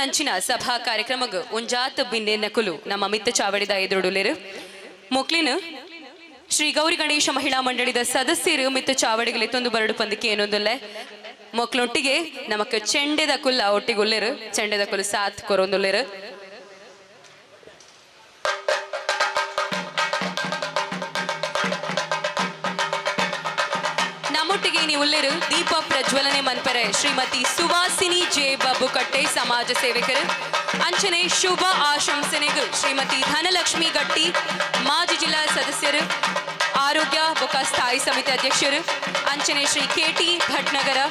ಅಂಚಿನ ಸಭಾ ಕಾರ್ಯಕ್ರಮಗ ಒಂಜಾತ್ ಬಿಂದೆ ನಕುಲು ನಮ್ಮ ಮಿತ್ತ ಚಾವಡಿದ ಎದುರುಡುಲೆರು ಮೊಕ್ಲಿನ ಶ್ರೀ ಗೌರಿ ಗಣೇಶ ಮಹಿಳಾ ಮಂಡಳಿದ ಸದಸ್ಯರು ಮಿತ್ತ ಚಾವಡಿಗಲಿ ತೊಂದು ಬರಡು ಪಂದಕ್ಕೆ ಏನೊಂದಲ್ಲ ಮೊಕ್ಲೊಟ್ಟಿಗೆ ನಮಕ್ ಚೆಂಡೆದ ಕುಲ್ಲ ಒಟ್ಟಿಗೊಲ್ಲೆರು ಚೆಂಡೆದ ಕುಲ್ ಸಾಥ್ ಕೊರೊಂದೊಲ್ಲೆರು ನಮ್ಮೊಟ್ಟಿಗೆ ನೀವು ಉಲ್ಲೆರು ದೀಪ ಪ್ರಜ್ವಲನೆ ಮನ್ಪರೆ ಶ್ರೀಮತಿ ಸುವಾಸಿನಿ ಜೆ ಬಬ್ಬುಕಟ್ಟೆ ಸಮಾಜ ಸೇವಕರು ಅಂಚನೆ ಶುಭ ಆಶಂಸನೆಗಳು ಶ್ರೀಮತಿ ಧನಲಕ್ಷ್ಮಿ ಗಟ್ಟಿ ಮಾಜಿ ಜಿಲ್ಲಾ ಸದಸ್ಯರು ಆರೋಗ್ಯ ಬೊಕ್ಕ ಸ್ಥಾಯಿ ಸಮಿತಿ ಅಧ್ಯಕ್ಷರು ಅಂಚನೆ ಶ್ರೀ ಕೆಟಿ ಭಟ್ನಗರ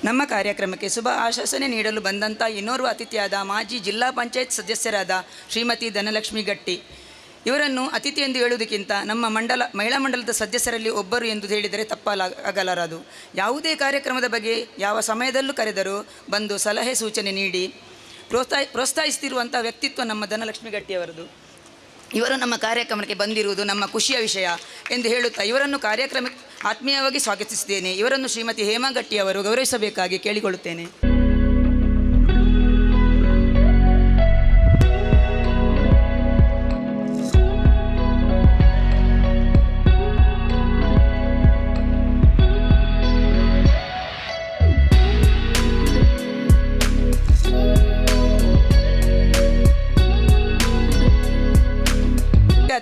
ನಮ್ಮ ಕಾರ್ಯಕ್ರಮಕ್ಕೆ ಶುಭ ಆಶಾಸನೆ ನೀಡಲು ಬಂದಂಥ ಇನ್ನೋರ್ವ ಅತಿಥಿಯಾದ ಮಾಜಿ ಜಿಲ್ಲಾ ಪಂಚಾಯತ್ ಸದಸ್ಯರಾದ ಶ್ರೀಮತಿ ಧನಲಕ್ಷ್ಮಿ ಗಟ್ಟಿ ಇವರನ್ನು ಅತಿಥಿ ಎಂದು ಹೇಳುವುದಕ್ಕಿಂತ ನಮ್ಮ ಮಹಿಳಾ ಮಂಡಲದ ಸದಸ್ಯರಲ್ಲಿ ಒಬ್ಬರು ಎಂದು ಹೇಳಿದರೆ ತಪ್ಪಾಗಲಾರದು. ಯಾವುದೇ ಕಾರ್ಯಕ್ರಮದ ಬಗ್ಗೆ ಯಾವ ಸಮಯದಲ್ಲೂ ಕರೆದರೂ ಬಂದು ಸಲಹೆ ಸೂಚನೆ ನೀಡಿ ಪ್ರೋತ್ಸಾಹಿಸುತ್ತಿರುವಂಥ ವ್ಯಕ್ತಿತ್ವ ನಮ್ಮ ಧನಲಕ್ಷ್ಮಿ ಗಟ್ಟಿಯವರದು. ಇವರು ನಮ್ಮ ಕಾರ್ಯಕ್ರಮಕ್ಕೆ ಬಂದಿರುವುದು ನಮ್ಮ ಖುಷಿಯ ವಿಷಯ ಎಂದು ಹೇಳುತ್ತಾ ಇವರನ್ನು ಕಾರ್ಯಕ್ರಮಕ್ಕೆ ಆತ್ಮೀಯವಾಗಿ ಸ್ವಾಗತಿಸಿದ್ದೇನೆ. ಇವರನ್ನು ಶ್ರೀಮತಿ ಹೇಮಾ ಗಟ್ಟಿಯವರು ಗೌರವಿಸಬೇಕಾಗಿ ಕೇಳಿಕೊಳ್ಳುತ್ತೇನೆ.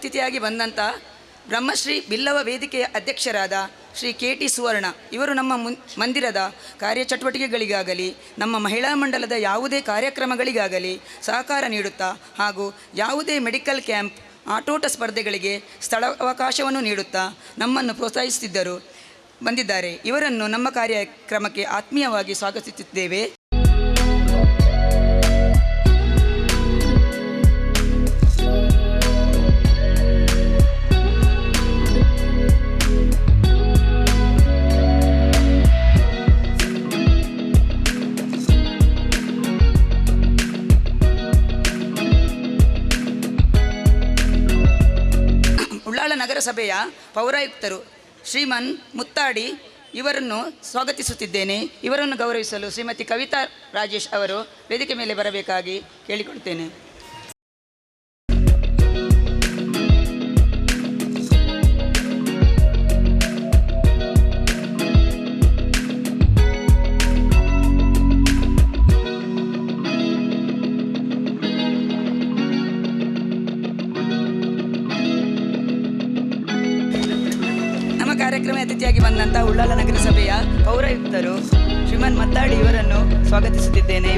ಅತಿಥಿಯಾಗಿ ಬಂದಂಥ ಬ್ರಹ್ಮಶ್ರೀ ಬಿಲ್ಲವ ವೇದಿಕೆಯ ಅಧ್ಯಕ್ಷರಾದ ಶ್ರೀ ಕೆಟಿ ಸುವರ್ಣ ಇವರು ನಮ್ಮ ಮಂದಿರದ ಕಾರ್ಯಚಟುವಟಿಕೆಗಳಿಗಾಗಲಿ ನಮ್ಮ ಮಹಿಳಾ ಮಂಡಲದ ಯಾವುದೇ ಕಾರ್ಯಕ್ರಮಗಳಿಗಾಗಲಿ ಸಹಕಾರ ನೀಡುತ್ತಾ ಹಾಗೂ ಯಾವುದೇ ಮೆಡಿಕಲ್ ಕ್ಯಾಂಪ್ ಆಟೋಟ ಸ್ಪರ್ಧೆಗಳಿಗೆ ಸ್ಥಳಾವಕಾಶವನ್ನು ನೀಡುತ್ತಾ ನಮ್ಮನ್ನು ಪ್ರೋತ್ಸಾಹಿಸುತ್ತಿದ್ದರು ಬಂದಿದ್ದಾರೆ. ಇವರನ್ನು ನಮ್ಮ ಕಾರ್ಯಕ್ರಮಕ್ಕೆ ಆತ್ಮೀಯವಾಗಿ ಸ್ವಾಗತಿಸುತ್ತಿದ್ದೇವೆ. ನಗರಸಭೆಯ ಪೌರಾಯುಕ್ತರು ಶ್ರೀಮನ್ ಮುತ್ತಾಡಿ ಇವರನ್ನು ಸ್ವಾಗತಿಸುತ್ತಿದ್ದೇನೆ. ಇವರನ್ನು ಗೌರವಿಸಲು ಶ್ರೀಮತಿ ಕವಿತಾ ರಾಜೇಶ್ ಅವರು ವೇದಿಕೆ ಮೇಲೆ ಬರಬೇಕಾಗಿ ಕೇಳಿಕೊಳ್ತೇನೆ. ಕಾರ್ಯಕ್ರಮ ಅತಿಥಿಯಾಗಿ ಬಂದಂಥ ಉಳ್ಳಾಲ ನಗರಸಭೆಯ ಪೌರಾಯುಕ್ತರು ಶ್ರೀಮನ್ ಮತ್ತಾಡಿ ಇವರನ್ನು ಸ್ವಾಗತಿಸುತ್ತಿದ್ದೇನೆ.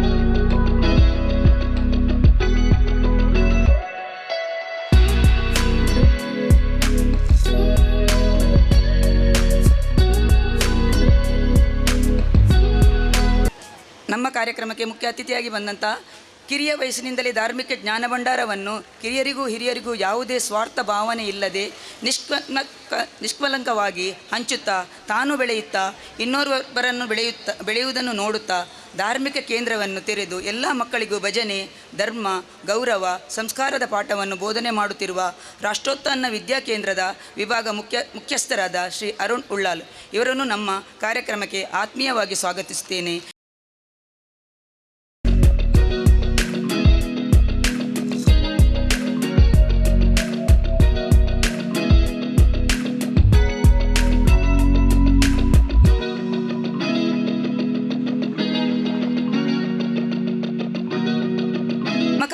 ನಮ್ಮ ಕಾರ್ಯಕ್ರಮಕ್ಕೆ ಮುಖ್ಯ ಅತಿಥಿಯಾಗಿ ಬಂದಂಥ ಕಿರಿಯ ವಯಸ್ಸಿನಿಂದಲೇ ಧಾರ್ಮಿಕ ಜ್ಞಾನ ಭಂಡಾರವನ್ನು ಕಿರಿಯರಿಗೂ ಹಿರಿಯರಿಗೂ ಯಾವುದೇ ಸ್ವಾರ್ಥ ಭಾವನೆ ಇಲ್ಲದೆ ನಿಷ್ಕಲಂಕವಾಗಿ ಹಂಚುತ್ತಾ ತಾನು ಬೆಳೆಯುತ್ತಾ ಇನ್ನೋರ್ವರನ್ನು ಬೆಳೆಯುವುದನ್ನು ನೋಡುತ್ತಾ ಧಾರ್ಮಿಕ ಕೇಂದ್ರವನ್ನು ತೆರೆದು ಎಲ್ಲ ಮಕ್ಕಳಿಗೂ ಭಜನೆ, ಧರ್ಮ, ಗೌರವ, ಸಂಸ್ಕಾರದ ಪಾಠವನ್ನು ಬೋಧನೆ ಮಾಡುತ್ತಿರುವ ರಾಷ್ಟ್ರೋತ್ಥಾನ ವಿದ್ಯಾಕೇಂದ್ರದ ವಿಭಾಗ ಮುಖ್ಯಸ್ಥರಾದ ಶ್ರೀ ಅರುಣ್ ಉಳ್ಳಾಲ್ ಇವರನ್ನು ನಮ್ಮ ಕಾರ್ಯಕ್ರಮಕ್ಕೆ ಆತ್ಮೀಯವಾಗಿ ಸ್ವಾಗತಿಸುತ್ತೇನೆ.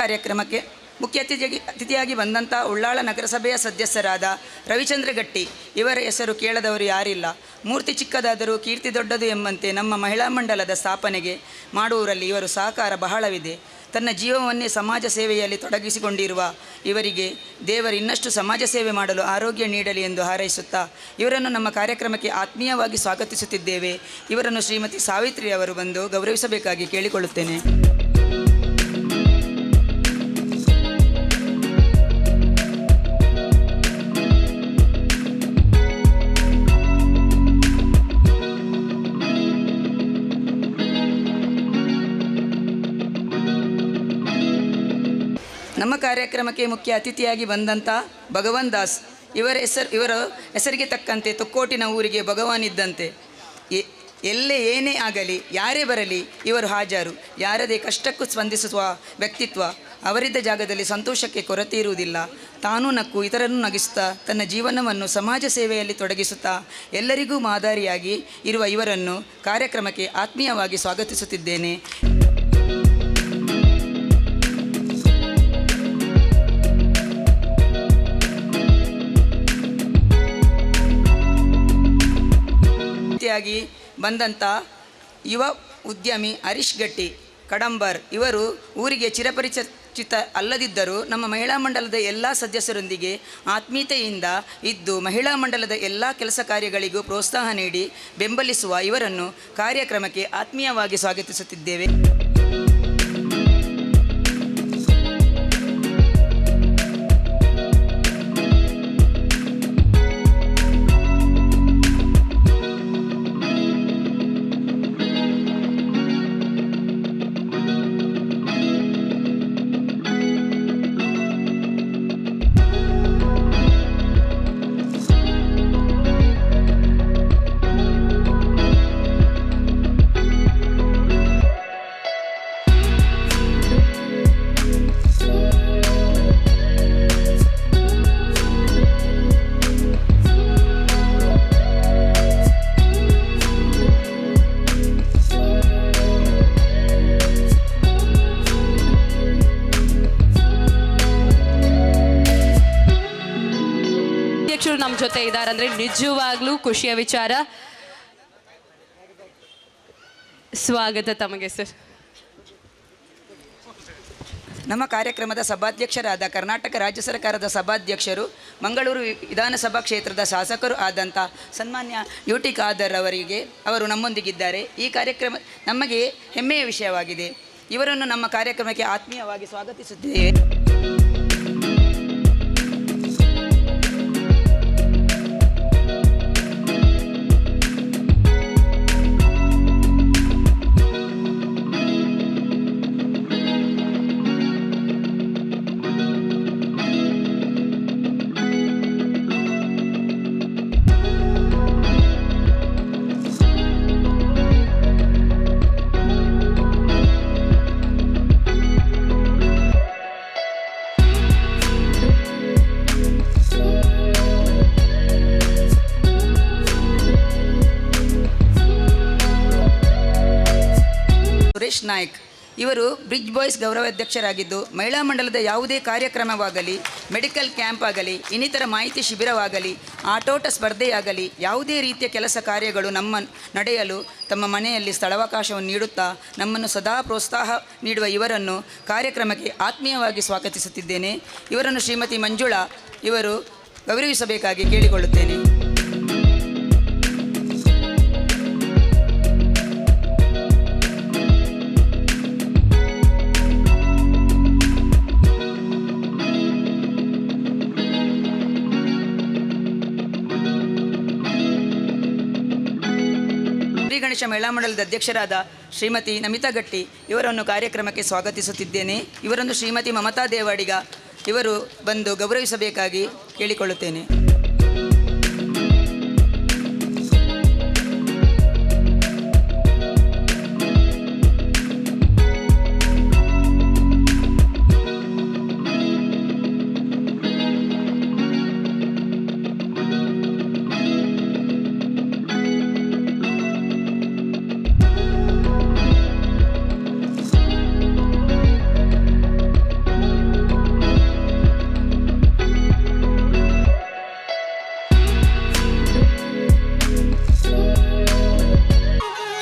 ಕಾರ್ಯಕ್ರಮಕ್ಕೆ ಮುಖ್ಯ ಅತಿಥಿಯಾಗಿ ಬಂದಂಥ ಉಳ್ಳಾಳ ನಗರಸಭೆಯ ಸದಸ್ಯರಾದ ರವಿಚಂದ್ರ ಗಟ್ಟಿ ಇವರ ಹೆಸರು ಕೇಳದವರು ಯಾರಿಲ್ಲ. ಮೂರ್ತಿ ಚಿಕ್ಕದಾದರೂ ಕೀರ್ತಿ ದೊಡ್ಡದು ಎಂಬಂತೆ ನಮ್ಮ ಮಹಿಳಾ ಮಂಡಲದ ಸ್ಥಾಪನೆಗೆ ಮಾಡುವವರಲ್ಲಿ ಇವರು ಸಹಕಾರ ಬಹಳವಿದೆ. ತನ್ನ ಜೀವವನ್ನೇ ಸಮಾಜ ಸೇವೆಯಲ್ಲಿ ತೊಡಗಿಸಿಕೊಂಡಿರುವ ಇವರಿಗೆ ದೇವರು ಇನ್ನಷ್ಟು ಸಮಾಜ ಸೇವೆ ಮಾಡಲು ಆರೋಗ್ಯ ನೀಡಲಿ ಎಂದು ಹಾರೈಸುತ್ತಾ ಇವರನ್ನು ನಮ್ಮ ಕಾರ್ಯಕ್ರಮಕ್ಕೆ ಆತ್ಮೀಯವಾಗಿ ಸ್ವಾಗತಿಸುತ್ತಿದ್ದೇವೆ. ಇವರನ್ನು ಶ್ರೀಮತಿ ಸಾವಿತ್ರಿ ಅವರು ಬಂದು ಗೌರವಿಸಬೇಕಾಗಿ ಕೇಳಿಕೊಳ್ಳುತ್ತೇನೆ. ನಮ್ಮ ಕಾರ್ಯಕ್ರಮಕ್ಕೆ ಮುಖ್ಯ ಅತಿಥಿಯಾಗಿ ಬಂದಂಥ ಭಗವಾನ್ ದಾಸ್ ಇವರ ಹೆಸರಿಗೆ ತಕ್ಕಂತೆ ತೊಕ್ಕೋಟಿನ ಊರಿಗೆ ಭಗವಾನ್ ಇದ್ದಂತೆ. ಎಲ್ಲೇ ಏನೇ ಆಗಲಿ ಯಾರೇ ಬರಲಿ ಇವರು ಹಾಜರು. ಯಾರದೇ ಕಷ್ಟಕ್ಕೂ ಸ್ಪಂದಿಸುವ ವ್ಯಕ್ತಿತ್ವ. ಅವರಿದ್ದ ಜಾಗದಲ್ಲಿ ಸಂತೋಷಕ್ಕೆ ಕೊರತೆ ಇರುವುದಿಲ್ಲ. ತಾನೂ ನಕ್ಕು ಇತರನ್ನು ನಗಿಸುತ್ತಾ ತನ್ನ ಜೀವನವನ್ನು ಸಮಾಜ ಸೇವೆಯಲ್ಲಿ ತೊಡಗಿಸುತ್ತಾ ಎಲ್ಲರಿಗೂ ಮಾದರಿಯಾಗಿ ಇರುವ ಇವರನ್ನು ಕಾರ್ಯಕ್ರಮಕ್ಕೆ ಆತ್ಮೀಯವಾಗಿ ಸ್ವಾಗತಿಸುತ್ತಿದ್ದೇನೆ. ಾಗಿ ಬಂದಂಥ ಯುವ ಉದ್ಯಮಿ ಹರೀಶ್ ಗಟ್ಟಿ ಕಡಂಬರ್ ಇವರು ಊರಿಗೆ ಚಿರಪರಿಚಿತ ಅಲ್ಲದಿದ್ದರೂ ನಮ್ಮ ಮಹಿಳಾ ಮಂಡಲದ ಎಲ್ಲ ಸದಸ್ಯರೊಂದಿಗೆ ಆತ್ಮೀಯತೆಯಿಂದ ಇದ್ದು ಮಹಿಳಾ ಮಂಡಲದ ಎಲ್ಲ ಕೆಲಸ ಕಾರ್ಯಗಳಿಗೂ ಪ್ರೋತ್ಸಾಹ ನೀಡಿ ಬೆಂಬಲಿಸುವ ಇವರನ್ನು ಕಾರ್ಯಕ್ರಮಕ್ಕೆ ಆತ್ಮೀಯವಾಗಿ ಸ್ವಾಗತಿಸುತ್ತಿದ್ದೇವೆ. ನಮ್ಮ ಜೊತೆ ಇದ್ದಾರೆ ಅಂದ್ರೆ ನಿಜವಾಗ್ಲೂ ಖುಷಿಯ ವಿಚಾರ. ಸ್ವಾಗತ ತಮಗೆ ಸರ್. ನಮ್ಮ ಕಾರ್ಯಕ್ರಮದ ಸಭಾಧ್ಯಕ್ಷರಾದ ಕರ್ನಾಟಕ ರಾಜ್ಯ ಸರ್ಕಾರದ ಸಭಾಧ್ಯಕ್ಷರು ಮಂಗಳೂರು ವಿಧಾನಸಭಾ ಕ್ಷೇತ್ರದ ಶಾಸಕರು ಆದಂಥ ಸನ್ಮಾನ್ಯ ಯುಟಿ ಖಾದರ್ ಅವರಿಗೆ ಅವರು ನಮ್ಮೊಂದಿಗಿದ್ದಾರೆ. ಈ ಕಾರ್ಯಕ್ರಮ ನಮಗೆ ಹೆಮ್ಮೆಯ ವಿಷಯವಾಗಿದೆ. ಇವರನ್ನು ನಮ್ಮ ಕಾರ್ಯಕ್ರಮಕ್ಕೆ ಆತ್ಮೀಯವಾಗಿ ಸ್ವಾಗತಿಸುತ್ತೇವೆ. ಗಣೇಶ್ ನಾಯ್ಕ್. ಇವರು ಬ್ರಿಡ್ಜ್ ಬಾಯ್ಸ್ ಗೌರವಾಧ್ಯಕ್ಷರಾಗಿದ್ದು, ಮಹಿಳಾ ಮಂಡಲದ ಯಾವುದೇ ಕಾರ್ಯಕ್ರಮವಾಗಲಿ, ಮೆಡಿಕಲ್ ಕ್ಯಾಂಪ್ ಆಗಲಿ, ಇನ್ನಿತರ ಮಾಹಿತಿ ಶಿಬಿರವಾಗಲಿ, ಆಟೋಟ ಸ್ಪರ್ಧೆಯಾಗಲಿ, ಯಾವುದೇ ರೀತಿಯ ಕೆಲಸ ಕಾರ್ಯಗಳು ನಮ್ಮ ನಡೆಯಲು ತಮ್ಮ ಮನೆಯಲ್ಲಿ ಸ್ಥಳಾವಕಾಶವನ್ನು ನೀಡುತ್ತಾ ನಮ್ಮನ್ನು ಸದಾ ಪ್ರೋತ್ಸಾಹ ನೀಡುವ ಇವರನ್ನು ಕಾರ್ಯಕ್ರಮಕ್ಕೆ ಆತ್ಮೀಯವಾಗಿ ಸ್ವಾಗತಿಸುತ್ತಿದ್ದೇನೆ. ಇವರನ್ನು ಶ್ರೀಮತಿ ಮಂಜುಳಾ ಇವರು ಗೌರವಿಸಬೇಕಾಗಿ ಕೇಳಿಕೊಳ್ಳುತ್ತೇನೆ. ಗಣೇಶ ಮಹಿಳಾ ಮಂಡಲದ ಅಧ್ಯಕ್ಷರಾದ ಶ್ರೀಮತಿ ನಮಿತಾ ಗಟ್ಟಿ ಇವರನ್ನು ಕಾರ್ಯಕ್ರಮಕ್ಕೆ ಸ್ವಾಗತಿಸುತ್ತಿದ್ದೇನೆ. ಇವರನ್ನು ಶ್ರೀಮತಿ ಮಮತಾ ದೇವಾಡಿಗ ಇವರು ಬಂದು ಗೌರವಿಸಬೇಕಾಗಿ ಕೇಳಿಕೊಳ್ಳುತ್ತೇನೆ.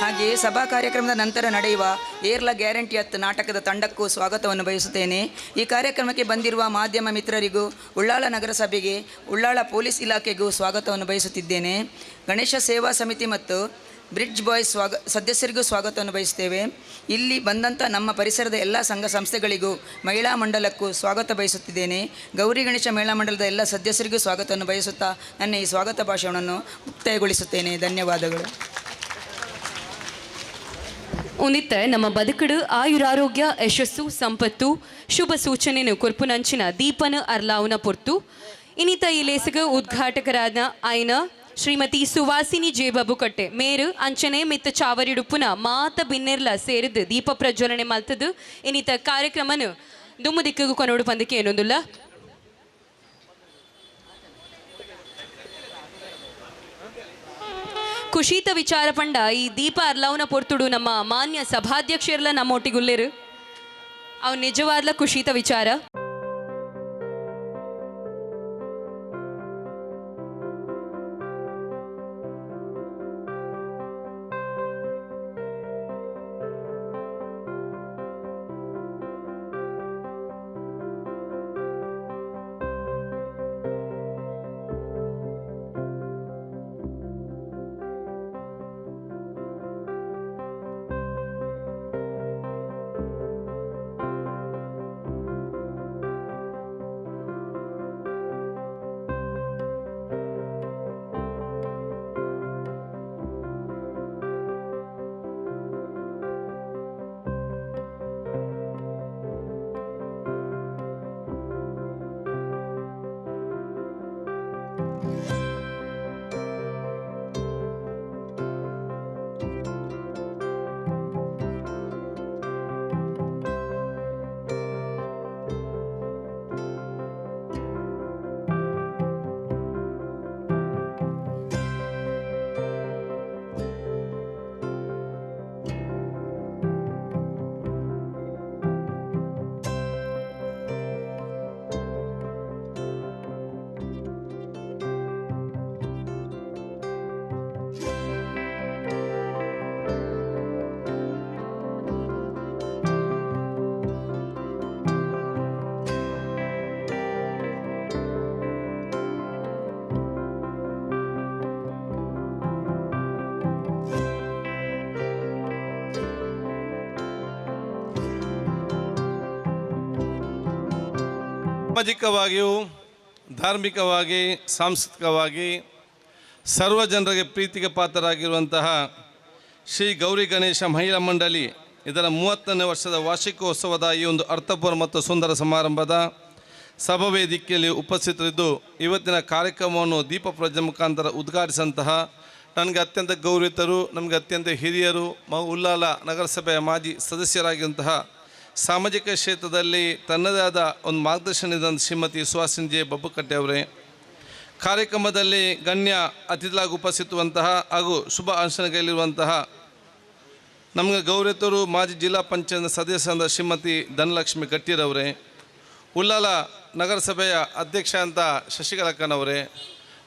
ಹಾಗೆಯೇ ಸಭಾ ಕಾರ್ಯಕ್ರಮದ ನಂತರ ನಡೆಯುವ ಏರ್ಲ ಗ್ಯಾರಂಟಿ 10 ನಾಟಕದ ತಂಡಕ್ಕೂ ಸ್ವಾಗತವನ್ನು ಬಯಸುತ್ತೇನೆ. ಈ ಕಾರ್ಯಕ್ರಮಕ್ಕೆ ಬಂದಿರುವ ಮಾಧ್ಯಮ ಮಿತ್ರರಿಗೂ, ಉಳ್ಳಾಳ ನಗರಸಭೆಗೆ, ಉಳ್ಳಾಳ ಪೊಲೀಸ್ ಇಲಾಖೆಗೂ ಸ್ವಾಗತವನ್ನು ಬಯಸುತ್ತಿದ್ದೇನೆ. ಗಣೇಶ ಸೇವಾ ಸಮಿತಿ ಮತ್ತು ಬ್ರಿಡ್ಜ್ ಬಾಯ್ಸ್ ಸದಸ್ಯರಿಗೂ ಸ್ವಾಗತವನ್ನು ಬಯಸುತ್ತೇವೆ. ಇಲ್ಲಿ ಬಂದಂಥ ನಮ್ಮ ಪರಿಸರದ ಎಲ್ಲ ಸಂಘ ಸಂಸ್ಥೆಗಳಿಗೂ, ಮಹಿಳಾ ಮಂಡಲಕ್ಕೂ ಸ್ವಾಗತ ಬಯಸುತ್ತಿದ್ದೇನೆ. ಗೌರಿ ಗಣೇಶ ಮಹಿಳಾ ಮಂಡಲದ ಎಲ್ಲ ಸದಸ್ಯರಿಗೂ ಸ್ವಾಗತವನ್ನು ಬಯಸುತ್ತಾ ನನ್ನ ಈ ಸ್ವಾಗತ ಭಾಷಣವನ್ನು ಮುಕ್ತಾಯಗೊಳಿಸುತ್ತೇನೆ. ಧನ್ಯವಾದಗಳು. ಉನ್ನಿತ್ತ ನಮ್ಮ ಬದುಕಡು ಆಯುರಾರೋಗ್ಯ ಯಶಸ್ಸು ಸಂಪತ್ತು ಶುಭ ಸೂಚನೆಯನ್ನು ಕೊರ್ಪುನಂಚಿನ ದೀಪನ ಅರ್ಲಾವುನ ಪೊರ್ತು ಇನ್ನಿತ ಈ ಲೇಸಗ ಉದ್ಘಾಟಕರಾದ ಆಯ್ನ ಶ್ರೀಮತಿ ಸುವಾಸಿನಿ ಜೆ ಬಬುಕಟ್ಟೆ ಮೇರು ಅಂಚನೆ ಮಿತ್ತ ಚಾವರಿಡುಪ್ಪುನ ಮಾತ ಬಿನ್ನೆರ್ಲ ಸೇರಿದು ದೀಪ ಪ್ರಜ್ವಲನೆ ಮಲ್ತದು ಇನ್ನಿತ ಕಾರ್ಯಕ್ರಮನು ದುಮ್ಮು ದಿಕ್ಕಗೂ ಕೊನೋಡು ಪಂದಕ್ಕೆ ಏನೊಂದುಲ್ಲ. ಖುಷೀತ ವಿಚಾರ ಪಂಡ ಈ ದೀಪ ಅರ್ಲಾವ್ನ ಪೊರ್ತುಡು ನಮ್ಮ ಮಾನ್ಯ ಸಭಾಧ್ಯಕ್ಷರೆಲ್ಲ ನಮ್ಮೊಟ್ಟಿಗುಲ್ಲೇರು ಅವು ನಿಜವಾದ್ಲ ಖುಷೀತ ವಿಚಾರ. ಸಾಮಾಜಿಕವಾಗಿಯೂ ಧಾರ್ಮಿಕವಾಗಿ ಸಾಂಸ್ಕೃತಿಕವಾಗಿ ಸರ್ವ ಜನರಿಗೆ ಪ್ರೀತಿಗೆ ಪಾತ್ರರಾಗಿರುವಂತಹ ಶ್ರೀ ಗೌರಿ ಗಣೇಶ ಮಹಿಳಾ ಮಂಡಳಿ ಇದರ 30ನೇ ವರ್ಷದ ವಾರ್ಷಿಕೋತ್ಸವದ ಈ ಒಂದು ಅರ್ಥಪೂರ್ಣ ಮತ್ತು ಸುಂದರ ಸಮಾರಂಭದ ಸಭಾವೇದಿಕೆಯಲ್ಲಿ ಉಪಸ್ಥಿತರಿದ್ದು ಇವತ್ತಿನ ಕಾರ್ಯಕ್ರಮವನ್ನು ದೀಪ ಪ್ರಜ್ವಲನೆ ಮುಖಾಂತರ ಉದ್ಘಾಟಿಸಿದಂತಹ ನನಗೆ ಅತ್ಯಂತ ಗೌರವಿತರು, ನಮಗೆ ಅತ್ಯಂತ ಹಿರಿಯರು, ಉಳ್ಳಾಲ ನಗರಸಭೆಯ ಮಾಜಿ ಸದಸ್ಯರಾಗಿರುವಂತಹ ಸಾಮಾಜಿಕ ಕ್ಷೇತ್ರದಲ್ಲಿ ತನ್ನದೇ ಆದ ಒಂದು ಮಾರ್ಗದರ್ಶನದ ಶ್ರೀಮತಿ ಸುವಾಸಿನಿ ಜೆ ಬಬ್ಬುಕಟ್ಟೆ ಅವರೇ, ಕಾರ್ಯಕ್ರಮದಲ್ಲಿ ಗಣ್ಯ ಅತಿಥಿಗಳಾಗಿ ಉಪಸ್ಥಿತವಂತಹ ಹಾಗೂ ಶುಭ ಆಶನಗೈಲಿರುವಂತಹ ನಮಗೆ ಗೌರವಿತರು ಮಾಜಿ ಜಿಲ್ಲಾ ಪಂಚಾಯತ್ ಸದಸ್ಯರಾದ ಶ್ರೀಮತಿ ಧನಲಕ್ಷ್ಮಿ ಗಟ್ಟಿರವರೇ, ಉಳ್ಳಾಲ ನಗರಸಭೆಯ ಅಧ್ಯಕ್ಷ ಅಂತ ಶಶಿಕಲಕ್ಕನವರೇ,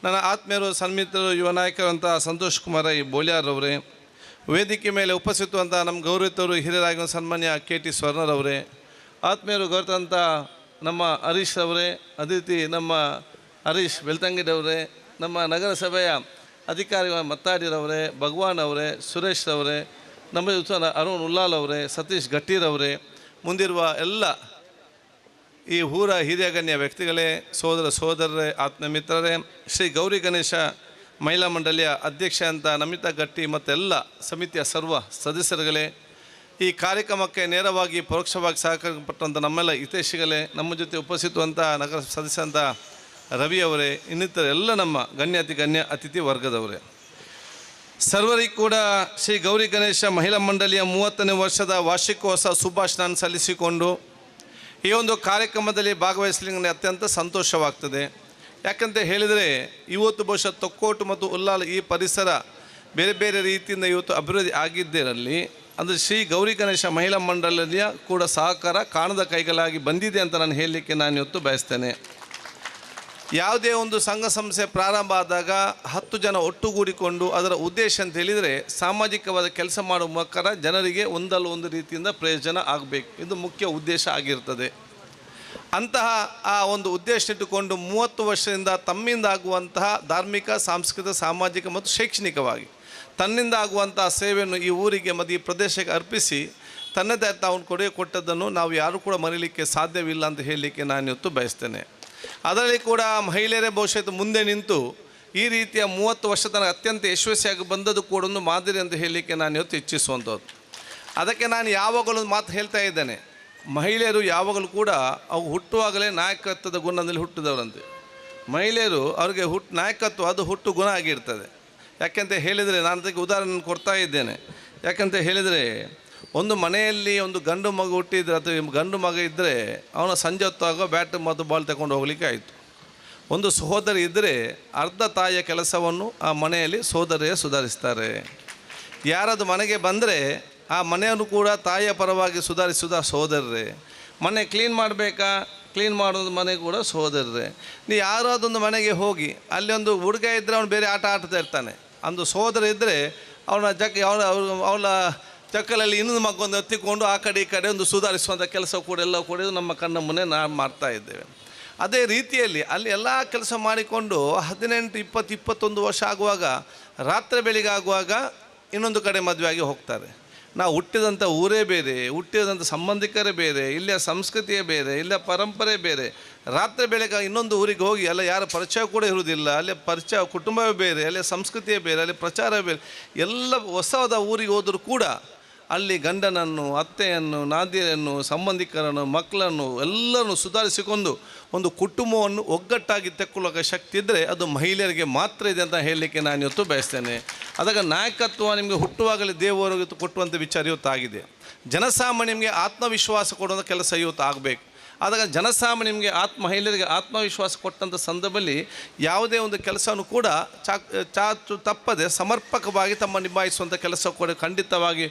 ನನ್ನ ಆತ್ಮೀಯರು ಸನ್ಮಿತರು ಯುವ ನಾಯಕರಂತ ಸಂತೋಷ್ ಕುಮಾರ್ ಬೋಳ್ಯಾರವರೇ, ವೇದಿಕೆ ಮೇಲೆ ಉಪಸ್ಥಿತವಂಥ ನಮ್ಮ ಗೌರವಿತರು ಹಿರಿಯರಾಗಿರುವ ಸನ್ಮಾನ್ಯ KT ಸ್ವರ್ಣರವರೇ, ಆತ್ಮೀಯರು ಗೌರವಂತ ನಮ್ಮ ಹರೀಶ್ ಅವರೇ, ಅತಿಥಿ ನಮ್ಮ ಹರೀಶ್ ಬೆಳ್ತಂಗಿರವರೇ, ನಮ್ಮ ನಗರಸಭೆಯ ಅಧಿಕಾರಿ ಮತ್ತಾಡಿರವರೇ, ಭಗವಾನ್ ಅವರೇ, ಸುರೇಶ್ ಅವರೇ, ನಮ್ಮ ಅರುಣ್ ಉಲ್ಲಾಲ್ ಅವರೇ, ಸತೀಶ್ ಗಟ್ಟಿರವರೇ, ಮುಂದಿರುವ ಎಲ್ಲ ಈ ಊರ ಹಿರಿಯ ಗಣ್ಯ ವ್ಯಕ್ತಿಗಳೇ, ಸೋದರರೇ, ಆತ್ಮ ಮಿತ್ರರೇ, ಶ್ರೀ ಗೌರಿ ಗಣೇಶ ಮಹಿಳಾ ಮಂಡಳಿಯ ಅಧ್ಯಕ್ಷ ಅಂತ ನಮಿತಾ ಗಟ್ಟಿ ಮತ್ತೆಲ್ಲ ಸಮಿತಿಯ ಸರ್ವ ಸದಸ್ಯರುಗಳೇ, ಈ ಕಾರ್ಯಕ್ರಮಕ್ಕೆ ನೇರವಾಗಿ ಪರೋಕ್ಷವಾಗಿ ಸಹಕರಿಸಲ್ಪಟ್ಟಂಥ ನಮ್ಮೆಲ್ಲ ಹಿತೈಷಿಗಳೇ, ನಮ್ಮ ಜೊತೆ ಉಪಸ್ಥಿತವಂಥ ನಗರ ಸದಸ್ಯಂತ ರವಿ ಅವರೇ, ಇನ್ನಿತರ ಎಲ್ಲ ನಮ್ಮ ಗಣ್ಯ ಅತಿಥಿ ವರ್ಗದವರೇ, ಸರ್ವರಿಗೂ ಕೂಡ ಶ್ರೀ ಗೌರಿ ಗಣೇಶ ಮಹಿಳಾ ಮಂಡಳಿಯ 30ನೇ ವರ್ಷದ ವಾರ್ಷಿಕೋತ್ಸವ ಶುಭಾಶಯ ಸಲ್ಲಿಸಿಕೊಂಡು ಈ ಒಂದು ಕಾರ್ಯಕ್ರಮದಲ್ಲಿ ಭಾಗವಹಿಸಲಿಕ್ಕೆ ನನಗೆ ಅತ್ಯಂತ ಸಂತೋಷವಾಗ್ತದೆ. ಯಾಕಂತ ಹೇಳಿದರೆ ಇವತ್ತು ಬಹುಶಃ ತೊಕ್ಕೋಟು ಮತ್ತು ಉಲ್ಲಾಲ್ ಈ ಪರಿಸರ ಬೇರೆ ಬೇರೆ ರೀತಿಯಿಂದ ಇವತ್ತು ಅಭಿವೃದ್ಧಿ ಆಗಿದ್ದರಲ್ಲಿ ಅಂದರೆ ಶ್ರೀ ಗೌರಿ ಗಣೇಶ ಮಹಿಳಾ ಮಂಡಳಿಯ ಕೂಡ ಸಹಕಾರ ಕಾಣದ ಕೈಗಳಾಗಿ ಬಂದಿದೆ ಅಂತ ನಾನು ಹೇಳಲಿಕ್ಕೆ ನಾನು ಇವತ್ತು ಬಯಸ್ತೇನೆ. ಯಾವುದೇ ಒಂದು ಸಂಘ ಸಂಸ್ಥೆ ಪ್ರಾರಂಭ ಆದಾಗ 10 ಜನ ಒಟ್ಟುಗೂಡಿಕೊಂಡು ಅದರ ಉದ್ದೇಶ ಅಂತ ಹೇಳಿದರೆ ಸಾಮಾಜಿಕವಾದ ಕೆಲಸ ಮಾಡುವ ಮೂಲಕ ಜನರಿಗೆ ಒಂದಲ್ಲ ಒಂದು ರೀತಿಯಿಂದ ಪ್ರಯೋಜನ ಆಗಬೇಕು, ಇದು ಮುಖ್ಯ ಉದ್ದೇಶ ಆಗಿರ್ತದೆ. ಅಂತಹ ಆ ಒಂದು ಉದ್ದೇಶ ಇಟ್ಟುಕೊಂಡು 30 ವರ್ಷದಿಂದ ತಮ್ಮಿಂದ ಆಗುವಂತಹ ಧಾರ್ಮಿಕ, ಸಾಂಸ್ಕೃತಿಕ, ಸಾಮಾಜಿಕ ಮತ್ತು ಶೈಕ್ಷಣಿಕವಾಗಿ ತನ್ನಿಂದ ಆಗುವಂತಹ ಸೇವೆಯನ್ನು ಈ ಊರಿಗೆ ಮತ್ತು ಈ ಪ್ರದೇಶಕ್ಕೆ ಅರ್ಪಿಸಿ ತನ್ನದೇ ತಾವು ಕೊಡುಗೆ ಕೊಟ್ಟದ್ದನ್ನು ನಾವು ಯಾರೂ ಕೂಡ ಮರೀಲಿಕ್ಕೆ ಸಾಧ್ಯವಿಲ್ಲ ಅಂತ ಹೇಳಲಿಕ್ಕೆ ನಾನು ಇವತ್ತು ಬಯಸ್ತೇನೆ. ಅದರಲ್ಲಿ ಕೂಡ ಮಹಿಳೆಯರೇ ಬಹುಶಃ ಮುಂದೆ ನಿಂತು ಈ ರೀತಿಯ 30 ವರ್ಷ ತನಕ ಅತ್ಯಂತ ಯಶಸ್ವಿಯಾಗಿ ಬಂದದ್ದು ಕೂಡ ಒಂದು ಮಾದರಿ ಅಂತ ಹೇಳಲಿಕ್ಕೆ ನಾನು ಇವತ್ತು ಇಚ್ಛಿಸುವಂಥದ್ದು. ಅದಕ್ಕೆ ನಾನು ಯಾವಾಗಲೂ ಮಾತು ಹೇಳ್ತಾ ಇದ್ದೇನೆ, ಮಹಿಳೆಯರು ಯಾವಾಗಲೂ ಕೂಡ ಅವು ಹುಟ್ಟುವಾಗಲೇ ನಾಯಕತ್ವದ ಗುಣದಲ್ಲಿ ಹುಟ್ಟಿದವರಂತೆ. ಮಹಿಳೆಯರು ಅವ್ರಿಗೆ ನಾಯಕತ್ವ ಅದು ಹುಟ್ಟು ಗುಣ ಆಗಿರ್ತದೆ. ಯಾಕೆಂತ ಹೇಳಿದರೆ ನಾನು ಅದಕ್ಕೆ ಉದಾಹರಣೆ ಕೊಡ್ತಾ ಇದ್ದೇನೆ. ಯಾಕಂತ ಹೇಳಿದರೆ ಒಂದು ಮನೆಯಲ್ಲಿ ಒಂದು ಗಂಡು ಮಗು ಹುಟ್ಟಿದ್ರೆ ಅಥವಾ ಗಂಡು ಮಗ ಇದ್ದರೆ ಅವನ ಸಂಜೆ ಹೊತ್ತಾಗೋ ಬ್ಯಾಟ್ ಮತ್ತು ಬಾಲ್ ತಗೊಂಡು ಹೋಗಲಿಕ್ಕೆ ಆಯಿತು. ಒಂದು ಸಹೋದರಿ ಇದ್ದರೆ ಅರ್ಧ ತಾಯಿಯ ಕೆಲಸವನ್ನು ಆ ಮನೆಯಲ್ಲಿ ಸೋದರಿಯೇ ಸುಧಾರಿಸ್ತಾರೆ. ಯಾರದು ಮನೆಗೆ ಬಂದರೆ ಆ ಮನೆಯನ್ನು ಕೂಡ ತಾಯಿಯ ಪರವಾಗಿ ಸುಧಾರಿಸುವುದ ಸಹೋದರರೇ. ಮನೆ ಕ್ಲೀನ್ ಮಾಡಬೇಕಾ, ಕ್ಲೀನ್ ಮಾಡೋದು ಮನೆ ಕೂಡ ಸಹೋದರರೇ. ನೀವು ಯಾರಾದೊಂದು ಮನೆಗೆ ಹೋಗಿ ಅಲ್ಲಿ ಒಂದು ಹುಡುಗ ಇದ್ದರೆ ಅವನು ಬೇರೆ ಆಟ ಆಡ್ತಾ ಇರ್ತಾನೆ, ಒಂದು ಸಹೋದರ ಇದ್ದರೆ ಅವನ ಚಕ್ಕಲಲ್ಲಿ ಇನ್ನೊಂದು ಮಗೊಂದು ಎತ್ತಿಕೊಂಡು ಆ ಕಡೆ ಈ ಕಡೆ ಒಂದು ಸುಧಾರಿಸುವಂಥ ಕೆಲಸ ಕೂಡ ಎಲ್ಲ ಕೂಡ ನಮ್ಮ ಕಣ್ಣ ಮುಂದೆ ನಾವು ಮಾಡ್ತಾ ಇದ್ದೇವೆ. ಅದೇ ರೀತಿಯಲ್ಲಿ ಅಲ್ಲಿ ಎಲ್ಲ ಕೆಲಸ ಮಾಡಿಕೊಂಡು 18, 20, 21 ವರ್ಷ ಆಗುವಾಗ ರಾತ್ರಿ ಬೆಳಿಗ್ಗೆ ಆಗುವಾಗ ಇನ್ನೊಂದು ಕಡೆ ಮದುವೆಯಾಗಿ ಹೋಗ್ತಾರೆ. ನಾವು ಹುಟ್ಟಿದಂಥ ಊರೇ ಬೇರೆ, ಹುಟ್ಟಿದಂಥ ಸಂಬಂಧಿಕರೇ ಬೇರೆ, ಇಲ್ಲಿಯ ಸಂಸ್ಕೃತಿಯೇ ಬೇರೆ, ಇಲ್ಲಿಯ ಪರಂಪರೆ ಬೇರೆ. ರಾತ್ರಿ ಬೆಳಗ್ಗೆ ಇನ್ನೊಂದು ಊರಿಗೆ ಹೋಗಿ ಅಲ್ಲ ಯಾರ ಪರಿಚಯ ಕೂಡ ಇರುವುದಿಲ್ಲ, ಅಲ್ಲಿ ಪರಿಚಯ ಕುಟುಂಬವೇ ಬೇರೆ, ಅಲ್ಲಿ ಸಂಸ್ಕೃತಿಯೇ ಬೇರೆ, ಅಲ್ಲಿ ಪ್ರಚಾರವೇ ಬೇರೆ. ಎಲ್ಲ ಹೊಸದ ಊರಿಗೆ ಹೋದರೂ ಕೂಡ ಅಲ್ಲಿ ಗಂಡನನ್ನು, ಅತ್ತೆಯನ್ನು, ನಾದಿಯನ್ನು, ಸಂಬಂಧಿಕರನ್ನು, ಮಕ್ಕಳನ್ನು ಎಲ್ಲರನ್ನು ಸುಧಾರಿಸಿಕೊಂಡು ಒಂದು ಕುಟುಂಬವನ್ನು ಒಗ್ಗಟ್ಟಾಗಿ ತೆಕ್ಕೊಳ್ಳೋಕೆ ಶಕ್ತಿ ಇದ್ದರೆ ಅದು ಮಹಿಳೆಯರಿಗೆ ಮಾತ್ರ ಇದೆ ಅಂತ ಹೇಳಲಿಕ್ಕೆ ನಾನು ಇವತ್ತು ಬಯಸ್ತೇನೆ. ಅದಕ್ಕೆ ನಾಯಕತ್ವ ನಿಮಗೆ ಹುಟ್ಟುವಾಗಲೇ ದೇವರು ಕೊಟ್ಟುವಂಥ ವಿಚಾರ ಇವತ್ತಾಗಿದೆ. ಜನಸಾಮಾನ್ಯನಿಗೆ ಆತ್ಮವಿಶ್ವಾಸ ಕೊಡುವಂಥ ಕೆಲಸ ಇವತ್ತು ಆಗಬೇಕು. ಆದಾಗ ಜನಸಾಮಾನ್ಯ ನಿಮಗೆ ಮಹಿಳೆಯರಿಗೆ ಆತ್ಮವಿಶ್ವಾಸ ಕೊಟ್ಟಂಥ ಸಂದರ್ಭದಲ್ಲಿ ಯಾವುದೇ ಒಂದು ಕೆಲಸವನ್ನು ಕೂಡ ಚಾಚು ತಪ್ಪದೆ ಸಮರ್ಪಕವಾಗಿ ತಮ್ಮ ನಿಭಾಯಿಸುವಂಥ ಕೆಲಸ ಕೂಡ ಖಂಡಿತವಾಗಿ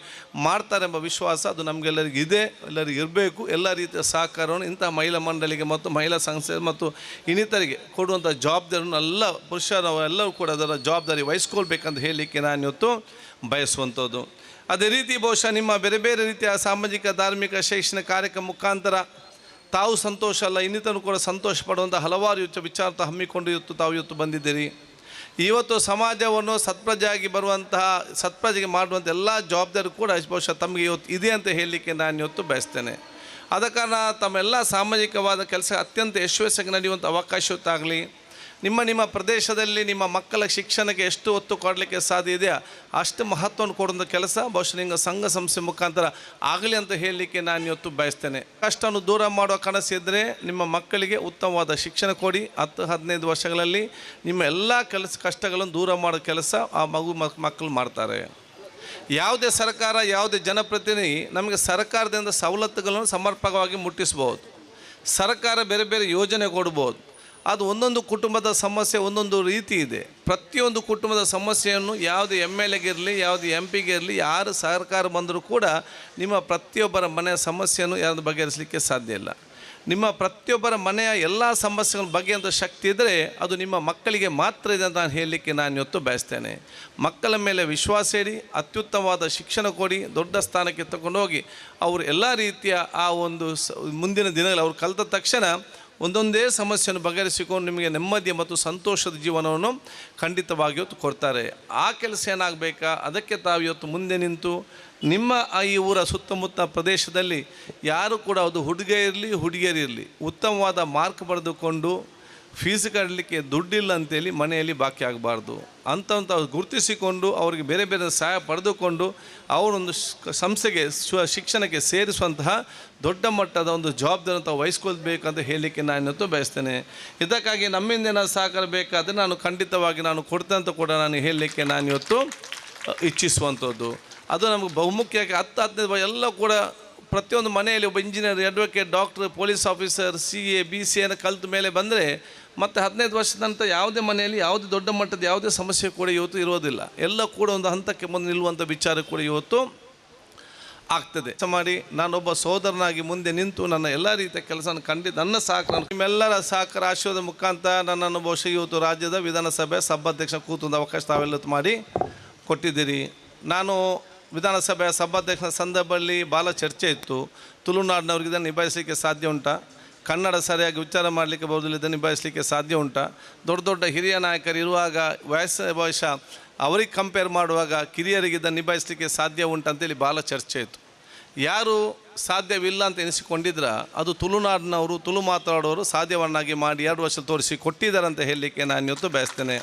ಮಾಡ್ತಾರೆ ಎಂಬ ವಿಶ್ವಾಸ ಅದು ನಮಗೆಲ್ಲರಿಗೂ ಇದೆ, ಎಲ್ಲರಿಗೂ ಇರಬೇಕು. ಎಲ್ಲ ರೀತಿಯ ಸಹಕಾರವನ್ನು ಇಂಥ ಮಹಿಳಾ ಮಂಡಳಿಗೆ ಮತ್ತು ಮಹಿಳಾ ಸಂಸ್ಥೆ ಮತ್ತು ಇನ್ನಿತರಿಗೆ ಕೊಡುವಂಥ ಜವಾಬ್ದಾರಿಯನ್ನು ಎಲ್ಲ ಪುರುಷರು ಎಲ್ಲರೂ ಕೂಡ ಅದರ ಜವಾಬ್ದಾರಿ ವಹಿಸ್ಕೊಳ್ಬೇಕಂತ ಹೇಳಲಿಕ್ಕೆ ನಾನು ಇವತ್ತು ಬಯಸುವಂಥದ್ದು. ಅದೇ ರೀತಿ ಬಹುಶಃ ನಿಮ್ಮ ಬೇರೆ ಬೇರೆ ರೀತಿಯ ಸಾಮಾಜಿಕ, ಧಾರ್ಮಿಕ, ಶೈಕ್ಷಣಿಕ ಕಾರ್ಯಕ್ರಮ ಮುಖಾಂತರ ತಾವು ಸಂತೋಷ ಅಲ್ಲ ಇನ್ನಿತನು ಕೂಡ ಸಂತೋಷ ಪಡುವಂಥ ಹಲವಾರು ವಿಚಾರ ಹಮ್ಮಿಕೊಂಡು ತಾವು ಇವತ್ತು ಬಂದಿದ್ದೀರಿ. ಇವತ್ತು ಸಮಾಜವನ್ನು ಸತ್ಪ್ರಜೆಯಾಗಿ ಬರುವಂತಹ ಸತ್ಪ್ರಜೆಗೆ ಮಾಡುವಂಥ ಎಲ್ಲ ಜವಾಬ್ದಾರಿ ಕೂಡ ಬಹುಶಃ ತಮಗೆ ಇವತ್ತು ಇದೆ ಅಂತ ಹೇಳಲಿಕ್ಕೆ ನಾನು ಇವತ್ತು ಬಯಸ್ತೇನೆ. ಆದ ಕಾರಣ ತಮ್ಮೆಲ್ಲ ಸಾಮಾಜಿಕವಾದ ಕೆಲಸ ಅತ್ಯಂತ ಯಶಸ್ವಿಯಾಗಿ ನಡೆಯುವಂಥ ಅವಕಾಶ ಇವತ್ತಾಗಲಿ. ನಿಮ್ಮ ಪ್ರದೇಶದಲ್ಲಿ ನಿಮ್ಮ ಮಕ್ಕಳ ಶಿಕ್ಷಣಕ್ಕೆ ಎಷ್ಟು ಒತ್ತು ಕೊಡಲಿಕ್ಕೆ ಸಾಧ್ಯ ಇದೆಯಾ ಅಷ್ಟು ಮಹತ್ವವನ್ನು ಕೊಡುವಂಥ ಕೆಲಸ ಬಹುಶಃ ನಿಮ್ಮ ಸಂಘ ಸಂಸ್ಥೆ ಮುಖಾಂತರ ಆಗಲಿ ಅಂತ ಹೇಳಲಿಕ್ಕೆ ನಾನು ಇವತ್ತು ಬಯಸ್ತೇನೆ. ಕಷ್ಟವನ್ನು ದೂರ ಮಾಡುವ ಕನಸಿದ್ದರೆ ನಿಮ್ಮ ಮಕ್ಕಳಿಗೆ ಉತ್ತಮವಾದ ಶಿಕ್ಷಣ ಕೊಡಿ. 10-15 ವರ್ಷಗಳಲ್ಲಿ ನಿಮ್ಮ ಎಲ್ಲ ಕಷ್ಟಗಳನ್ನು ದೂರ ಮಾಡೋ ಕೆಲಸ ಆ ಮಕ್ಕಳು ಮಾಡ್ತಾರೆ. ಯಾವುದೇ ಸರ್ಕಾರ, ಯಾವುದೇ ಜನಪ್ರತಿನಿಧಿ ನಮಗೆ ಸರ್ಕಾರದಿಂದ ಸವಲತ್ತುಗಳನ್ನು ಸಮರ್ಪಕವಾಗಿ ಮುಟ್ಟಿಸ್ಬೋದು. ಸರ್ಕಾರ ಬೇರೆ ಬೇರೆ ಯೋಜನೆ ಕೊಡ್ಬೋದು. ಅದು ಒಂದೊಂದು ಕುಟುಂಬದ ಸಮಸ್ಯೆ ಒಂದೊಂದು ರೀತಿ ಇದೆ. ಪ್ರತಿಯೊಂದು ಕುಟುಂಬದ ಸಮಸ್ಯೆಯನ್ನು ಯಾವುದೇ MLA ಗಿರಲಿ ಯಾವುದೇ MP ಗಿರಲಿ ಯಾರು ಸರ್ಕಾರ ಬಂದರೂ ಕೂಡ ನಿಮ್ಮ ಪ್ರತಿಯೊಬ್ಬರ ಮನೆಯ ಸಮಸ್ಯೆಯನ್ನು ಯಾರು ಬಗೆಹರಿಸಲಿಕ್ಕೆ ಸಾಧ್ಯ ಇಲ್ಲ. ನಿಮ್ಮ ಪ್ರತಿಯೊಬ್ಬರ ಮನೆಯ ಎಲ್ಲ ಸಮಸ್ಯೆಗಳ ಬಗ್ಗೆ ಅಂತ ಶಕ್ತಿ ಇದ್ದರೆ ಅದು ನಿಮ್ಮ ಮಕ್ಕಳಿಗೆ ಮಾತ್ರ ಇದೆ ಅಂತ ನಾನು ಹೇಳಲಿಕ್ಕೆ ನಾನು ಇವತ್ತು ಬಯಸ್ತೇನೆ. ಮಕ್ಕಳ ಮೇಲೆ ವಿಶ್ವಾಸ ಇಡಿ, ಅತ್ಯುತ್ತಮವಾದ ಶಿಕ್ಷಣ ಕೊಡಿ, ದೊಡ್ಡ ಸ್ಥಾನಕ್ಕೆ ತಗೊಂಡೋಗಿ ಅವರು ಎಲ್ಲ ರೀತಿಯ ಆ ಒಂದು ಮುಂದಿನ ದಿನಗಳಲ್ಲಿ ಅವರು ಕಲಿತ ತಕ್ಷಣ ಒಂದೊಂದೇ ಸಮಸ್ಯೆಯನ್ನು ಬಗೆಹರಿಸಿಕೊಂಡು ನಿಮಗೆ ನೆಮ್ಮದಿ ಮತ್ತು ಸಂತೋಷದ ಜೀವನವನ್ನು ಖಂಡಿತವಾಗಿ ಇವತ್ತು ಕೊಡ್ತಾರೆ. ಆ ಕೆಲಸ ಏನಾಗಬೇಕಾ ಅದಕ್ಕೆ ತಾವು ಇವತ್ತು ಮುಂದೆ ನಿಂತು ನಿಮ್ಮ ಈ ಊರ ಸುತ್ತಮುತ್ತ ಪ್ರದೇಶದಲ್ಲಿ ಯಾರು ಕೂಡ ಅದು ಹುಡುಗ ಇರಲಿ ಹುಡುಗಿಯರಿರಲಿ ಉತ್ತಮವಾದ ಮಾರ್ಕ್ ಪಡೆದುಕೊಂಡು ಫೀಸ್ ಕಟ್ಟಲಿಕ್ಕೆ ದುಡ್ಡಿಲ್ಲ ಅಂತೇಳಿ ಮನೆಯಲ್ಲಿ ಬಾಕಿ ಆಗಬಾರ್ದು ಅಂತ ಗುರುತಿಸಿಕೊಂಡು ಅವರಿಗೆ ಬೇರೆ ಬೇರೆ ಸಹಾಯ ಪಡೆದುಕೊಂಡು ಅವರೊಂದು ಸಂಸ್ಥೆಗೆ ಶಿಕ್ಷಣಕ್ಕೆ ಸೇರಿಸುವಂತಹ ದೊಡ್ಡ ಮಟ್ಟದ ಒಂದು ಜವಾಬ್ದಾರಿ ತಾವು ವಹಿಸ್ಕೊಳ್ಬೇಕಂತ ಹೇಳಲಿಕ್ಕೆ ನಾನು ಇವತ್ತು ಬಯಸ್ತೇನೆ. ಇದಕ್ಕಾಗಿ ನಮ್ಮಿಂದ ಏನಾದ್ರು ಸಹಕಾರ ಬೇಕಾದರೆ ನಾನು ಖಂಡಿತವಾಗಿ ನಾನು ಕೊಡ್ತೇನೆ ಅಂತ ಕೂಡ ನಾನು ಹೇಳಲಿಕ್ಕೆ ನಾನು ಇವತ್ತು ಇಚ್ಛಿಸುವಂಥದ್ದು. ಅದು ನಮಗೆ ಬಹುಮುಖ್ಯವಾಗಿ 10-15 ಎಲ್ಲ ಕೂಡ ಪ್ರತಿಯೊಂದು ಮನೆಯಲ್ಲಿ ಒಬ್ಬ engineer, advocate, doctor, police officer, CA, BCA ಕಲಿತ ಮೇಲೆ ಬಂದರೆ ಮತ್ತು 15 ವರ್ಷದ ನಂತರ ಯಾವುದೇ ಮನೆಯಲ್ಲಿ ಯಾವುದೇ ದೊಡ್ಡ ಮಟ್ಟದ ಯಾವುದೇ ಸಮಸ್ಯೆ ಕೂಡ ಇವತ್ತು ಇರೋದಿಲ್ಲ. ಎಲ್ಲ ಕೂಡ ಒಂದು ಹಂತಕ್ಕೆ ಬಂದು ನಿಲ್ಲುವಂಥ ವಿಚಾರ ಕೂಡ ಇವತ್ತು ಆಗ್ತದೆ. ಮಾಡಿ ನಾನೊಬ್ಬ ಸೋದರನಾಗಿ ಮುಂದೆ ನಿಂತು ನನ್ನ ಎಲ್ಲ ರೀತಿಯ ಕೆಲಸ ಖಂಡಿತ ನನ್ನ ಸಹಕಾರ ನಿಮ್ಮೆಲ್ಲರ ಸಹಕಾರ ಆಶೀರ್ವಾದ ಮುಖಾಂತರ ನನ್ನನ್ನು ಬಹುಶಃ ಇವತ್ತು ರಾಜ್ಯದ ವಿಧಾನಸಭೆ ಸಭಾಧ್ಯಕ್ಷ ಕೂತುವಂಥ ಅವಕಾಶ ತಾವೆಲ್ಲ ಮಾಡಿ ಕೊಟ್ಟಿದ್ದೀರಿ. ನಾನು ವಿಧಾನಸಭೆಯ ಸಭಾಧ್ಯಕ್ಷನ ಸಂದರ್ಭದಲ್ಲಿ ಭಾಳ ಚರ್ಚೆ ಇತ್ತು. ತುಳುನಾಡಿನವ್ರಿಗೆ ಇದನ್ನು ನಿಭಾಯಿಸಲಿಕ್ಕೆ ಸಾಧ್ಯ ಉಂಟಾ, ಕನ್ನಡ ಸರಿಯಾಗಿ ಉಚ್ಚಾರ ಮಾಡಲಿಕ್ಕೆ ಬರೋದಿಲ್ಲ, ಇದನ್ನು ನಿಭಾಯಿಸಲಿಕ್ಕೆ ಸಾಧ್ಯ ಉಂಟಾ, ದೊಡ್ಡ ದೊಡ್ಡ ಹಿರಿಯ ನಾಯಕರು ಇರುವಾಗ ಬಹುಶಃ ಅವ್ರಿಗೆ ಕಂಪೇರ್ ಮಾಡುವಾಗ ಕಿರಿಯರಿಗೆ ಇದನ್ನು ನಿಭಾಯಿಸಲಿಕ್ಕೆ ಸಾಧ್ಯ ಉಂಟಂತೇಳಿ ಭಾಳ ಚರ್ಚೆ ಇತ್ತು. ಯಾರು ಸಾಧ್ಯವಿಲ್ಲ ಅಂತ ಎನಿಸಿಕೊಂಡಿದ್ರ ಅದು ತುಳುನಾಡಿನವರು, ತುಳು ಮಾತಾಡೋರು ಸಾಧ್ಯವನ್ನಾಗಿ ಮಾಡಿ 2 ವರ್ಷ ತೋರಿಸಿ ಕೊಟ್ಟಿದ್ದಾರೆ ಅಂತ ಹೇಳಲಿಕ್ಕೆ ನಾನು ಇವತ್ತು ಬಯಸ್ತೇನೆ.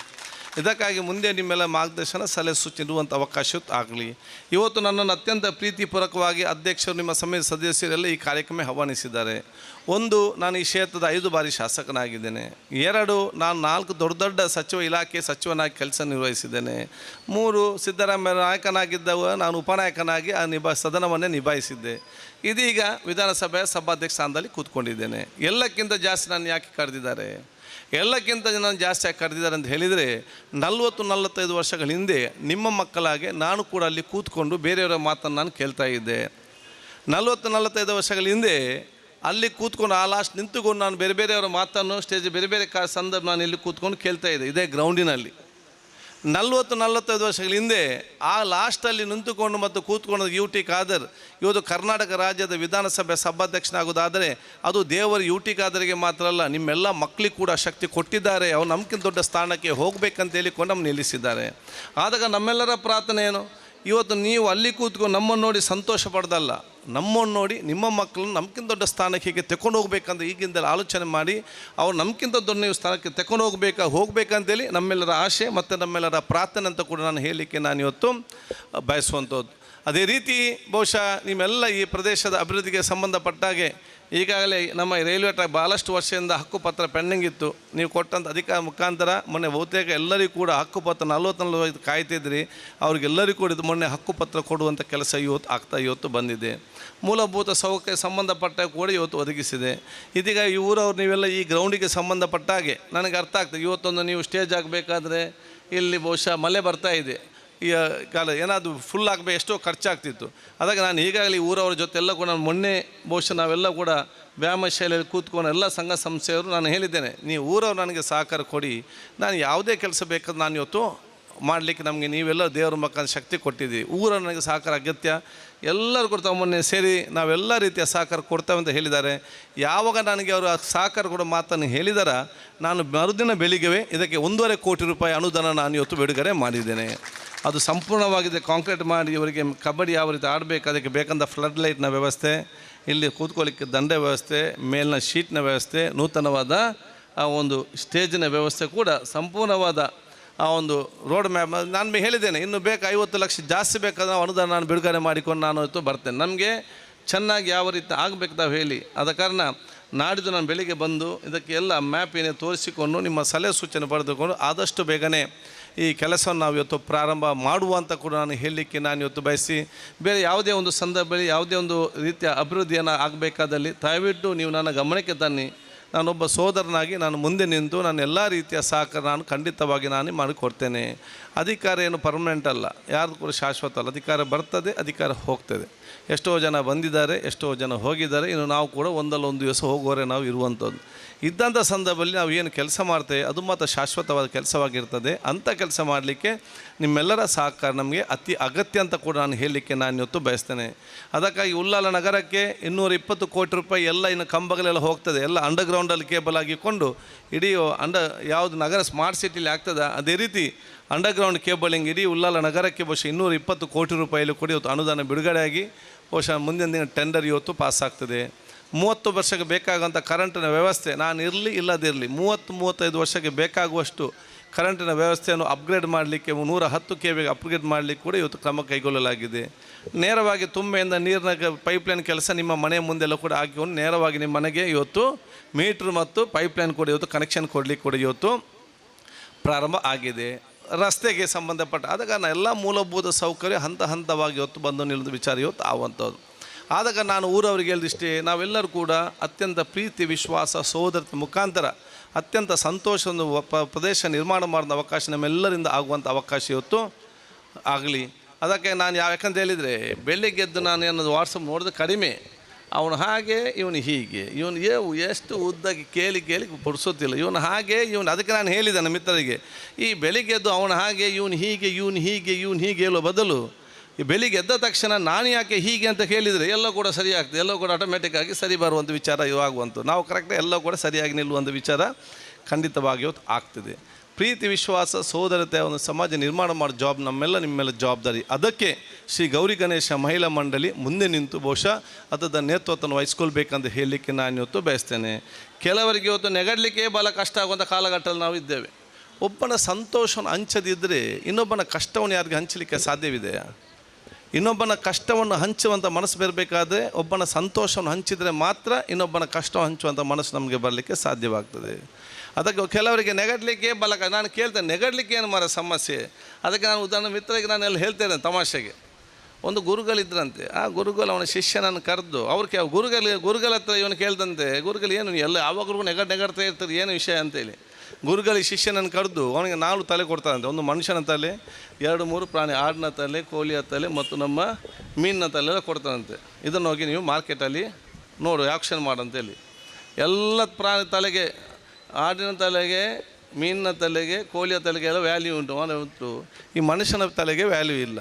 ಇದಕ್ಕಾಗಿ ಮುಂದೆ ನಿಮ್ಮೆಲ್ಲ ಮಾರ್ಗದರ್ಶನ ಸಲಹೆ ಸೂಚನೆ ಇರುವಂಥ ಅವಕಾಶ ಆಗಲಿ. ಇವತ್ತು ನನ್ನನ್ನು ಅತ್ಯಂತ ಪ್ರೀತಿಪೂರ್ವಕವಾಗಿ ಅಧ್ಯಕ್ಷರು ನಿಮ್ಮ ಸಮಿತಿ ಸದಸ್ಯರೆಲ್ಲ ಈ ಕಾರ್ಯಕ್ರಮ ಆಹ್ವಾನಿಸಿದ್ದಾರೆ. 1, ನಾನು ಈ ಕ್ಷೇತ್ರದ 5 ಬಾರಿ ಶಾಸಕನಾಗಿದ್ದೇನೆ. 2, ನಾನು 4 ದೊಡ್ಡ ದೊಡ್ಡ ಸಚಿವ ಇಲಾಖೆ ಸಚಿವನಾಗಿ ಕೆಲಸ ನಿರ್ವಹಿಸಿದ್ದೇನೆ. 3, ಸಿದ್ದರಾಮಯ್ಯ ನಾಯಕನಾಗಿದ್ದವ ನಾನು ಉಪನಾಯಕನಾಗಿ ಸದನವನ್ನೇ ನಿಭಾಯಿಸಿದ್ದೆ. ಇದೀಗ ವಿಧಾನಸಭೆಯ ಸಭಾಧ್ಯಕ್ಷ ಸ್ಥಾನದಲ್ಲಿ ಕೂತ್ಕೊಂಡಿದ್ದೇನೆ. ಎಲ್ಲಕ್ಕಿಂತ ಜಾಸ್ತಿ ನಾನು ಯಾಕೆ ಕರೆದಿದ್ದಾರೆ, ಎಲ್ಲಕ್ಕಿಂತ ನಾನು ಜಾಸ್ತಿ ಕರೆದಿದ್ದಾರೆ ಅಂತ ಹೇಳಿದರೆ 40-45 ವರ್ಷಗಳ ಹಿಂದೆ ನಿಮ್ಮ ಮಕ್ಕಳಾಗೆ ನಾನು ಕೂಡ ಅಲ್ಲಿ ಕೂತ್ಕೊಂಡು ಬೇರೆಯವರ ಮಾತನ್ನು ನಾನು ಕೇಳ್ತಾ ಇದ್ದೆ. 40-45 ವರ್ಷಗಳ ಹಿಂದೆ ಅಲ್ಲಿ ಕೂತ್ಕೊಂಡು ಆ ಲಾಸ್ಟ್ ನಿಂತುಕೊಂಡು ನಾನು ಬೇರೆ ಬೇರೆಯವರ ಮಾತನ್ನು ಸ್ಟೇಜ್ ಬೇರೆ ಬೇರೆ ಸಂದರ್ಭ ನಾನು ಇಲ್ಲಿ ಕೂತ್ಕೊಂಡು ಕೇಳ್ತಾ ಇದ್ದೆ ಇದೇ ಗ್ರೌಂಡಿನಲ್ಲಿ. 40-45 ವರ್ಷಗಳ ಹಿಂದೆ ಆ ಲಾಸ್ಟಲ್ಲಿ ನಿಂತುಕೊಂಡು ಮತ್ತು ಕೂತ್ಕೊಂಡು UT ಖಾದರ್ ಇವತ್ತು ಕರ್ನಾಟಕ ರಾಜ್ಯದ ವಿಧಾನಸಭೆ ಸಭಾಧ್ಯಕ್ಷನಾಗೋದಾದರೆ ಅದು ದೇವರು UT ಖಾದರ್ಗೆ ಮಾತ್ರ ಅಲ್ಲ, ನಿಮ್ಮೆಲ್ಲ ಮಕ್ಕಳಿಗೆ ಕೂಡ ಶಕ್ತಿ ಕೊಟ್ಟಿದ್ದಾರೆ. ಅವ್ರು ನಮ್ಗಿಂತ ದೊಡ್ಡ ಸ್ಥಾನಕ್ಕೆ ಹೋಗಬೇಕಂತ ಹೇಳಿಕೊಂಡು ನಮ್ಮನ್ನು ನಿಲ್ಲಿಸಿದ್ದಾರೆ. ಆದಾಗ ನಮ್ಮೆಲ್ಲರ ಪ್ರಾರ್ಥನೆ ಏನು, ಇವತ್ತು ನೀವು ಅಲ್ಲಿ ಕೂತ್ಕೊಂಡು ನಮ್ಮನ್ನು ನೋಡಿ ಸಂತೋಷ ಪಡ್ದಲ್ಲ, ನಮ್ಮನ್ನು ನೋಡಿ ನಿಮ್ಮ ಮಕ್ಕಳನ್ನು ನಮ್ಗಿಂತ ದೊಡ್ಡ ಸ್ಥಾನಕ್ಕೆ ಹೀಗೆ ತೆಕೊಂಡು ಹೋಗ್ಬೇಕಂತ ಈಗಿಂದಲೇ ಆಲೋಚನೆ ಮಾಡಿ ಅವ್ರು ನಮ್ಗಿಂತ ದೊಡ್ಡ ನೀವು ಸ್ಥಾನಕ್ಕೆ ತೆಕೊಂಡು ಹೋಗ್ಬೇಕಂತೇಳಿ ನಮ್ಮೆಲ್ಲರ ಆಶೆ ಮತ್ತು ನಮ್ಮೆಲ್ಲರ ಪ್ರಾರ್ಥನೆ ಅಂತ ಕೂಡ ನಾನು ಹೇಳಲಿಕ್ಕೆ ನಾನು ಇವತ್ತು ಬಯಸುವಂಥದ್ದು. ಅದೇ ರೀತಿ ಬಹುಶಃ ನಿಮ್ಮೆಲ್ಲ ಈ ಪ್ರದೇಶದ ಅಭಿವೃದ್ಧಿಗೆ ಸಂಬಂಧಪಟ್ಟಾಗೆ ಈಗಾಗಲೇ ನಮ್ಮ ರೈಲ್ವೆ ಟ್ರ್ಯಾಕ್ ಭಾಳಷ್ಟು ವರ್ಷದಿಂದ ಹಕ್ಕುಪತ್ರ ಪೆಂಡಿಂಗ್ ಇತ್ತು. ನೀವು ಕೊಟ್ಟಂಥ ಅಧಿಕಾರ ಮುಖಾಂತರ ಮೊನ್ನೆ ಬಹುತೇಕ ಎಲ್ಲರಿಗೂ ಕೂಡ ಹಕ್ಕುಪತ್ರ 40 ಕಾಯ್ತಿದ್ರಿ, ಅವ್ರಿಗೆಲ್ಲರಿಗೂ ಕೂಡ ಇದು ಮೊನ್ನೆ ಹಕ್ಕುಪತ್ರ ಕೊಡುವಂಥ ಕೆಲಸ ಇವತ್ತು ಬಂದಿದೆ. ಮೂಲಭೂತ ಸೌಕರ್ಯ ಸಂಬಂಧಪಟ್ಟ ಕೂಡ ಇವತ್ತು ಒದಗಿಸಿದೆ. ಇದೀಗ ಈ ಊರವ್ರು ನೀವೆಲ್ಲ ಈ ಗ್ರೌಂಡಿಗೆ ಸಂಬಂಧಪಟ್ಟ ಹಾಗೆ ನನಗೆ ಅರ್ಥ ಆಗ್ತದೆ. ಇವತ್ತೊಂದು ನೀವು ಸ್ಟೇಜ್ ಆಗಬೇಕಾದ್ರೆ ಇಲ್ಲಿ ಬಹುಶಃ ಮಳೆ ಬರ್ತಾ ಇದೆ, ಈ ಕಾಲ ಏನಾದರೂ ಫುಲ್ ಆಗಬೇಕು, ಎಷ್ಟೋ ಖರ್ಚಾಗ್ತಿತ್ತು. ಅದಕ್ಕೆ ನಾನು ಈಗಾಗಲೇ ಊರವ್ರ ಜೊತೆ ಎಲ್ಲ ಕೂಡ ನಾನು ಮೊನ್ನೆ ಬಹುಶಃ ನಾವೆಲ್ಲ ಕೂಡ ವ್ಯಾಯಾಮ ಶಾಲೆಯಲ್ಲಿ ಕೂತ್ಕೊಂಡು ಎಲ್ಲ ಸಂಘ ಸಂಸ್ಥೆಯವರು ನಾನು ಹೇಳಿದ್ದೇನೆ, ನೀವು ಊರವ್ರು ನನಗೆ ಸಹಕಾರ ಕೊಡಿ, ನಾನು ಯಾವುದೇ ಕೆಲಸ ಬೇಕಾದ್ರೆ ನಾನು ಇವತ್ತು ಮಾಡಲಿಕ್ಕೆ ನಮಗೆ ನೀವೆಲ್ಲ ದೇವರ ಮುಖಾಂತರ ಶಕ್ತಿ ಕೊಟ್ಟಿದ್ದೀವಿ, ಊರ ನನಗೆ ಸಹಕಾರ ಅಗತ್ಯ, ಎಲ್ಲರೂ ಕೊಡ್ತಾವೆ. ಮೊನ್ನೆ ಸೇರಿ ನಾವೆಲ್ಲ ರೀತಿಯ ಸಹಕಾರ ಕೊಡ್ತೇವೆ ಅಂತ ಹೇಳಿದ್ದಾರೆ. ಯಾವಾಗ ನನಗೆ ಅವರು ಸಹಕಾರ ಕೊಡೋ ಮಾತನ್ನು ಹೇಳಿದಾರ ನಾನು ಮರುದಿನ ಬೆಳಿಗ್ಗೆ ಇದಕ್ಕೆ 1.5 ಕೋಟಿ ರೂಪಾಯಿ ಅನುದಾನ ನಾನು ಇವತ್ತು ಬಿಡುಗಡೆ ಮಾಡಿದ್ದೇನೆ. ಅದು ಸಂಪೂರ್ಣವಾಗಿದೆ. ಕಾಂಕ್ರೀಟ್ ಮಾಡಿ ಇವರಿಗೆ ಕಬಡ್ಡಿ ಯಾವ ರೀತಿ ಆಡಬೇಕು ಅದಕ್ಕೆ ಬೇಕಂದ ಫ್ಲಡ್ ಲೈಟ್ನ ವ್ಯವಸ್ಥೆ, ಇಲ್ಲಿ ಕೂತ್ಕೊಳ್ಳಿಕ್ಕೆ ದಂಡೆ ವ್ಯವಸ್ಥೆ, ಮೇಲಿನ ಶೀಟ್ನ ವ್ಯವಸ್ಥೆ, ನೂತನವಾದ ಆ ಒಂದು ಸ್ಟೇಜಿನ ವ್ಯವಸ್ಥೆ ಕೂಡ ಸಂಪೂರ್ಣವಾದ ಆ ಒಂದು ರೋಡ್ ಮ್ಯಾಪ್ ನಾನು ಹೇಳಿದ್ದೇನೆ. ಇನ್ನು ಬೇಕು 50 ಲಕ್ಷ ಜಾಸ್ತಿ ಬೇಕಾದ್ರೆ ಅನುದಾನ ನಾನು ಬಿಡುಗಡೆ ಮಾಡಿಕೊಂಡು ನಾನು ಇವತ್ತು ಬರ್ತೇನೆ. ನಮಗೆ ಚೆನ್ನಾಗಿ ಯಾವ ರೀತಿ ಆಗಬೇಕು ನಾವು ಹೇಳಿ, ಆದ ಕಾರಣ ನಾಡಿದ್ದು ನಾನು ಬೆಳಿಗ್ಗೆ ಬಂದು ಇದಕ್ಕೆ ಎಲ್ಲ ಮ್ಯಾಪ್ ಏನೇ ತೋರಿಸಿಕೊಂಡು ನಿಮ್ಮ ಸಲಹೆ ಸೂಚನೆ ಪಡೆದುಕೊಂಡು ಆದಷ್ಟು ಬೇಗನೆ ಈ ಕೆಲಸವನ್ನು ನಾವು ಇವತ್ತು ಪ್ರಾರಂಭ ಮಾಡುವಂತ ಕೂಡ ನಾನು ಹೇಳಲಿಕ್ಕೆ ನಾನು ಇವತ್ತು ಬಯಸಿ, ಬೇರೆ ಯಾವುದೇ ಒಂದು ಸಂದರ್ಭದಲ್ಲಿ ಯಾವುದೇ ಒಂದು ರೀತಿಯ ಅಭಿವೃದ್ಧಿಯನ್ನು ಆಗಬೇಕಾದಲ್ಲಿ ದಯವಿಟ್ಟು ನೀವು ನನ್ನ ಗಮನಕ್ಕೆ ತನ್ನಿ. ನಾನೊಬ್ಬ ಸೋದರನಾಗಿ ನಾನು ಮುಂದೆ ನಿಂತು ನಾನು ಎಲ್ಲ ರೀತಿಯ ಸಹಕಾರ ನಾನು ಖಂಡಿತವಾಗಿ ನಾನು ಮಾಡಿಕೊಡ್ತೇನೆ. ಅಧಿಕಾರ ಏನು ಪರ್ಮನೆಂಟ್ ಅಲ್ಲ, ಯಾರ್ದು ಕೂಡ ಶಾಶ್ವತ ಅಲ್ಲ. ಅಧಿಕಾರ ಬರ್ತದೆ, ಅಧಿಕಾರ ಹೋಗ್ತದೆ. ಎಷ್ಟೋ ಜನ ಬಂದಿದ್ದಾರೆ, ಎಷ್ಟೋ ಜನ ಹೋಗಿದ್ದಾರೆ. ಇನ್ನು ನಾವು ಕೂಡ ಒಂದಲ್ಲ ಒಂದು ದಿವಸ ಹೋಗುವವರೆ ನಾವು ಇರುವಂಥದ್ದು. ಇದ್ದಂಥ ಸಂದರ್ಭದಲ್ಲಿ ನಾವು ಏನು ಕೆಲಸ ಮಾಡ್ತೇವೆ ಅದು ಮಾತ್ರ ಶಾಶ್ವತವಾದ ಕೆಲಸವಾಗಿರ್ತದೆ. ಅಂಥ ಕೆಲಸ ಮಾಡಲಿಕ್ಕೆ ನಿಮ್ಮೆಲ್ಲರ ಸಹಕಾರ ನಮಗೆ ಅತಿ ಅಗತ್ಯ ಅಂತ ಕೂಡ ನಾನು ಹೇಳಲಿಕ್ಕೆ ನಾನು ಇವತ್ತು ಬಯಸ್ತೇನೆ. ಅದಕ್ಕಾಗಿ ಉಳ್ಳಾಲ ನಗರಕ್ಕೆ 220 ಕೋಟಿ ರೂಪಾಯಿ ಎಲ್ಲ ಇನ್ನು ಕಂಬಗಳೆಲ್ಲ ಹೋಗ್ತದೆ, ಎಲ್ಲ ಅಂಡರ್ಗ್ರೌಂಡಲ್ಲಿ ಕೇಬಲ್ ಆಗಿಕೊಂಡು ಇಡೀ ಯಾವುದು ನಗರ ಸ್ಮಾರ್ಟ್ ಸಿಟಿಲಿ ಆಗ್ತದೆ ಅದೇ ರೀತಿ ಅಂಡರ್ಗ್ರೌಂಡ್ ಕೇಬಲಿಂಗ್ ಇಡೀ ಉಳ್ಳಾಲ ನಗರಕ್ಕೆ ಬಹುಶಃ 220 ಕೋಟಿ ರೂಪಾಯಿಲಿ ಕೂಡ ಇವತ್ತು ಅನುದಾನ ಬಿಡುಗಡೆಯಾಗಿ ಬಹುಶಃ ಮುಂದಿನ ದಿನ ಟೆಂಡರ್ ಇವತ್ತು ಪಾಸ್ ಆಗ್ತದೆ. 30 ವರ್ಷಕ್ಕೆ ಬೇಕಾಗುವಂಥ ಕರೆಂಟಿನ ವ್ಯವಸ್ಥೆ ನಾನು ಇರಲಿ ಇಲ್ಲದಿರಲಿ 30-35 ವರ್ಷಕ್ಕೆ ಬೇಕಾಗುವಷ್ಟು ಕರೆಂಟಿನ ವ್ಯವಸ್ಥೆಯನ್ನು ಅಪ್ಗ್ರೇಡ್ ಮಾಡಲಿಕ್ಕೆ 110 KVಗೆ ಅಪ್ಗ್ರೇಡ್ ಮಾಡಲಿಕ್ಕೆ ಕೂಡ ಇವತ್ತು ಕ್ರಮ ಕೈಗೊಳ್ಳಲಾಗಿದೆ. ನೇರವಾಗಿ ತುಂಬೆಯಿಂದ ನೀರಿನ ಪೈಪ್ಲೈನ್ ಕೆಲಸ ನಿಮ್ಮ ಮನೆ ಮುಂದೆಲ್ಲ ಕೂಡ ಹಾಕಿಕೊಂಡು ನೇರವಾಗಿ ನಿಮ್ಮ ಮನೆಗೆ ಇವತ್ತು ಮೀಟ್ರ್ ಮತ್ತು ಪೈಪ್ಲೈನ್ ಕೂಡ ಇವತ್ತು ಕನೆಕ್ಷನ್ ಕೊಡಲಿಕ್ಕೆ ಕೂಡ ಇವತ್ತು ಪ್ರಾರಂಭ ಆಗಿದೆ. ರಸ್ತೆಗೆ ಸಂಬಂಧಪಟ್ಟ ಆದ ಕಾರಣ ಎಲ್ಲ ಮೂಲಭೂತ ಸೌಕರ್ಯ ಹಂತ ಹಂತವಾಗಿ ಇವತ್ತು ಬಂದು ನಿಲ್ಲದ ವಿಚಾರ ಇವತ್ತು ಆಗುವಂಥದ್ದು. ಆದ ಕಾರಣ ನಾನು ಊರವರಿಗೆ ಹೇಳಿದಿಷ್ಟೇ, ನಾವೆಲ್ಲರೂ ಕೂಡ ಅತ್ಯಂತ ಪ್ರೀತಿ ವಿಶ್ವಾಸ ಸೋದರತೆ ಮುಖಾಂತರ ಅತ್ಯಂತ ಸಂತೋಷವನ್ನು ಪ್ರದೇಶ ನಿರ್ಮಾಣ ಮಾಡಿದ ಅವಕಾಶ ನಮ್ಮೆಲ್ಲರಿಂದ ಆಗುವಂಥ ಅವಕಾಶ ಇವತ್ತು ಆಗಲಿ. ಅದಕ್ಕೆ ನಾನು ಯಾಕಂತ ಹೇಳಿದರೆ ಬೆಳಿಗ್ಗೆ ಎದ್ದು ನಾನು ಏನದು ವಾಟ್ಸಪ್ ನೋಡಿದ್ರೆ ಕಡಿಮೆ, ಅವನು ಹಾಗೆ ಇವನು ಹೀಗೆ, ಇವನು ಎಷ್ಟು ಉದ್ದಕ್ಕೆ ಕೇಳಿ ಪಡಿಸೋತಿಲ್ಲ, ಇವನು ಹಾಗೆ ಇವನು. ಅದಕ್ಕೆ ನಾನು ಹೇಳಿದೆ ನನ್ನ ಮಿತ್ರರಿಗೆ, ಈ ಬೆಳಿಗ್ಗೆ ಎದ್ದು ಅವನು ಹಾಗೆ ಇವನು ಹೀಗೆ ಇವನು ಹೀಗೆ ಇವನು ಹೀಗೆ ಹೇಳೋ ಬದಲು ಈ ಬೆಳಿಗ್ಗೆ ಎದ್ದ ತಕ್ಷಣ ನಾನು ಯಾಕೆ ಹೀಗೆ ಅಂತ ಕೇಳಿದರೆ ಎಲ್ಲ ಕೂಡ ಸರಿ ಆಗ್ತದೆ, ಎಲ್ಲ ಕೂಡ ಆಟೋಮೆಟಿಕ್ಕಾಗಿ ಸರಿ ಬರುವಂಥ ವಿಚಾರ ಇವಾಗುವಂಥ ನಾವು ಕರೆಕ್ಟಾಗಿ ಎಲ್ಲ ಕೂಡ ಸರಿಯಾಗಿ ನಿಲ್ಲುವಂಥ ವಿಚಾರ ಖಂಡಿತವಾಗಿ ಇವತ್ತು ಆಗ್ತದೆ. ಪ್ರೀತಿ ವಿಶ್ವಾಸ ಸೋದರತೆ ಒಂದು ಸಮಾಜ ನಿರ್ಮಾಣ ಮಾಡೋ ಜಾಬ್ ನಿಮ್ಮೆಲ್ಲ ಜವಾಬ್ದಾರಿ. ಅದಕ್ಕೆ ಶ್ರೀ ಗೌರಿ ಗಣೇಶ ಮಹಿಳಾ ಮಂಡಳಿ ಮುಂದೆ ನಿಂತು ಬಹುಶಃ ಅದರ ನೇತೃತ್ವವನ್ನು ವಹಿಸ್ಕೊಳ್ಬೇಕಂತ ಹೇಳಲಿಕ್ಕೆ ನಾನು ಇವತ್ತು ಬಯಸ್ತೇನೆ. ಕೆಲವರಿಗೆ ಇವತ್ತು ನೆಗಡಲಿಕ್ಕೆ ಭಾಳ ಕಷ್ಟ ಆಗುವಂಥ ಕಾಲಘಟ್ಟದಲ್ಲಿ ನಾವು ಇದ್ದೇವೆ. ಒಬ್ಬನ ಸಂತೋಷವನ್ನು ಹಂಚದಿದ್ದರೆ ಇನ್ನೊಬ್ಬನ ಕಷ್ಟವನ್ನು ಯಾರಿಗೆ ಹಂಚಲಿಕ್ಕೆ ಸಾಧ್ಯವಿದೆಯಾ? ಇನ್ನೊಬ್ಬನ ಕಷ್ಟವನ್ನು ಹಂಚುವಂಥ ಮನಸ್ಸು ಬರಬೇಕಾದ್ರೆ ಒಬ್ಬನ ಸಂತೋಷವನ್ನು ಹಂಚಿದರೆ ಮಾತ್ರ ಇನ್ನೊಬ್ಬನ ಕಷ್ಟವನ್ನು ಹಂಚುವಂಥ ಮನಸ್ಸು ನಮಗೆ ಬರಲಿಕ್ಕೆ ಸಾಧ್ಯವಾಗ್ತದೆ. ಅದಕ್ಕೆ ಕೆಲವರಿಗೆ ನೆಗಡಲಿಕ್ಕೆ ನಾನು ಕೇಳ್ತೇನೆ, ನೆಗಡಲಿಕ್ಕೆ ಏನು ಮಾರ ಸಮಸ್ಯೆ? ಅದಕ್ಕೆ ನಾನು ಉದಾಹರಣೆ ಮಿತ್ರರಿಗೆ ನಾನು ಎಲ್ಲ ಹೇಳ್ತೇನೆ ತಮಾಷೆಗೆ. ಒಂದು ಗುರುಗಳಿದ್ರಂತೆ, ಆ ಗುರುಗಳು ಅವನ ಶಿಷ್ಯನನ್ನು ಕರೆದು ಅವ್ರಿಗೆ ಗುರುಗಳ ಹತ್ರ ಇವನು ಕೇಳ್ದಂತೆ, ಗುರುಗಳು ಏನು ಎಲ್ಲ ಯಾವಾಗಲೂ ನೆಗಡ್ತಾ ಇರ್ತಾರೆ, ಏನು ವಿಷಯ ಅಂತೇಳಿ ಗುರುಗಳಿಗೆ ಶಿಷ್ಯನನ್ನು ಕರೆದು ಅವನಿಗೆ 4 ತಲೆ ಕೊಡ್ತಾರಂತೆ. ಒಂದು ಮನುಷ್ಯನ ತಲೆ, 2-3 ಪ್ರಾಣಿ, ಆಡಿನ ತಲೆ, ಕೋಳಿಯ ತಲೆ ಮತ್ತು ನಮ್ಮ ಮೀನಿನ ತಲೆ ಎಲ್ಲ ಕೊಡ್ತಾರಂತೆ. ಇದನ್ನು ಹೋಗಿ ನೀವು ಮಾರ್ಕೆಟಲ್ಲಿ ನೋಡು ಆಕ್ಷನ್ ಮಾಡಂತೇಳಿ. ಎಲ್ಲ ಪ್ರಾಣಿ ತಲೆಗೆ, ಆಡಿನ ತಲೆಗೆ, ಮೀನಿನ ತಲೆಗೆ, ಕೋಳಿಯ ತಲೆಗೆ ಎಲ್ಲ ವ್ಯಾಲ್ಯೂ ಉಂಟು, ಈ ಮನುಷ್ಯನ ತಲೆಗೆ ವ್ಯಾಲ್ಯೂ ಇಲ್ಲ.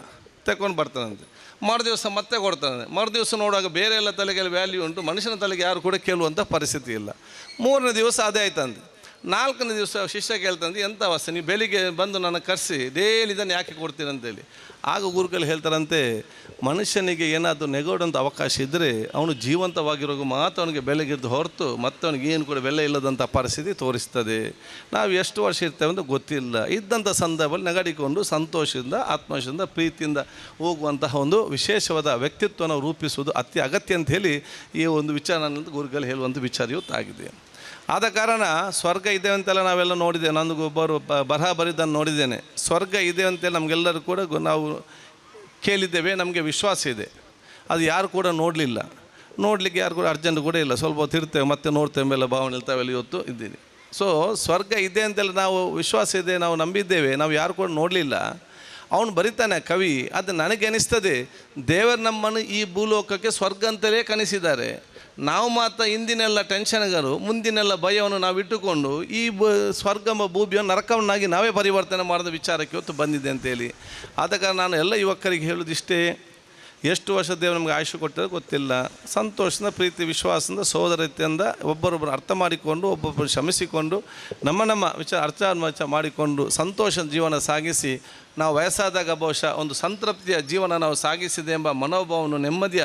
ತಗೊಂಡು ಬರ್ತಾನಂತೆ. ಮರುದಿವಸ ಮತ್ತೆ ಕೊಡ್ತಾನೆ. ಮರುದಿವಸ ನೋಡುವಾಗ ಬೇರೆ ಎಲ್ಲ ತಲೆಗೆಲ್ಲ ವ್ಯಾಲ್ಯೂ ಉಂಟು, ಮನುಷ್ಯನ ತಲೆಗೆ ಯಾರು ಕೂಡ ಕೇಳುವಂಥ ಪರಿಸ್ಥಿತಿ ಇಲ್ಲ. 3ನೇ ದಿವಸ ಅದೇ ಆಯ್ತಂತೆ. 4ನೇ ದಿವಸ ಶಿಷ್ಯ ಕೇಳ್ತಂದು, ಎಂಥ ಅವಸ್ಥೆ, ನೀವು ಬೆಳಿಗ್ಗೆ ಬಂದು ನನ್ನ ಕರೆಸಿ ಡೈಲಿ ಇದನ್ನು ಯಾಕೆ ಕೊಡ್ತೀರಂತೇಳಿ. ಆಗ ಗುರುಗಳು ಹೇಳ್ತಾರಂತೆ, ಮನುಷ್ಯನಿಗೆ ಏನಾದರೂ ನೆಗೋಡಂಥ ಅವಕಾಶ ಇದ್ದರೆ ಅವನು ಜೀವಂತವಾಗಿರೋ ಮಾತ್ರ ಅವನಿಗೆ ಬೆಲೆಗಿದ್ದು ಹೊರತು ಮತ್ತೆ ಅವನಿಗೆ ಏನು ಕೂಡ ಬೆಲೆ ಇಲ್ಲದಂಥ ಪರಿಸ್ಥಿತಿ ತೋರಿಸ್ತದೆ. ನಾವು ಎಷ್ಟು ವರ್ಷ ಇರ್ತೇವೆ ಅಂತ ಗೊತ್ತಿಲ್ಲ. ಇದ್ದಂಥ ಸಂದರ್ಭದಲ್ಲಿ ನೆಗಡಿಕೊಂಡು ಸಂತೋಷದಿಂದ ಆತ್ಮವಿಶ್ವಾಸದಿಂದ ಪ್ರೀತಿಯಿಂದ ಹೋಗುವಂತಹ ಒಂದು ವಿಶೇಷವಾದ ವ್ಯಕ್ತಿತ್ವನ ರೂಪಿಸುವುದು ಅತಿ ಅಗತ್ಯ ಅಂತ ಹೇಳಿ ಈ ಒಂದು ವಿಚಾರ ನನ್ನದು ಗುರುಗಳು ಹೇಳುವಂಥ ವಿಚಾರ ಇವತ್ತಾಗಿದೆ. ಆದ ಕಾರಣ ಸ್ವರ್ಗ ಇದೆ ಅಂತೆಲ್ಲ ನಾವೆಲ್ಲ ನೋಡಿದ್ದೇವೆ. ನನಗೂ ಬರಹ ಬರಿದ್ದನ್ನು ನೋಡಿದ್ದೇನೆ. ಸ್ವರ್ಗ ಇದೆ ಅಂತೇಳಿ ನಮಗೆಲ್ಲರೂ ಕೂಡ ನಾವು ಕೇಳಿದ್ದೇವೆ, ನಮಗೆ ವಿಶ್ವಾಸ ಇದೆ. ಅದು ಯಾರು ಕೂಡ ನೋಡಲಿಕ್ಕೆ ಯಾರು ಕೂಡ ಅರ್ಜೆಂಟ್ ಕೂಡ ಇಲ್ಲ. ಸ್ವಲ್ಪ ಹೊತ್ತು ಇರ್ತೇವೆ, ಮತ್ತೆ ನೋಡ್ತೇವೆ, ಎಲ್ಲ ಭಾವನೆ ಇರ್ತಾವೆಲ್ಲ ಇವತ್ತು ಇದ್ದೀನಿ. ಸೊ ಸ್ವರ್ಗ ಇದೆ ಅಂತೆಲ್ಲ ನಾವು ವಿಶ್ವಾಸ ಇದೆ, ನಾವು ನಂಬಿದ್ದೇವೆ, ನಾವು ಯಾರು ಕೂಡ ನೋಡಲಿಲ್ಲ. ಅವನು ಬರಿತಾನೆ ಕವಿ, ಅದು ನನಗೆ ಅನಿಸ್ತದೆ ದೇವರು ನಮ್ಮನ್ನು ಈ ಭೂಲೋಕಕ್ಕೆ ಸ್ವರ್ಗ ಅಂತಲೇ ಕನಿಸಿದ್ದಾರೆ. ನಾವು ಮಾತ್ರ ಇಂದಿನೆಲ್ಲ ಟೆನ್ಷನ್ಗಳು ಮುಂದಿನೆಲ್ಲ ಭಯವನ್ನು ನಾವು ಇಟ್ಟುಕೊಂಡು ಈ ಸ್ವರ್ಗ ಭೂಮಿಯನ್ನು ನರಕವನ್ನಾಗಿ ನಾವೇ ಪರಿವರ್ತನೆ ಮಾಡಿದ ವಿಚಾರಕ್ಕೆ ಇವತ್ತು ಬಂದಿದೆ ಅಂತೇಳಿ. ಆದ ಕಾರಣ ನಾನು ಎಲ್ಲ ಯುವಕರಿಗೆ ಹೇಳೋದಿಷ್ಟೇ, ಎಷ್ಟು ವರ್ಷ ದೇವರು ನಮಗೆ ಆಯುಷ್ಯ ಕೊಟ್ಟಿರೋ ಗೊತ್ತಿಲ್ಲ. ಸಂತೋಷದಿಂದ ಪ್ರೀತಿ ವಿಶ್ವಾಸದಿಂದ ಸೋದರತೆಯಿಂದ ಒಬ್ಬರೊಬ್ಬರು ಅರ್ಥ ಮಾಡಿಕೊಂಡು ಒಬ್ಬೊಬ್ಬರು ಶ್ರಮಿಸಿಕೊಂಡು ನಮ್ಮ ಅರ್ಥ ಮಾಡಿಕೊಂಡು ಸಂತೋಷ ಜೀವನ ಸಾಗಿಸಿ ನಾವು ವಯಸ್ಸಾದಾಗ ಬಹುಶಃ ಒಂದು ಸಂತೃಪ್ತಿಯ ಜೀವನ ನಾವು ಸಾಗಿಸಿದೆ ಎಂಬ ಮನೋಭಾವವನ್ನು ನೆಮ್ಮದಿಯ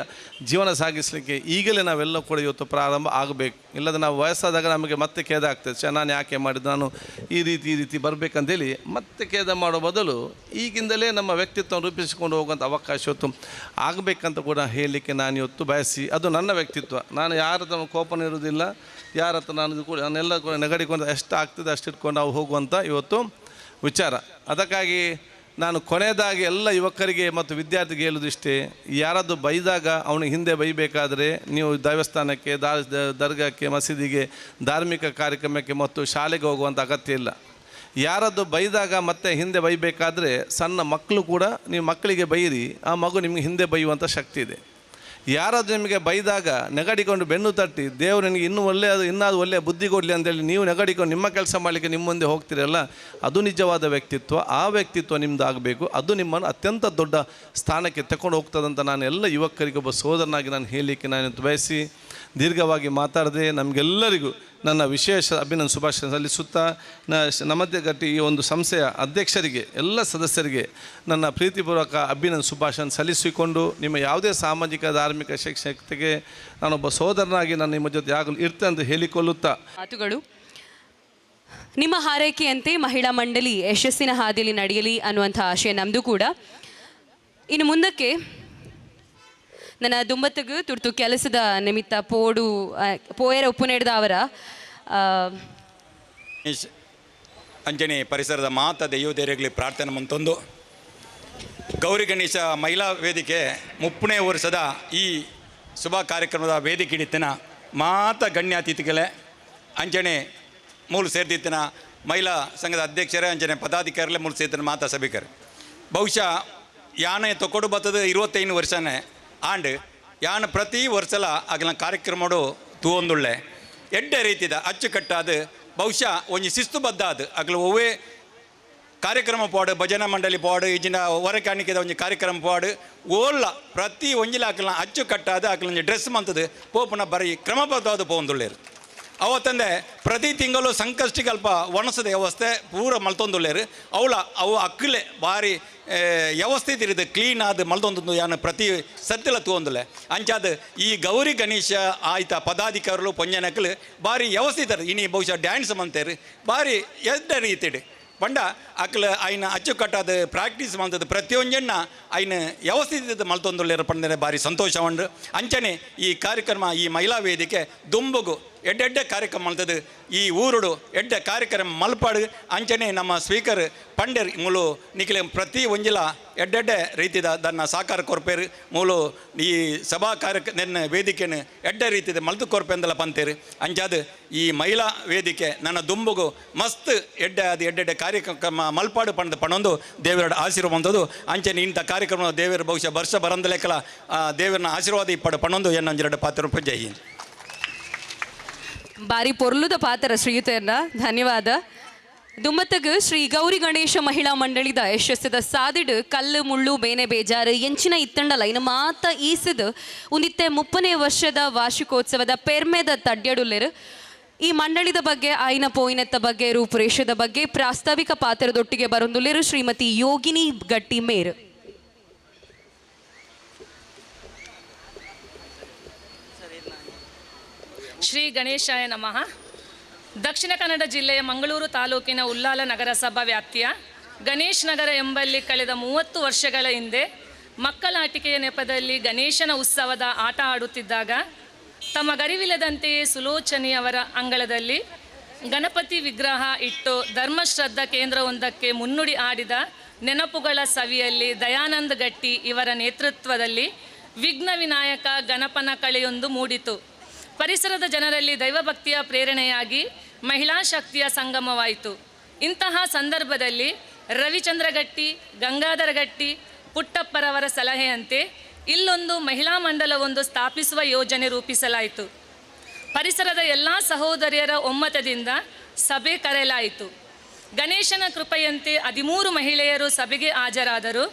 ಜೀವನ ಸಾಗಿಸಲಿಕ್ಕೆ ಈಗಲೇ ನಾವೆಲ್ಲ ಕೂಡ ಇವತ್ತು ಪ್ರಾರಂಭ ಆಗಬೇಕು. ಇಲ್ಲದೆ ನಾವು ವಯಸ್ಸಾದಾಗ ನಮಗೆ ಮತ್ತೆ ಖೇದ ಆಗ್ತದೆ, ನಾನು ಯಾಕೆ ಮಾಡಿದ್ದು, ನಾನು ಈ ರೀತಿ ಬರಬೇಕಂತೇಳಿ ಮತ್ತೆ ಖೇದ ಮಾಡೋ ಬದಲು ಈಗಿಂದಲೇ ನಮ್ಮ ವ್ಯಕ್ತಿತ್ವ ರೂಪಿಸಿಕೊಂಡು ಹೋಗುವಂಥ ಅವಕಾಶ ಇವತ್ತು ಆಗಬೇಕಂತ ಕೂಡ ಹೇಳಲಿಕ್ಕೆ ನಾನು ಇವತ್ತು ಬಯಸಿ, ಅದು ನನ್ನ ವ್ಯಕ್ತಿತ್ವ. ನಾನು ಯಾರ ಹತ್ರ ಕೋಪನ ಇರೋದಿಲ್ಲ, ಯಾರ ಹತ್ರ ನಾನೆಲ್ಲ ಕೂಡ ನೆಗಡಿಕೊಂಡು ಎಷ್ಟು ಆಗ್ತದೆ ಅಷ್ಟು ಇಟ್ಕೊಂಡು ನಾವು ಹೋಗುವಂಥ ಇವತ್ತು ವಿಚಾರ. ಅದಕ್ಕಾಗಿ ನಾನು ಕೊನೆಯದಾಗಿ ಎಲ್ಲ ಯುವಕರಿಗೆ ಮತ್ತು ವಿದ್ಯಾರ್ಥಿಗೆ ಹೇಳುವುದಿಷ್ಟೇ, ಯಾರಾದರೂ ಬೈದಾಗ ಅವನಿಗೆ ಹಿಂದೆ ಬೈಬೇಕಾದರೆ ನೀವು ದೇವಸ್ಥಾನಕ್ಕೆ, ದರ್ಗಾಕ್ಕೆ, ಮಸೀದಿಗೆ, ಧಾರ್ಮಿಕ ಕಾರ್ಯಕ್ರಮಕ್ಕೆ ಮತ್ತು ಶಾಲೆಗೆ ಹೋಗುವಂಥ ಅಗತ್ಯ ಇಲ್ಲ. ಯಾರದ್ದು ಬೈದಾಗ ಮತ್ತೆ ಹಿಂದೆ ಬೈಬೇಕಾದ್ರೆ ಸಣ್ಣ ಮಕ್ಕಳು ಕೂಡ ನೀವು ಮಕ್ಕಳಿಗೆ ಬೈರಿ, ಆ ಮಗು ನಿಮಗೆ ಹಿಂದೆ ಬೈಯುವಂಥ ಶಕ್ತಿ ಇದೆ. ಯಾರಾದರೂ ನಿಮಗೆ ಬೈದಾಗ ನೆಗಡಿಕೊಂಡು ಬೆನ್ನು ತಟ್ಟಿ ದೇವರು ನಿನಗೆ ಇನ್ನಾದರೂ ಒಳ್ಳೆಯ ಬುದ್ಧಿ ಕೊಡಲಿ ಅಂತೇಳಿ ನೀವು ನೆಗಡಿಕೊಂಡು ನಿಮ್ಮ ಕೆಲಸ ಮಾಡಲಿಕ್ಕೆ ನಿಮ್ಮ ಮುಂದೆ ಹೋಗ್ತೀರಲ್ಲ, ಅದು ನಿಜವಾದ ವ್ಯಕ್ತಿತ್ವ. ಆ ವ್ಯಕ್ತಿತ್ವ ನಿಮ್ಮದು ಆಗಬೇಕು. ಅದು ನಿಮ್ಮನ್ನು ಅತ್ಯಂತ ದೊಡ್ಡ ಸ್ಥಾನಕ್ಕೆ ತಗೊಂಡು ಹೋಗ್ತದಂತ ನಾನು ಎಲ್ಲ ಯುವಕರಿಗೆ ಒಬ್ಬ ಸೋದರನಾಗಿ ನಾನು ಹೇಳಲಿಕ್ಕೆ ನಾನು ಬಯಸಿ ದೀರ್ಘವಾಗಿ ಮಾತಾಡದೆ ನಮಗೆಲ್ಲರಿಗೂ ನನ್ನ ವಿಶೇಷ ಅಭಿನಂದನೆ ಶುಭಾಶಯ ಸಲ್ಲಿಸುತ್ತಾ ನಮ್ಮದೇ ಗಟ್ಟಿ ಈ ಒಂದು ಸಂಸ್ಥೆಯ ಅಧ್ಯಕ್ಷರಿಗೆ, ಎಲ್ಲ ಸದಸ್ಯರಿಗೆ ನನ್ನ ಪ್ರೀತಿಪೂರ್ವಕ ಅಭಿನಂದನೆ ಶುಭಾಶಯ ಸಲ್ಲಿಸಿಕೊಂಡು ನಿಮ್ಮ ಯಾವುದೇ ಸಾಮಾಜಿಕ, ಧಾರ್ಮಿಕ, ಶೈಕ್ಷಣಿಕತೆಗೆ ನಾನೊಬ್ಬ ಸೋದರನಾಗಿ ನಾನು ನಿಮ್ಮ ಜೊತೆ ಆಗಲು ಇರ್ತೇನೆ ಅಂತ ಹೇಳಿಕೊಳ್ಳುತ್ತಾ ಮಾತುಗಳು. ನಿಮ್ಮ ಹಾರೈಕೆಯಂತೆ ಮಹಿಳಾ ಮಂಡಳಿ ಯಶಸ್ಸಿನ ಹಾದಿಯಲ್ಲಿ ನಡೆಯಲಿ ಅನ್ನುವಂಥ ಆಶಯ ನಮ್ಮದು ಕೂಡ. ಇನ್ನು ಮುಂದಕ್ಕೆ ನನ್ನ ದುಂಬತ್ತಗೂ ತುರ್ತು ಕೆಲಸದ ನಿಮಿತ್ತ ಪೋಯರ ಉಪ್ಪು ನೀಡಿದ ಅವರ ಅಂಜನೆ ಪರಿಸರದ ಮಾತ ದೈವದೇವರಿಗೆ ಪ್ರಾರ್ಥನೆ ಮಂತೊಂದು ಗೌರಿ ಗಣೇಶ ಮಹಿಳಾ ವೇದಿಕೆ 30ನೇ ವರ್ಷದ ಈ ಶುಭ ಕಾರ್ಯಕ್ರಮದ ವೇದಿಕೆ ಹಿಡಿತಿನ ಮಾತ ಗಣ್ಯ ಅತಿಥಿಗಳೇ, ಅಂಜನೆ ಮೂಲ ಸೇರ್ತಿತ್ತಿನ ಮಹಿಳಾ ಸಂಘದ ಅಧ್ಯಕ್ಷರೇ, ಅಂಜನೆ ಪದಾಧಿಕಾರಿಗಳೇ, ಮೂಲ ಸೇರ್ತಿನ ಮಾತಾ ಸಭಿಕರು. ಬಹುಶಃ ಯಾನೆ ತೊಕೊಂಡು ಬರ್ತದೆ 25 ವರ್ಷನೇ ಆಂಡ್ ಯಾನ ಪ್ರತಿ ವರ್ಷಲ ಆಗಲ ಕಾರ್ಯಕ್ರಮಡು ತೂವೊಂದುಳ್ಳೆ ಎಡ್ಡೆ ರೀತಿದ ಅಚ್ಚುಕಟ್ಟಾದ ಬಹುಶಃ ಒಂಜಿ ಶಿಸ್ತುಬದ್ಧ ಅದು ಆಗಲ ಒವ್ವೇ ಕಾರ್ಯಕ್ರಮ ಪಾಡು, ಭಜನಾ ಮಂಡಳಿ ಪಾಡು, ಈಜಿನ ಹೊರಕಾಣಿಕೆದ ಒಂಜಿ ಕಾರ್ಯಕ್ರಮ ಪಾಡು ಓಲ್ಲ ಪ್ರತಿ ಒಂಜಿಲ ಆಕಲ ಅಚ್ಚುಕಟ್ಟಾದ ಆಕಲ ಡ್ರೆಸ್ ಮಂತದು ಪೋಪುನ ಬರೀ ಕ್ರಮಬದ್ಧವಾದ ಪೋಂದುಳ್ಳೇರು. ಅವತ್ತಂದೆ ಪ್ರತಿ ತಿಂಗಳು ಸಂಕಷ್ಟಿಗೆ ಅಲ್ಪ ಒಣಸದ ವ್ಯವಸ್ಥೆ ಪೂರ ಮಲ್ತೊಂದುಳ್ಳೇರು. ಅವು ಅಕ್ಕಲೆ ಭಾರಿ ವ್ಯವಸ್ಥಿತ ಇರಿದು ಕ್ಲೀನ್ ಆದ ಮಲ್ತೊಂದು ಯಾನು ಪ್ರತಿ ಸತ್ತಿಲ ತೂಂದುಲೆ ಅಂಚಾದ ಈ ಗೌರಿ ಗಣೇಶ ಆಯ್ತ ಪದಾಧಿಕಾರಿಗಳು ಪೊಂಜನಕ್ಕಲು ಭಾರಿ ವ್ಯವಸ್ಥಿತರು. ಇನಿ ಬಹುಶಃ ಡ್ಯಾನ್ಸ್ ಮಂತೇರು ಭಾರಿ ಎದ್ದ ರೀತಿಡು ಪಂಡ ಅಕ್ಕಲು ಆಯ್ನ ಅಚ್ಚುಕಟ್ಟಾದ ಪ್ರಾಕ್ಟೀಸ್ ಮಂತದ್ದು ಪ್ರತಿಯೊಂಜನ್ನ ಆಯ್ನ ವ್ಯವಸ್ಥಿತ ಮಲ್ತೊಂದುಳ್ಳೇರು ಪಂಡನೆ ಭಾರಿ ಸಂತೋಷ ಉಂಡು. ಅಂಚನೆ ಈ ಕಾರ್ಯಕ್ರಮ ಈ ಮಹಿಳಾ ವೇದಿಕೆ ದುಂಬುಗು ಎಡ್ಡೆಡ್ಡೆ ಕಾರ್ಯಕ್ರಮ ಮಲ್ತದು ಈ ಊರುಡು ಎಡ್ಡೆ ಕಾರ್ಯಕ್ರಮ ಮಲ್ಪಾಡು. ಅಂಚನೆ ನಮ್ಮ ಸ್ಪೀಕರ್ ಪಂಡೇರ್ ಮೂಲು ನಿಖಿಲೆ ಪ್ರತಿ ಒಂಜಿಲ ಎಡ್ಡೆಡ್ಡೆ ರೀತಿದ ದನ್ನ ಸಾಕಾರ ಕೊರ್ಪೇರು ಮೂಲು ಈ ಸಭಾ ನನ್ನ ವೇದಿಕೆಯನ್ನು ಎಡ್ಡೆ ರೀತಿದ ಮಲ್ತು ಕೊರ್ಪೆಂದಲ ಪಂತೇರು. ಅಂಚಾದ ಈ ಮಹಿಳಾ ವೇದಿಕೆ ನನ್ನ ದುಂಬುಗು ಮಸ್ತ್ ಎಡ್ಡೆ ಅದು ಎಡ್ಡೆಡ್ಡೆ ಕಾರ್ಯಕ್ರಮ ಮಲ್ಪಾಡು ಪಣೊಂದು ದೇವರ ಆಶೀರ್ವಾದ ಬಂದದು. ಅಂಚನೆ ಇಂಥ ಕಾರ್ಯಕ್ರಮ ದೇವರ ಬಹುಶಃ ವರ್ಷ ಬರಂದಲೆಕ್ಕಲ ದೇವರನ್ನ ಆಶೀರ್ವಾದ ಇಪ್ಪಡು ಪಣೊಂದು ಎನ್ನೊಂಜೆರಡು ಪಾತ್ರ ಜೈ ಹಿಂದ್. ಬಾರಿ ಪೊರ್ಲುದ ಪಾತ್ರ ಶ್ರೀಯುತರ್ನ ಧನ್ಯವಾದ. ದುಮ್ಮತ್ತಗ ಶ್ರೀ ಗೌರಿ ಗಣೇಶ ಮಹಿಳಾ ಮಂಡಳಿದ ಯಶಸ್ಸದ ಸಾದಿಡು ಕಲ್ಲು ಮುಳ್ಳು ಬೇನೆ ಬೇಜಾರು ಎಂಚಿನ ಇತ್ತಂಡಲ ಇನ್ನು ಮಾತ ಈಸದು ಒಂದಿತ್ತೆ 30ನೇ ವರ್ಷದ ವಾರ್ಷಿಕೋತ್ಸವದ ಪೆರ್ಮೆದ ತಡ್ಯಡುಲ್ಲೆರು. ಈ ಮಂಡಳಿದ ಬಗ್ಗೆ ಆಯ್ನ ಪೋಯಿನತ್ತ ಬಗ್ಗೆ ರೂಪುರೇಷದ ಬಗ್ಗೆ ಪ್ರಾಸ್ತಾವಿಕ ಪಾತ್ರದೊಟ್ಟಿಗೆ ಬರೊಂದುಲ್ಲೆರು ಶ್ರೀಮತಿ ಯೋಗಿನಿ ಗಟ್ಟಿ ಮೇರು. ಶ್ರೀ ಗಣೇಶಾಯ ನಮಃ. ದಕ್ಷಿಣ ಕನ್ನಡ ಜಿಲ್ಲೆಯ ಮಂಗಳೂರು ತಾಲೂಕಿನ ಉಲ್ಲಾಲ ನಗರಸಭಾ ವ್ಯಾಪ್ತಿಯ ಗಣೇಶ್ ನಗರ ಎಂಬಲ್ಲಿ ಕಳೆದ 30 ವರ್ಷಗಳ ಹಿಂದೆ ಮಕ್ಕಳಾಟಿಕೆಯ ನೆಪದಲ್ಲಿ ಗಣೇಶನ ಉತ್ಸವದ ಆಟ ಆಡುತ್ತಿದ್ದಾಗ ತಮ್ಮ ಗರಿವಿಲ್ಲದಂತೆಯೇ ಸುಲೋಚನೆಯವರ ಅಂಗಳದಲ್ಲಿ ಗಣಪತಿ ವಿಗ್ರಹ ಇಟ್ಟು ಧರ್ಮಶ್ರದ್ಧಾ ಕೇಂದ್ರವೊಂದಕ್ಕೆ ಮುನ್ನುಡಿ ಆಡಿದ ನೆನಪುಗಳ ಸವಿಯಲ್ಲಿ ದಯಾನಂದ ಗಟ್ಟಿ ಇವರ ನೇತೃತ್ವದಲ್ಲಿ ವಿಘ್ನ ವಿನಾಯಕ ಗಣಪನ ಕಳೆಯೊಂದು ಮೂಡಿತು. ಪರಿಸರದ ಜನರಲ್ಲಿ ದೈವಭಕ್ತಿಯ ಪ್ರೇರಣೆಯಾಗಿ ಮಹಿಳಾ ಶಕ್ತಿಯ ಸಂಗಮವಾಯಿತು. ಇಂತಹ ಸಂದರ್ಭದಲ್ಲಿ ರವಿಚಂದ್ರ ಗಟ್ಟಿ, ಗಂಗಾಧರ ಗಟ್ಟಿ, ಪುಟ್ಟಪ್ಪರವರ ಸಲಹೆಯಂತೆ ಇಲ್ಲೊಂದು ಮಹಿಳಾ ಮಂಡಲವೊಂದು ಸ್ಥಾಪಿಸುವ ಯೋಜನೆ ರೂಪಿಸಲಾಯಿತು. ಪರಿಸರದ ಎಲ್ಲ ಸಹೋದರಿಯರ ಒಮ್ಮತದಿಂದ ಸಭೆ ಕರೆಯಲಾಯಿತು. ಗಣೇಶನ ಕೃಪೆಯಂತೆ 13 ಮಹಿಳೆಯರು ಸಭೆಗೆ ಹಾಜರಾದರು.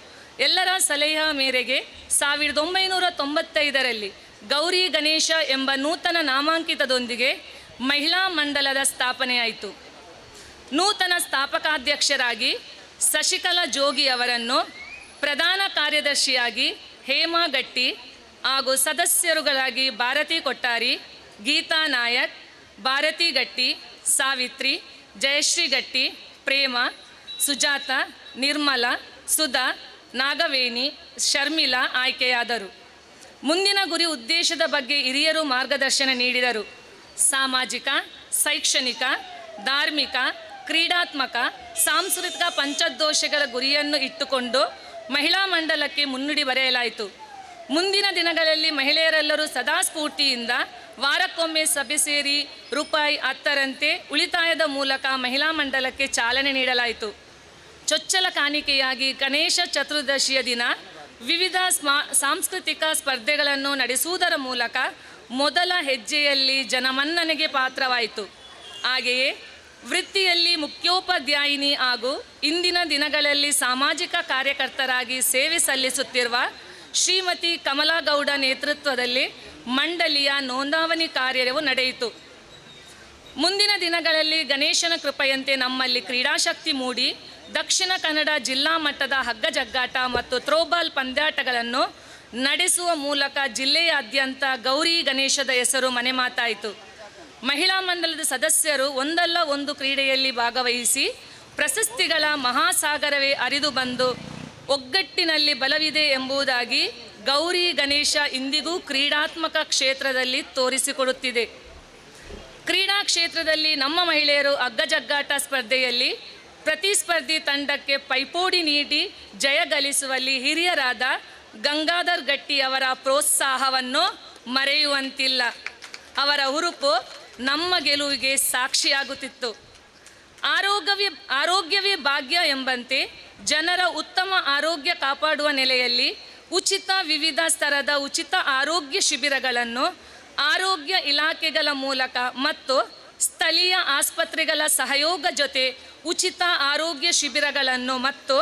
ಎಲ್ಲರ ಸಲಹೆಯ ಮೇರೆಗೆ 1995ರಲ್ಲಿ ಗೌರಿ ಗಣೇಶ ಎಂಬ ನೂತನ ನಾಮಾಂಕಿತದೊಂದಿಗೆ ಮಹಿಳಾ ಮಂಡಲದ ಸ್ಥಾಪನೆಯಾಯಿತು. ನೂತನ ಸ್ಥಾಪಕಾಧ್ಯಕ್ಷರಾಗಿ ಶಶಿಕಲಾ ಜೋಗಿ ಅವರನ್ನು, ಪ್ರಧಾನ ಕಾರ್ಯದರ್ಶಿಯಾಗಿ ಹೇಮಾ ಗಟ್ಟಿ ಹಾಗೂ ಸದಸ್ಯರುಗಳಾಗಿ ಭಾರತಿ ಕೊಟ್ಟಾರಿ, ಗೀತಾ ನಾಯಕ್, ಭಾರತಿ ಗಟ್ಟಿ, ಸಾವಿತ್ರಿ, ಜಯಶ್ರೀ ಗಟ್ಟಿ, ಪ್ರೇಮ, ಸುಜಾತ, ನಿರ್ಮಲಾ, ಸುಧಾ, ನಾಗವೇಣಿ, ಶರ್ಮಿಳಾ ಆಯ್ಕೆಯಾದರು. ಮುಂದಿನ ಗುರಿ ಉದ್ದೇಶದ ಬಗ್ಗೆ ಹಿರಿಯರು ಮಾರ್ಗದರ್ಶನ ನೀಡಿದರು. ಸಾಮಾಜಿಕ, ಶೈಕ್ಷಣಿಕ, ಧಾರ್ಮಿಕ, ಕ್ರೀಡಾತ್ಮಕ ಸಾಂಸ್ಕೃತಿಕ ಪಂಚದೋಷಗಳ ಗುರಿಯನ್ನು ಇಟ್ಟುಕೊಂಡು ಮಹಿಳಾ ಮಂಡಲಕ್ಕೆ ಮುನ್ನುಡಿ ಬರೆಯಲಾಯಿತು. ಮುಂದಿನ ದಿನಗಳಲ್ಲಿ ಮಹಿಳೆಯರೆಲ್ಲರೂ ಸದಾ ಸ್ಫೂರ್ತಿಯಿಂದ ವಾರಕ್ಕೊಮ್ಮೆ ಸಭೆ ಸೇರಿ ರೂಪಾಯಿ 10ರಂತೆ ಉಳಿತಾಯದ ಮೂಲಕ ಮಹಿಳಾ ಮಂಡಲಕ್ಕೆ ಚಾಲನೆ ನೀಡಲಾಯಿತು. ಚೊಚ್ಚಲ ಕಾಣಿಕೆಯಾಗಿ ಗಣೇಶ ಚತುರ್ದಶಿಯ ದಿನ ವಿವಿಧ ಸಾಂಸ್ಕೃತಿಕ ಸ್ಪರ್ಧೆಗಳನ್ನು ನಡೆಸುವುದರ ಮೂಲಕ ಮೊದಲ ಹೆಜ್ಜೆಯಲ್ಲಿ ಜನಮನ್ನಣೆಗೆ ಪಾತ್ರವಾಯಿತು. ಹಾಗೆಯೇ ವೃತ್ತಿಯಲ್ಲಿ ಮುಖ್ಯೋಪಾಧ್ಯಾಯಿನಿ ಹಾಗೂ ಇಂದಿನ ದಿನಗಳಲ್ಲಿ ಸಾಮಾಜಿಕ ಕಾರ್ಯಕರ್ತರಾಗಿ ಸೇವೆ ಸಲ್ಲಿಸುತ್ತಿರುವ ಶ್ರೀಮತಿ ಕಮಲಾಗೌಡ ನೇತೃತ್ವದಲ್ಲಿ ಮಂಡಳಿಯ ನೋಂದಾವಣಿ ಕಾರ್ಯವು ನಡೆಯಿತು. ಮುಂದಿನ ದಿನಗಳಲ್ಲಿ ಗಣೇಶನ ಕೃಪೆಯಂತೆ ನಮ್ಮಲ್ಲಿ ಕ್ರೀಡಾಶಕ್ತಿ ಮೂಡಿ ದಕ್ಷಿಣ ಕನ್ನಡ ಜಿಲ್ಲಾ ಮಟ್ಟದ ಹಗ್ಗ ಜಗ್ಗಾಟ ಮತ್ತು ಥ್ರೋಬಾಲ್ ಪಂದ್ಯಾಟಗಳನ್ನು ನಡೆಸುವ ಮೂಲಕ ಜಿಲ್ಲೆಯಾದ್ಯಂತ ಗೌರಿ ಗಣೇಶದ ಹೆಸರು ಮನೆ ಮಾತಾಯಿತು. ಮಹಿಳಾ ಮಂಡಲದ ಸದಸ್ಯರು ಒಂದಲ್ಲ ಒಂದು ಕ್ರೀಡೆಯಲ್ಲಿ ಭಾಗವಹಿಸಿ ಪ್ರಶಸ್ತಿಗಳ ಮಹಾಸಾಗರವೇ ಹರಿದು ಬಂದು ಒಗ್ಗಟ್ಟಿನಲ್ಲಿ ಬಲವಿದೆ ಎಂಬುದಾಗಿ ಗೌರಿ ಗಣೇಶ ಇಂದಿಗೂ ಕ್ರೀಡಾತ್ಮಕ ಕ್ಷೇತ್ರದಲ್ಲಿ ತೋರಿಸಿಕೊಡುತ್ತಿದೆ. ಕ್ರೀಡಾ ಕ್ಷೇತ್ರದಲ್ಲಿ ನಮ್ಮ ಮಹಿಳೆಯರು ಹಗ್ಗಜಗ್ಗಾಟ ಸ್ಪರ್ಧೆಯಲ್ಲಿ ಪ್ರತಿಸ್ಪರ್ಧಿ ತಂಡಕ್ಕೆ ಪೈಪೋಟಿ ನೀಡಿ ಜಯಗಳಿಸುವಲ್ಲಿ ಹಿರಿಯರಾದ ಗಂಗಾಧರ್ ಗಟ್ಟಿ ಅವರ ಪ್ರೋತ್ಸಾಹವನ್ನು ಮರೆಯುವಂತಿಲ್ಲ. ಅವರ ಹುರುಪು ನಮ್ಮ ಗೆಲುವಿಗೆ ಸಾಕ್ಷಿಯಾಗುತ್ತಿತ್ತು. ಆರೋಗ್ಯವೇ ಭಾಗ್ಯ ಎಂಬಂತೆ ಜನರ ಉತ್ತಮ ಆರೋಗ್ಯ ಕಾಪಾಡುವ ನೆಲೆಯಲ್ಲಿ ವಿವಿಧ ಸ್ತರದ ಉಚಿತ ಆರೋಗ್ಯ ಶಿಬಿರಗಳನ್ನು ಆರೋಗ್ಯ ಇಲಾಖೆಗಳ ಮೂಲಕ ಮತ್ತು ಸ್ಥಳೀಯ ಆಸ್ಪತ್ರೆಗಳ ಸಹಯೋಗ ಜೊತೆ ಉಚಿತ ಆರೋಗ್ಯ ಶಿಬಿರಗಳನ್ನು ಮತ್ತು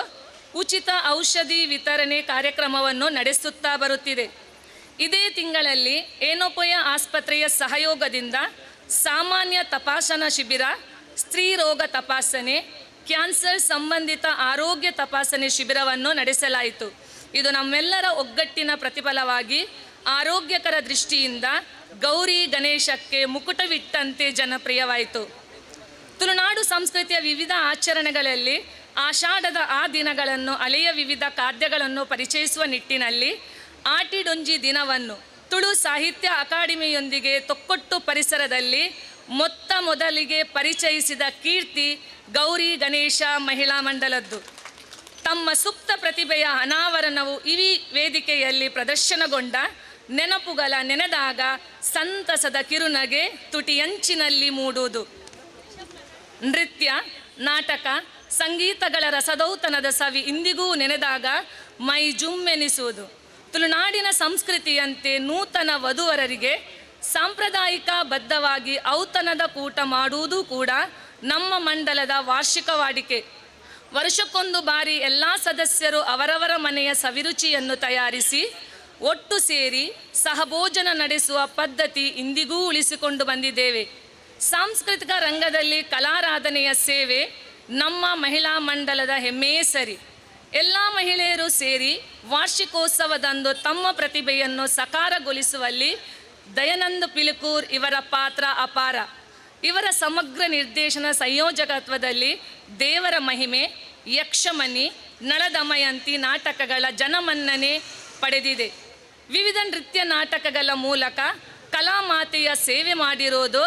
ಉಚಿತ ಔಷಧಿ ವಿತರಣೆ ಕಾರ್ಯಕ್ರಮವನ್ನು ನಡೆಸುತ್ತಾ ಬರುತ್ತಿದೆ. ಇದೇ ತಿಂಗಳಲ್ಲಿ ಏನೋಪಯ ಆಸ್ಪತ್ರೆಯ ಸಹಯೋಗದಿಂದ ಸಾಮಾನ್ಯ ತಪಾಸಣಾ ಶಿಬಿರ, ಸ್ತ್ರೀ ರೋಗ ತಪಾಸಣೆ, ಕ್ಯಾನ್ಸರ್ ಸಂಬಂಧಿತ ಆರೋಗ್ಯ ತಪಾಸಣೆ ಶಿಬಿರವನ್ನು ನಡೆಸಲಾಯಿತು. ಇದು ನಮ್ಮೆಲ್ಲರ ಒಗ್ಗಟ್ಟಿನ ಪ್ರತಿಫಲವಾಗಿ ಆರೋಗ್ಯಕರ ದೃಷ್ಟಿಯಿಂದ ಗೌರಿ ಗಣೇಶಕ್ಕೆ ಮುಕುಟವಿಟ್ಟಂತೆ ಜನಪ್ರಿಯವಾಯಿತು. ತುಳುನಾಡು ಸಂಸ್ಕೃತಿಯ ವಿವಿಧ ಆಚರಣೆಗಳಲ್ಲಿ ಆಷಾಢದ ಆ ದಿನಗಳನ್ನು ಅಲೆಯ ವಿವಿಧ ಖಾದ್ಯಗಳನ್ನು ಪರಿಚಯಿಸುವ ನಿಟ್ಟಿನಲ್ಲಿ ಆಟಿಡೊಂಜಿ ದಿನವನ್ನು ತುಳು ಸಾಹಿತ್ಯ ಅಕಾಡೆಮಿಯೊಂದಿಗೆ ತೊಕ್ಕೊಟ್ಟು ಪರಿಸರದಲ್ಲಿ ಮೊದಲಿಗೆ ಪರಿಚಯಿಸಿದ ಕೀರ್ತಿ ಗೌರಿ ಗಣೇಶ ಮಹಿಳಾ ಮಂಡಲದ್ದು. ತಮ್ಮ ಸುಪ್ತ ಪ್ರತಿಭೆಯ ಅನಾವರಣವು ಈ ವೇದಿಕೆಯಲ್ಲಿ ಪ್ರದರ್ಶನಗೊಂಡ ನೆನಪುಗಳ ನೆನೆದಾಗ ಸಂತಸದ ಕಿರುನಗೆ ತುಟಿಯಂಚಿನಲ್ಲಿ ಮೂಡುವುದು. ನೃತ್ಯ, ನಾಟಕ, ಸಂಗೀತಗಳ ರಸದೌತಣದ ಸವಿ ಇಂದಿಗೂ ನೆನೆದಾಗ ಮೈ ಜುಮ್ಮೆನಿಸುವುದು. ತುಳುನಾಡಿನ ಸಂಸ್ಕೃತಿಯಂತೆ ನೂತನ ವಧುವರರಿಗೆ ಸಾಂಪ್ರದಾಯಿಕ ಬದ್ಧವಾಗಿ ಔತಣದ ಕೂಟ ಮಾಡುವುದು ಕೂಡ ನಮ್ಮ ಮಂಡಲದ ವಾರ್ಷಿಕ ವಾಡಿಕೆ. ವರ್ಷಕ್ಕೊಂದು ಬಾರಿ ಎಲ್ಲ ಸದಸ್ಯರು ಅವರವರ ಮನೆಯ ಸವಿರುಚಿಯನ್ನು ತಯಾರಿಸಿ ಒಟ್ಟು ಸೇರಿ ಸಹಭೋಜನ ನಡೆಸುವ ಪದ್ಧತಿ ಇಂದಿಗೂ ಉಳಿಸಿಕೊಂಡು ಬಂದಿದ್ದೇವೆ. ಸಾಂಸ್ಕೃತಿಕ ರಂಗದಲ್ಲಿ ಕಲಾರಾಧನೆಯ ಸೇವೆ ನಮ್ಮ ಮಹಿಳಾ ಮಂಡಲದ ಹೆಮ್ಮೆಯೇ ಸರಿ. ಎಲ್ಲ ಮಹಿಳೆಯರು ಸೇರಿ ವಾರ್ಷಿಕೋತ್ಸವದಂದು ತಮ್ಮ ಪ್ರತಿಭೆಯನ್ನು ಸಾಕಾರಗೊಳಿಸುವಲ್ಲಿ ದಯಾನಂದ ಪಿಲಿಕೂರ್ ಇವರ ಪಾತ್ರ ಅಪಾರ. ಇವರ ಸಮಗ್ರ ನಿರ್ದೇಶನ ಸಂಯೋಜಕತ್ವದಲ್ಲಿ ದೇವರ ಮಹಿಮೆ, ಯಕ್ಷಮಣಿ, ನಳದಮಯಂತಿ ನಾಟಕಗಳ ಜನಮನ್ನಣೆ ಪಡೆದಿದೆ. ವಿವಿಧ ನೃತ್ಯ ನಾಟಕಗಳ ಮೂಲಕ ಕಲಾಮಾತೆಯ ಸೇವೆ ಮಾಡಿರೋದು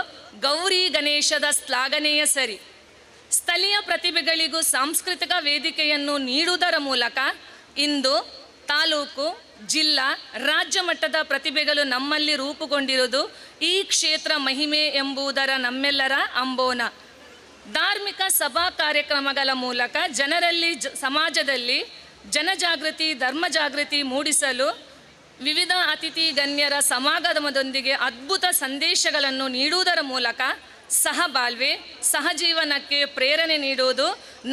ಗೌರಿ ಗಣೇಶದ ಶ್ಲಾಘನೆಯ ಸರಿ. ಸ್ಥಳೀಯ ಪ್ರತಿಭೆಗಳಿಗೂ ಸಾಂಸ್ಕೃತಿಕ ವೇದಿಕೆಯನ್ನು ನೀಡುವುದರ ಮೂಲಕ ಇಂದು ತಾಲೂಕು, ಜಿಲ್ಲಾ, ರಾಜ್ಯ ಮಟ್ಟದ ಪ್ರತಿಭೆಗಳು ನಮ್ಮಲ್ಲಿ ರೂಪುಗೊಂಡಿರುವುದು ಈ ಕ್ಷೇತ್ರ ಮಹಿಮೆ ಎಂಬುದರ ನಮ್ಮೆಲ್ಲರ ಅಂಬೋನ. ಧಾರ್ಮಿಕ ಸಭಾ ಕಾರ್ಯಕ್ರಮಗಳ ಮೂಲಕ ಜನರಲ್ಲಿ ಸಮಾಜದಲ್ಲಿ ಜನಜಾಗೃತಿ, ಧರ್ಮ ಜಾಗೃತಿ ಮೂಡಿಸಲು ವಿವಿಧ ಅತಿಥಿ ಗಣ್ಯರ ಸಮಾಗಮದೊಂದಿಗೆ ಅದ್ಭುತ ಸಂದೇಶಗಳನ್ನು ನೀಡುವುದರ ಮೂಲಕ ಸಹಬಾಳ್ವೆ, ಸಹಜೀವನಕ್ಕೆ ಪ್ರೇರಣೆ ನೀಡುವುದು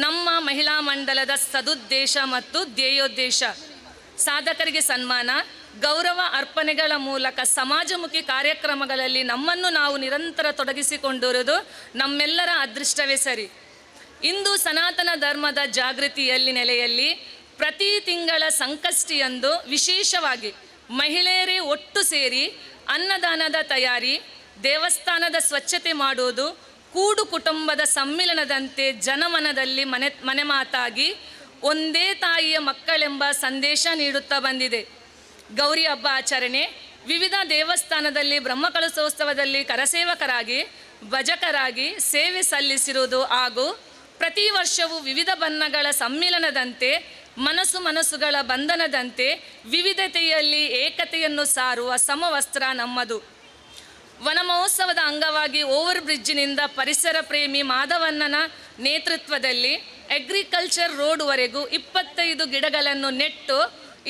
ನಮ್ಮ ಮಹಿಳಾ ಮಂಡಲದ ಸದುದ್ದೇಶ ಮತ್ತು ಧ್ಯೇಯೋದ್ದೇಶ. ಸಾಧಕರಿಗೆ ಸನ್ಮಾನ, ಗೌರವ ಅರ್ಪಣೆಗಳ ಮೂಲಕ ಸಮಾಜಮುಖಿ ಕಾರ್ಯಕ್ರಮಗಳಲ್ಲಿ ನಮ್ಮನ್ನು ನಾವು ನಿರಂತರ ತೊಡಗಿಸಿಕೊಂಡಿರುವುದು ನಮ್ಮೆಲ್ಲರ ಅದೃಷ್ಟವೇ ಸರಿ. ಇಂದು ಸನಾತನ ಧರ್ಮದ ಜಾಗೃತಿಯಲ್ಲಿ ನೆಲೆಯಲ್ಲಿ ಪ್ರತಿ ತಿಂಗಳ ಸಂಕಷ್ಟಿಯಂದು ವಿಶೇಷವಾಗಿ ಮಹಿಳೆಯರೇ ಒಟ್ಟು ಸೇರಿ ಅನ್ನದಾನದ ತಯಾರಿ, ದೇವಸ್ಥಾನದ ಸ್ವಚ್ಛತೆ ಮಾಡುವುದು ಕೂಡು ಕುಟುಂಬದ ಸಮ್ಮಿಲನದಂತೆ ಜನಮನದಲ್ಲಿ ಮನೆ ಮಾತಾಗಿ ಒಂದೇ ತಾಯಿಯ ಮಕ್ಕಳೆಂಬ ಸಂದೇಶ ನೀಡುತ್ತಾ ಬಂದಿದೆ. ಗೌರಿ ಹಬ್ಬ ಆಚರಣೆ, ವಿವಿಧ ದೇವಸ್ಥಾನದಲ್ಲಿ ಬ್ರಹ್ಮಕಲಶೋತ್ಸವದಲ್ಲಿ ಕರಸೇವಕರಾಗಿ, ಭಜಕರಾಗಿ ಸೇವೆ ಸಲ್ಲಿಸಿರುವುದು ಹಾಗೂ ಪ್ರತಿ ವರ್ಷವೂ ವಿವಿಧ ಬಣ್ಣಗಳ ಸಮ್ಮಿಲನದಂತೆ ಮನಸ್ಸುಗಳ ಬಂಧನದಂತೆ ವಿವಿಧತೆಯಲ್ಲಿ ಏಕತೆಯನ್ನು ಸಾರುವ ಸಮವಸ್ತ್ರ ನಮ್ಮದು. ವನ ಮಹೋತ್ಸವದ ಅಂಗವಾಗಿ ಓವರ್ ಬ್ರಿಡ್ಜ್ನಿಂದ ಪರಿಸರ ಪ್ರೇಮಿ ಮಾಧವಣ್ಣನ ನೇತೃತ್ವದಲ್ಲಿ ಅಗ್ರಿಕಲ್ಚರ್ ರೋಡ್ವರೆಗೂ 25 ಗಿಡಗಳನ್ನು ನೆಟ್ಟು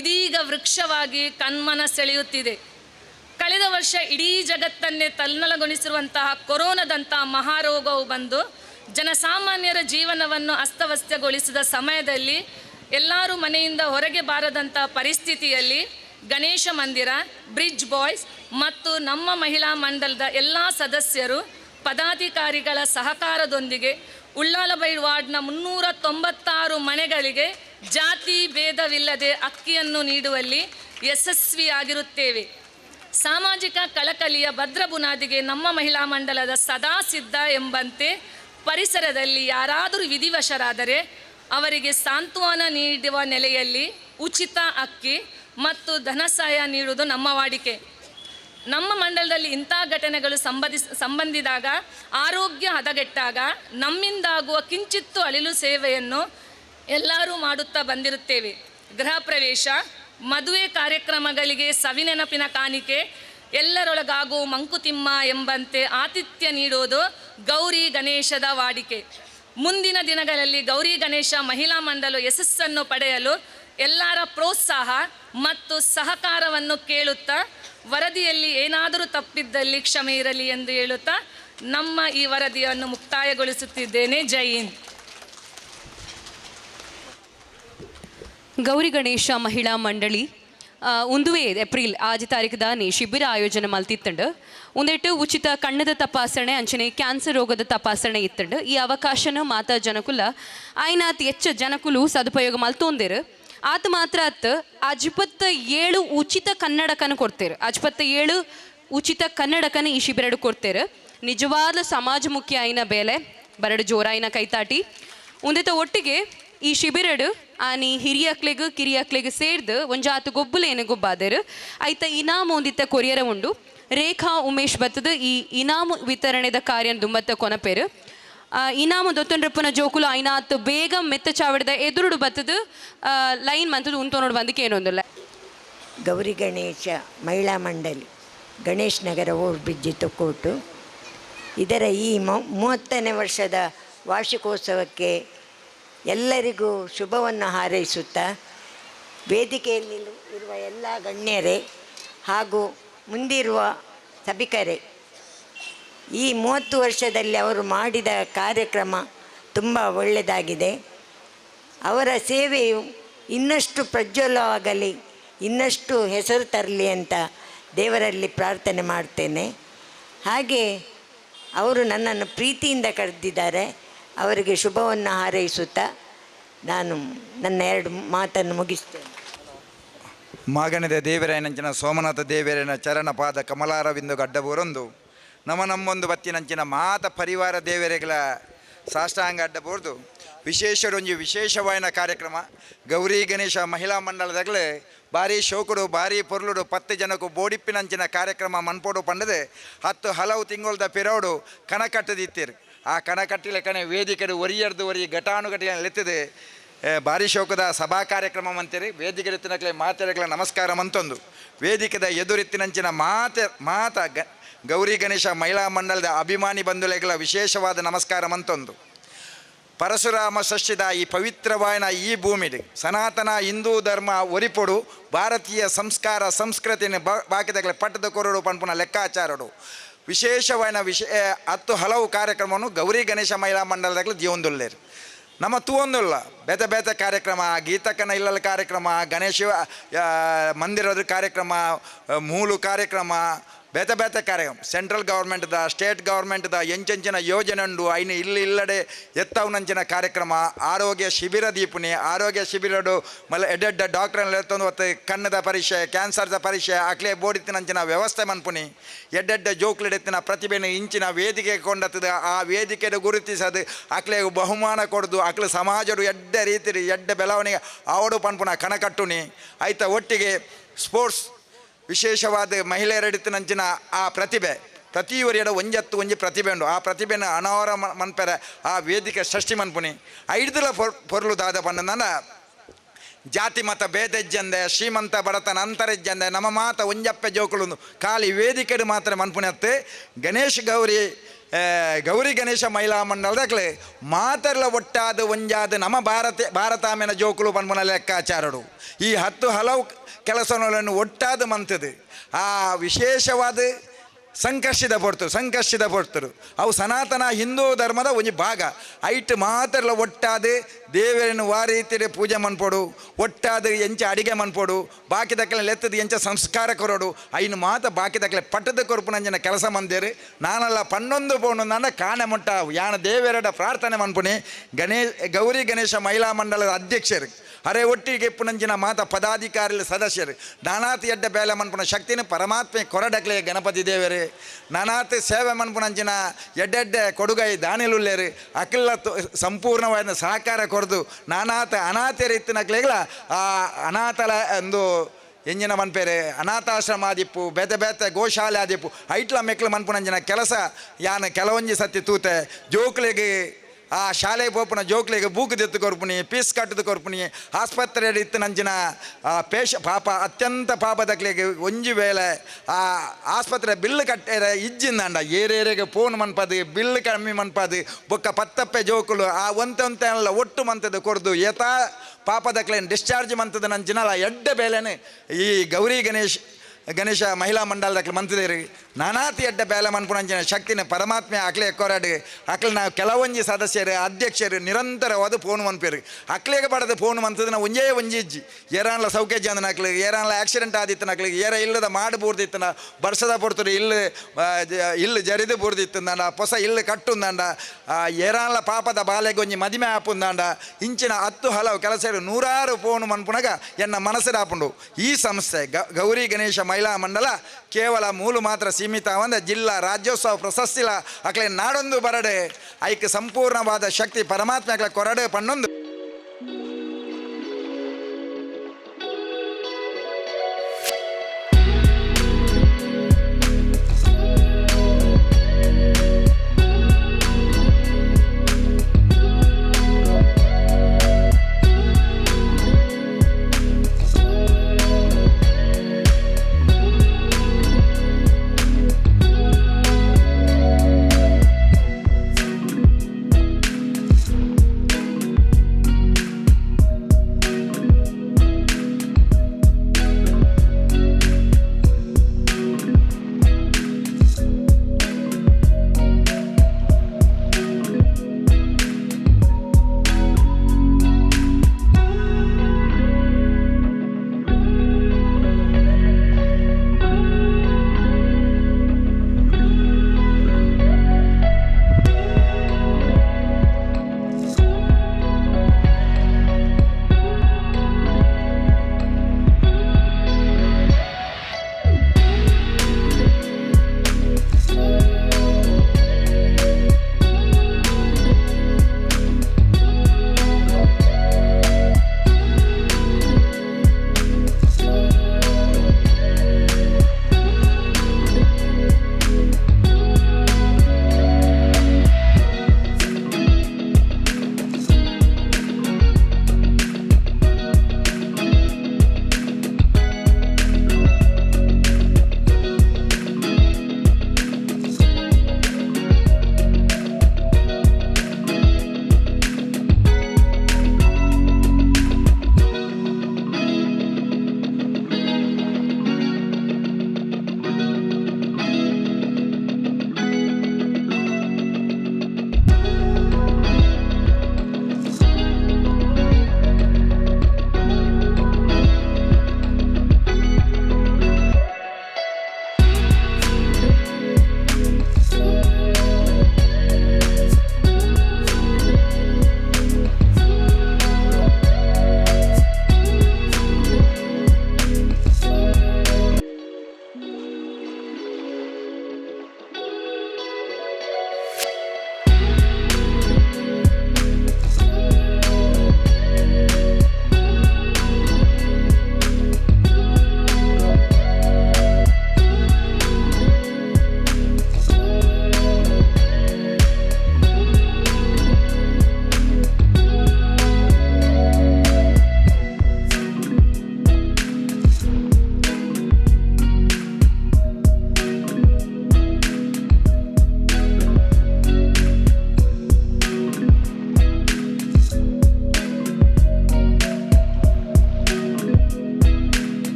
ಇದೀಗ ವೃಕ್ಷವಾಗಿ ಕಣ್ಮನ ಸೆಳೆಯುತ್ತಿದೆ. ಕಳೆದ ವರ್ಷ ಇಡೀ ಜಗತ್ತನ್ನೇ ತಲ್ಲಣಗೊಳಿಸಿರುವಂತಹ ಕೊರೋನಾದಂತಹ ಮಹಾರೋಗವು ಬಂದು ಜನಸಾಮಾನ್ಯರ ಜೀವನವನ್ನು ಅಸ್ತವ್ಯಸ್ತಗೊಳಿಸಿದ ಸಮಯದಲ್ಲಿ ಎಲ್ಲರೂ ಮನೆಯಿಂದ ಹೊರಗೆ ಬಾರದಂಥ ಪರಿಸ್ಥಿತಿಯಲ್ಲಿ ಗಣೇಶ ಮಂದಿರ, ಬ್ರಿಡ್ಜ್ ಬಾಯ್ಸ್ ಮತ್ತು ನಮ್ಮ ಮಹಿಳಾ ಮಂಡಲದ ಎಲ್ಲ ಸದಸ್ಯರು ಪದಾಧಿಕಾರಿಗಳ ಸಹಕಾರದೊಂದಿಗೆ ಉಳ್ಳಾಲಬೈಲ್ ವಾರ್ಡ್ನ 396 ಮನೆಗಳಿಗೆ ಜಾತಿ ಭೇದವಿಲ್ಲದೆ ಅಕ್ಕಿಯನ್ನು ನೀಡುವಲ್ಲಿ ಯಶಸ್ವಿಯಾಗಿರುತ್ತೇವೆ. ಸಾಮಾಜಿಕ ಕಳಕಳಿಯ ಭದ್ರ ಬುನಾದಿಗೆ ನಮ್ಮ ಮಹಿಳಾ ಮಂಡಲದ ಸದಾ ಸಿದ್ಧ ಎಂಬಂತೆ ಪರಿಸರದಲ್ಲಿ ಯಾರಾದರೂ ವಿಧಿವಶರಾದರೆ ಅವರಿಗೆ ಸಾಂತ್ವನ ನೀಡುವ ನೆಲೆಯಲ್ಲಿ ಉಚಿತ ಅಕ್ಕಿ ಮತ್ತು ಧನಸಹಾಯ ನೀಡುವುದು ನಮ್ಮ ವಾಡಿಕೆ. ನಮ್ಮ ಮಂಡಲದಲ್ಲಿ ಇಂಥ ಘಟನೆಗಳು ಸಂಬಂಧಿಸಿದಾಗ ಆರೋಗ್ಯ ಹದಗೆಟ್ಟಾಗ ನಮ್ಮಿಂದಾಗುವ ಕಿಂಚಿತ್ತು ಅಳಿಲು ಸೇವೆಯನ್ನು ಎಲ್ಲರೂ ಮಾಡುತ್ತಾ ಬಂದಿರುತ್ತೇವೆ. ಗೃಹ ಪ್ರವೇಶ, ಮದುವೆ ಕಾರ್ಯಕ್ರಮಗಳಿಗೆ ಸವಿನೆನಪಿನ ಕಾಣಿಕೆ, ಎಲ್ಲರೊಳಗಾಗುವ ಮಂಕುತಿಮ್ಮ ಎಂಬಂತೆ ಆತಿಥ್ಯ ನೀಡೋದು ಗೌರಿ ಗಣೇಶದ ವಾಡಿಕೆ. ಮುಂದಿನ ದಿನಗಳಲ್ಲಿ ಗೌರಿ ಗಣೇಶ ಮಹಿಳಾ ಮಂಡಲ ಯಶಸ್ಸನ್ನು ಪಡೆಯಲು ಎಲ್ಲರ ಪ್ರೋತ್ಸಾಹ ಮತ್ತು ಸಹಕಾರವನ್ನು ಕೇಳುತ್ತಾ ವರದಿಯಲ್ಲಿ ಏನಾದರೂ ತಪ್ಪಿದ್ದಲ್ಲಿ ಕ್ಷಮೆ ಇರಲಿ ಎಂದು ಹೇಳುತ್ತಾ ನಮ್ಮ ಈ ವರದಿಯನ್ನು ಮುಕ್ತಾಯಗೊಳಿಸುತ್ತಿದ್ದೇನೆ. ಜೈ ಹಿಂದ್. ಗೌರಿ ಗಣೇಶ ಮಹಿಳಾ ಮಂಡಳಿ 1 ಏಪ್ರಿಲ್ ಆಜಿ ತಾರೀಖದಾನಿ ಶಿಬಿರ ಆಯೋಜನೆ ಮಲ್ತಿತ್ತಂಡು. ಒಂದೆಟ್ಟು ಉಚಿತ ಕಣ್ಣದ ತಪಾಸಣೆ ಅಂಚನೆ ಕ್ಯಾನ್ಸರ್ ರೋಗದ ತಪಾಸಣೆ ಇತ್ತಂಡು. ಈ ಅವಕಾಶನ ಮಾತಾ ಜನಕುಲ ಆಯ್ನಾತ್ ಹೆಚ್ಚು ಜನಕುಲು ಸದುಪಯೋಗ ಮಲ್ತೊಂದೇರು. ಆತ ಮಾತ್ರ ಅತ್ 27 ಉಚಿತ ಕನ್ನಡಕನ ಕೊಡ್ತೇರು. 27 ಉಚಿತ ಕನ್ನಡಕನ ಈ ಶಿಬಿರಡು ಕೊಡ್ತೇರು. ನಿಜವಾದ ಸಮಾಜಮುಖಿ ಆಯ್ನ ಬೇಲೆ ಬರಡು ಜೋರಾಯಿನ ಕೈತಾಟಿ ಒಂದೆತ ಒಟ್ಟಿಗೆ ಈ ಶಿಬಿರಡು ಆನಿ ಹಿರಿಯಕ್ಲೆಗ್ ಕಿರಿಯಕ್ಲೆಗ್ ಸೇರ್ದು ಒಂಜಾತು ಗೊಬ್ಬುಲೇನು ಗೊಬ್ಬಾದೇರು ಐತ ಇನಾಮು ಒಂದಿತ್ತ ಕೊರಿಯರ ಉಂಡು. ರೇಖಾ ಉಮೇಶ್ ಬತ್ತದ ಈ ಇನಾಮು ವಿತರಣೆದ ಕಾರ್ಯ ದುಂಬತ್ತ ಕೊನಪೇರು. ಇನಾಮು ದೊತ್ತೊಂಡ್ರಪ್ಪನ ಜೋಕುಲು ಐನಾತ್ ಬೇಗ ಮೆತ್ತ ಚಾವಡದ ಎದುರುಡು ಬತ್ತದ ಲೈನ್ ಮಂತದ್ದು ಉಂತೋನೋಡು ಬಂದಕ್ಕೆ ಏನೊಂದಿಲ್ಲ. ಗೌರಿ ಗಣೇಶ ಮಹಿಳಾ ಮಂಡಳಿ ಗಣೇಶ್ ನಗರ ಓವರ್ ಬ್ರಿಡ್ಜ್ ತೊಕ್ಕೋಟು ಇದರ ಈ 30ನೇ ವರ್ಷದ ವಾರ್ಷಿಕೋತ್ಸವಕ್ಕೆ ಎಲ್ಲರಿಗೂ ಶುಭವನ್ನು ಹಾರೈಸುತ್ತಾ ವೇದಿಕೆಯಲ್ಲಿ ಇರುವ ಎಲ್ಲ ಗಣ್ಯರೇ ಹಾಗೂ ಮುಂದಿರುವ ಸಭಿಕರೇ, ಈ 30 ವರ್ಷದಲ್ಲಿ ಅವರು ಮಾಡಿದ ಕಾರ್ಯಕ್ರಮ ತುಂಬ ಒಳ್ಳೆಯದಾಗಿದೆ. ಅವರ ಸೇವೆಯು ಇನ್ನಷ್ಟು ಪ್ರಜ್ವಲವಾಗಲಿ, ಇನ್ನಷ್ಟು ಹೆಸರು ತರಲಿ ಅಂತ ದೇವರಲ್ಲಿ ಪ್ರಾರ್ಥನೆ ಮಾಡ್ತೇನೆ. ಹಾಗೆ ಅವರು ನನ್ನನ್ನು ಪ್ರೀತಿಯಿಂದ ಕರೆದಿದ್ದಾರೆ. ಅವರಿಗೆ ಶುಭವನ್ನು ಹಾರೈಸುತ್ತಾ ನಾನು ನನ್ನ 2 ಮಾತನ್ನು ಮುಗಿಸ್ತೇನೆ. ಮಾಗಣದ ದೇವರೇನಂಚಿನ ಸೋಮನಾಥ ದೇವರೇನ ಚರಣ ಪಾದ ಕಮಲಾರವಿಂದು ಗಡ್ಡಬೋರೊಂದು ನಮ್ಮೊಂದು ಬತ್ತಿನಂಚಿನ ಮಾತ ಪರಿವಾರ ದೇವರೆಗಳ ಸಾಷ್ಟಾಂಗ ಅಡ್ಡಬೋರ್ದು ವಿಶೇಷಡೊಂಜಿ ವಿಶೇಷವಾಯಿನ ಕಾರ್ಯಕ್ರಮ ಗೌರಿ ಗಣೇಶ ಮಹಿಳಾ ಮಂಡಲದಾಗಲೇ ಭಾರಿ ಶೋಕುಡು ಭಾರಿ ಪೊರ್ಲುಡು 10 ಜನಕ್ಕೂ ಬೋಡಿಪ್ಪಿನಂಚಿನ ಕಾರ್ಯಕ್ರಮ ಮನ್ಪೋಡು ಪಂಡದೆ 10 ಹಲವು ತಿಂಗಳದ ಪಿರೋಡು ಕಣಕಟ್ಟದಿತ್ತೀರು. ಆ ಕಣಕಟ್ಟಿಲೆ ಕಣೆ ವೇದಿಕೆಡು ಒರಿಯರ್ದು ಘಟಾನುಘಟಿನ ಲೆತ್ತದೆ ಭಾರಿ ಶೋಕದ ಸಭಾ ಕಾರ್ಯಕ್ರಮ ಅಂತೀರಿ. ವೇದಿಕೆ ಎತ್ತಿನಕ್ಲೆ ಮಾತಾಡಕ್ಲ ನಮಸ್ಕಾರ ಮಂತೊಂದು ವೇದಿಕೆದ ಎದುರಿತ್ತಿನಂಚಿನ ಮಾತ ಗೌರಿ ಗಣೇಶ ಮಹಿಳಾ ಮಂಡಲದ ಅಭಿಮಾನಿ ಬಂಧುಲೆಗಳ ವಿಶೇಷವಾದ ನಮಸ್ಕಾರ ಮಂತೊಂದು. ಪರಶುರಾಮ ಸೃಷ್ಟಿದ ಈ ಪವಿತ್ರವಾಯಿನ ಈ ಭೂಮಿಡಿ ಸನಾತನ ಹಿಂದೂ ಧರ್ಮ ಒರಿಪೊಡು ಭಾರತೀಯ ಸಂಸ್ಕಾರ ಸಂಸ್ಕೃತಿನ ಬಾಕಿದಾಗಲೇ ಪಟ್ಟದ ಕೊರಡು ಪಂಪುನ ಲೆಕ್ಕಾಚಾರಡು ವಿಶೇಷವಾಯಿನ 10 ಹಲವು ಕಾರ್ಯಕ್ರಮವನ್ನು ಗೌರಿ ಗಣೇಶ ಮಹಿಳಾ ಮಂಡಲದಾಗಲೇ ಜೀವನದಲ್ಲೇರು. ನಮ್ಮ ತೂವೊಂದುಲ್ಲ ಬೇತೆ ಕಾರ್ಯಕ್ರಮ, ಗೀತಕ್ಕನ ಇಲ್ಲದ ಕಾರ್ಯಕ್ರಮ, ಗಣೇಶ ಮಂದಿರದ ಕಾರ್ಯಕ್ರಮ, ಮೂಲು ಕಾರ್ಯಕ್ರಮ, ಬೇತೆ ಕಾರ್ಯಕ್ರಮ ಸೆಂಟ್ರಲ್ ಗೌರ್ಮೆಂಟ್ದ ಸ್ಟೇಟ್ ಗೌರ್ಮೆಂಟ್ದ ಎಂಚೆಂಚಿನ ಯೋಜನೆ ಉಂಡು. ಐನು ಇಲ್ಲಡೆ ಎತ್ತವನಂಚಿನ ಕಾರ್ಯಕ್ರಮ, ಆರೋಗ್ಯ ಶಿಬಿರ ದೀಪುನಿ, ಆರೋಗ್ಯ ಶಿಬಿರಡು ಮಲ್ಲ ಎಡ್ಡೆಡ್ಡ ಡಾಕ್ಟ್ರನ್ನ ಎತ್ತೊಂದು ಹೊತ್ತು ಕಣ್ಣದ ಪರೀಕ್ಷೆ, ಕ್ಯಾನ್ಸರ್ದ ಪರೀಕ್ಷೆ ಅಕ್ಲೆ ಬೋಡಿತ್ತಿನಂಚಿನ ವ್ಯವಸ್ಥೆ ಮನ್ಪುನಿ. ಎಡ್ಡೆಡ್ಡ ಜೋಕ್ಲೆಡೆತ್ತಿನ ಪ್ರತಿಭೆನ ಇಂಚಿನ ವೇದಿಕೆ ಕೊಂಡತ್ತದ ಆ ವೇದಿಕೆಡು ಗುರುತಿಸದು ಅಕ್ಲೆ ಬಹುಮಾನ ಕೊಡದು ಅಕ್ಲೆ ಸಮಾಜಡು ಎಡ್ಡೆ ರೀತಿ ಎಡ್ಡೆ ಬೆಳವಣಿಗೆ ಅವಡು ಪನ್ಪುನ ಕಣಕಟ್ಟುನಿ. ಆಯ್ತ ಒಟ್ಟಿಗೆ ಸ್ಪೋರ್ಟ್ಸ್ ವಿಶೇಷವಾದ ಮಹಿಳೆಯರೆಡಿತಿನಂಚಿನ ಆ ಪ್ರತಿಭೆ ಪ್ರತಿಯೊರಿಯಡ ಒಂಜತ್ತು ಒಂಜಿ ಪ್ರತಿಭೆ ಉಂಡು. ಆ ಪ್ರತಿಭೆನ ಅನಾವರ ಮನ್ಪೆರ ಆ ವೇದಿಕೆ ಸೃಷ್ಟಿ ಮನ್ಪುನಿ ಐಡ್ದಲ ಪೊರ್ಲು ದಾದ ಪಂಡ ಜಾತಿ ಮತ ಭೇದಜ್ಜಂದೆ ಶ್ರೀಮಂತ ಬಡತನ ಅಂತರಜ್ಜಂದೆ ನಮ್ಮ ಮಾತ ಒಂಜಪ್ಪೆ ಜೋಕುಲು ಖಾಲಿ ವೇದಿಕೆಡು ಮಾತ್ರ ಮನ್ಪುನಿ ಅತ್ತೆ ಗೌರಿ ಗಣೇಶ ಮಹಿಳಾ ಮಂಡಲದಾಗಲೇ ಮಾತರ್ಲ ಒಟ್ಟಾದ ಒಂಜಾದ ನಮ್ಮ ಭಾರತಾಮೆನ ಜೋಕುಲು ಪನ್ಪುನ ಲೆಕ್ಕಾಚಾರಡು ಈ 10 ಹಲವು ಕೆಲಸಗಳನ್ನು ಒಟ್ಟಾದ ಮಂತದು ಆ ವಿಶೇಷವಾದ ಸಂಕರ್ಷಿತ ಪಡ್ತರು ಅವು ಸನಾತನ ಹಿಂದೂ ಧರ್ಮದ ಒಂಜಿ ಭಾಗ ಐಟ್ ಮಾತ್ರಲ ಒಟ್ಟಾದ ದೇವರನ್ನು ವಾ ರೀತಿಯ ಪೂಜೆ ಮನ್ಪೋಡು ಒಟ್ಟಾದ ಎಂಚ ಅಡಿಗೆ ಮನ್ಪೋಡು ಬಾಕಿ ದಕ್ಕಲೆ ಲೆತ್ತದ ಎಂಚ ಸಂಸ್ಕಾರ ಕೊರೋಡು ಐನು ಮಾತ ಬಾಕಿ ದಕ್ಕಲೆ ಪಟ್ಟದ ಕೊರ್ಪುನಂಜನ ಕೆಲಸ ಮಂದಿರು ನಾನೆಲ್ಲ ಪನ್ನೊಂದು ಪೋಣಂದ ಕಾಣೆ ಮುಟ್ಟ ಯಾನ ದೇವರಡ ಪ್ರಾರ್ಥನೆ ಮನ್ಪುನಿ ಗೌರಿ ಗಣೇಶ ಮಹಿಳಾ ಮಂಡಲದ ಅಧ್ಯಕ್ಷರು ಅರೆ ಒಟ್ಟಿಗೆ ಪುನಂಜಿನ ಮಾತ ಪದಾಧಿಕಾರಿಗಳ ಸದಸ್ಯರು ನಾನಾತಿ ಎಡ್ಡ ಬೇಲೆ ಮನ್ಪುನ ಶಕ್ತಿನ ಪರಮಾತ್ಮೆ ಕೊರಡಕ್ಲೆ ಗಣಪತಿ ದೇವರು ನಾನಾತಿ ಸೇವೆ ಮನ್ಪುನಂಚಿನ ಎಡ್ಡೆಡ್ಡೆ ಕೊಡುಗೈ ದಾನಿಲುಲ್ಲೇರು ಅಕ್ಲ ಸಂಪೂರ್ಣವಾದ ಸಹಕಾರ ಕೊರದು ಅನಾಥರ ಇತ್ತಿನಕ್ಲೆಗಳ ಆ ಅನಾಥಲ ಒಂದು ಎಂಜಿನ ಮನ್ಪೇರೆ ಅನಾಥಾಶ್ರಮ ಆದಿಪ್ಪು ಬೇತೆ ಗೋಶಾಲೆ ಆದಿಪ್ಪು ಐಟ್ಲ ಮೆಕ್ಲು ಮನ್ಪುನಂಜಿನ ಕೆಲಸ ಯಾನ ಕೆಲವೊಂಜಿ ಸತಿ ತೂತೆ ಜೋಕ್ಲಿಗೆ ಆ ಶಾಲೆಗೆ ಪೋಪುನ ಜೋಕ್ಲಿಗೆ ಬೂಕು ದಿತ್ತು ಕೊರ್ಪುನಿ ಪೀಸ್ ಕಟ್ಟದು ಕೊರ್ಪುನಿ ಆಸ್ಪತ್ರೆ ಇತ್ತು ನಂಚಿನ ಪಾಪ ಅತ್ಯಂತ ಪಾಪದಕ್ಲಿಗೆ ಒಂಜಿ ವೇಳೆ ಆ ಆಸ್ಪತ್ರೆ ಬಿಲ್ಲು ಕಟ್ಟೆರ ಇಜ್ಜಿಂದಂಡ ಏರೇರೆಗೆ ಫೋನ್ ಮನ್ಪದು ಬಿಲ್ಲು ಕಮ್ಮಿ ಮನ್ಪದು ಬೊಕ್ಕ ಪತ್ತಪ್ಪೆ ಜೋಕುಲು ಆ ಒಂತೆಲ್ಲ ಒಟ್ಟು ಮಂತದ್ದು ಕೊರ್ದು ಯಥಾ ಪಾಪದಕ್ಲೇನು ಡಿಸ್ಚಾರ್ಜ್ ಮಂತದ ನಂಚಿನ ಎಡ್ಡ ಬೇಲೆನು ಈ ಗೌರಿ ಗಣೇಶ ಮಹಿಳಾ ಮಂಡಲದಕ್ಕೆ ಮಂತದೇರಿ ನಾನಾತಿ ಎಡ್ಡ ಬೇಲೆ ಮನ್ಪುನಂಚಿನ ಶಕ್ತಿನ ಪರಮಾತ್ಮೆ ಅಕ್ಲೆ ಕೊರಡು ಅಕ್ಲೆ ನಾವು ಕೆಲವೊಂಜಿ ಸದಸ್ಯರು ಅಧ್ಯಕ್ಷರು ನಿರಂತರವಾದ ಫೋನ್ ಮನ್ಪೇರು ಅಕ್ಲೆಗೆ ಪಡೆದ ಫೋನ್ ಮಂತದನ ಒಂಜಿ ಇಜ್ಜಿ ಏರಾನ್ಲ ಸೌಕೇಜ್ ಅಂದ ನಕ್ಲಿಗೆ ಏರಾನ್ಲ ಆಕ್ಸಿಡೆಂಟ್ ಆದಿತ್ತು ನಕ್ಲಿಗೆ ಏರ ಇಲ್ಲದ ಮಾಡಿ ಬೂರ್ದಿತ್ತನ ಬರ್ಸದ ಪೊರ್ತರು ಇಲ್ಲು ಜರಿದು ಬೂರ್ದಿತ್ತಂದ ಹೊಸ ಇಲ್ಲು ಕಟ್ಟುಂದಂಡ ಏರಾನ್ಲ ಪಾಪದ ಬಾಲೆಗೆ ಒಂಜಿ ಮದಿಮೆ ಆಪುಂದಾಂಡ ಇಂಚಿನ 10 ಹಲವು ಕೆಲಸರು 100 ಫೋನ್ ಮನ್ಪುನಗ ಎನ್ನ ಮನಸ್ಸು ಆಪುಂಡು ಈ ಸಂಸ್ಥೆ ಗೌರಿ ಗಣೇಶ ಮಹಿಳಾ ಮಂಡಲ ಕೇವಲ ಮೂಲು ಮಾತ್ರ ಸೀಮಿತ ಒಂದ ಜಿಲ್ಲಾ ರಾಜ್ಯೋತ್ಸವ ಪ್ರಶಸ್ತಿಲ ಅಕ್ಲೆ ನಾಡೊಂದು ಬರಡೆ ಐಕ್ ಸಂಪೂರ್ಣವಾದ ಶಕ್ತಿ ಪರಮಾತ್ಮ ಅಕ್ಲೆ ಕೊರಡೆ ಪಣ್ಣೊಂದು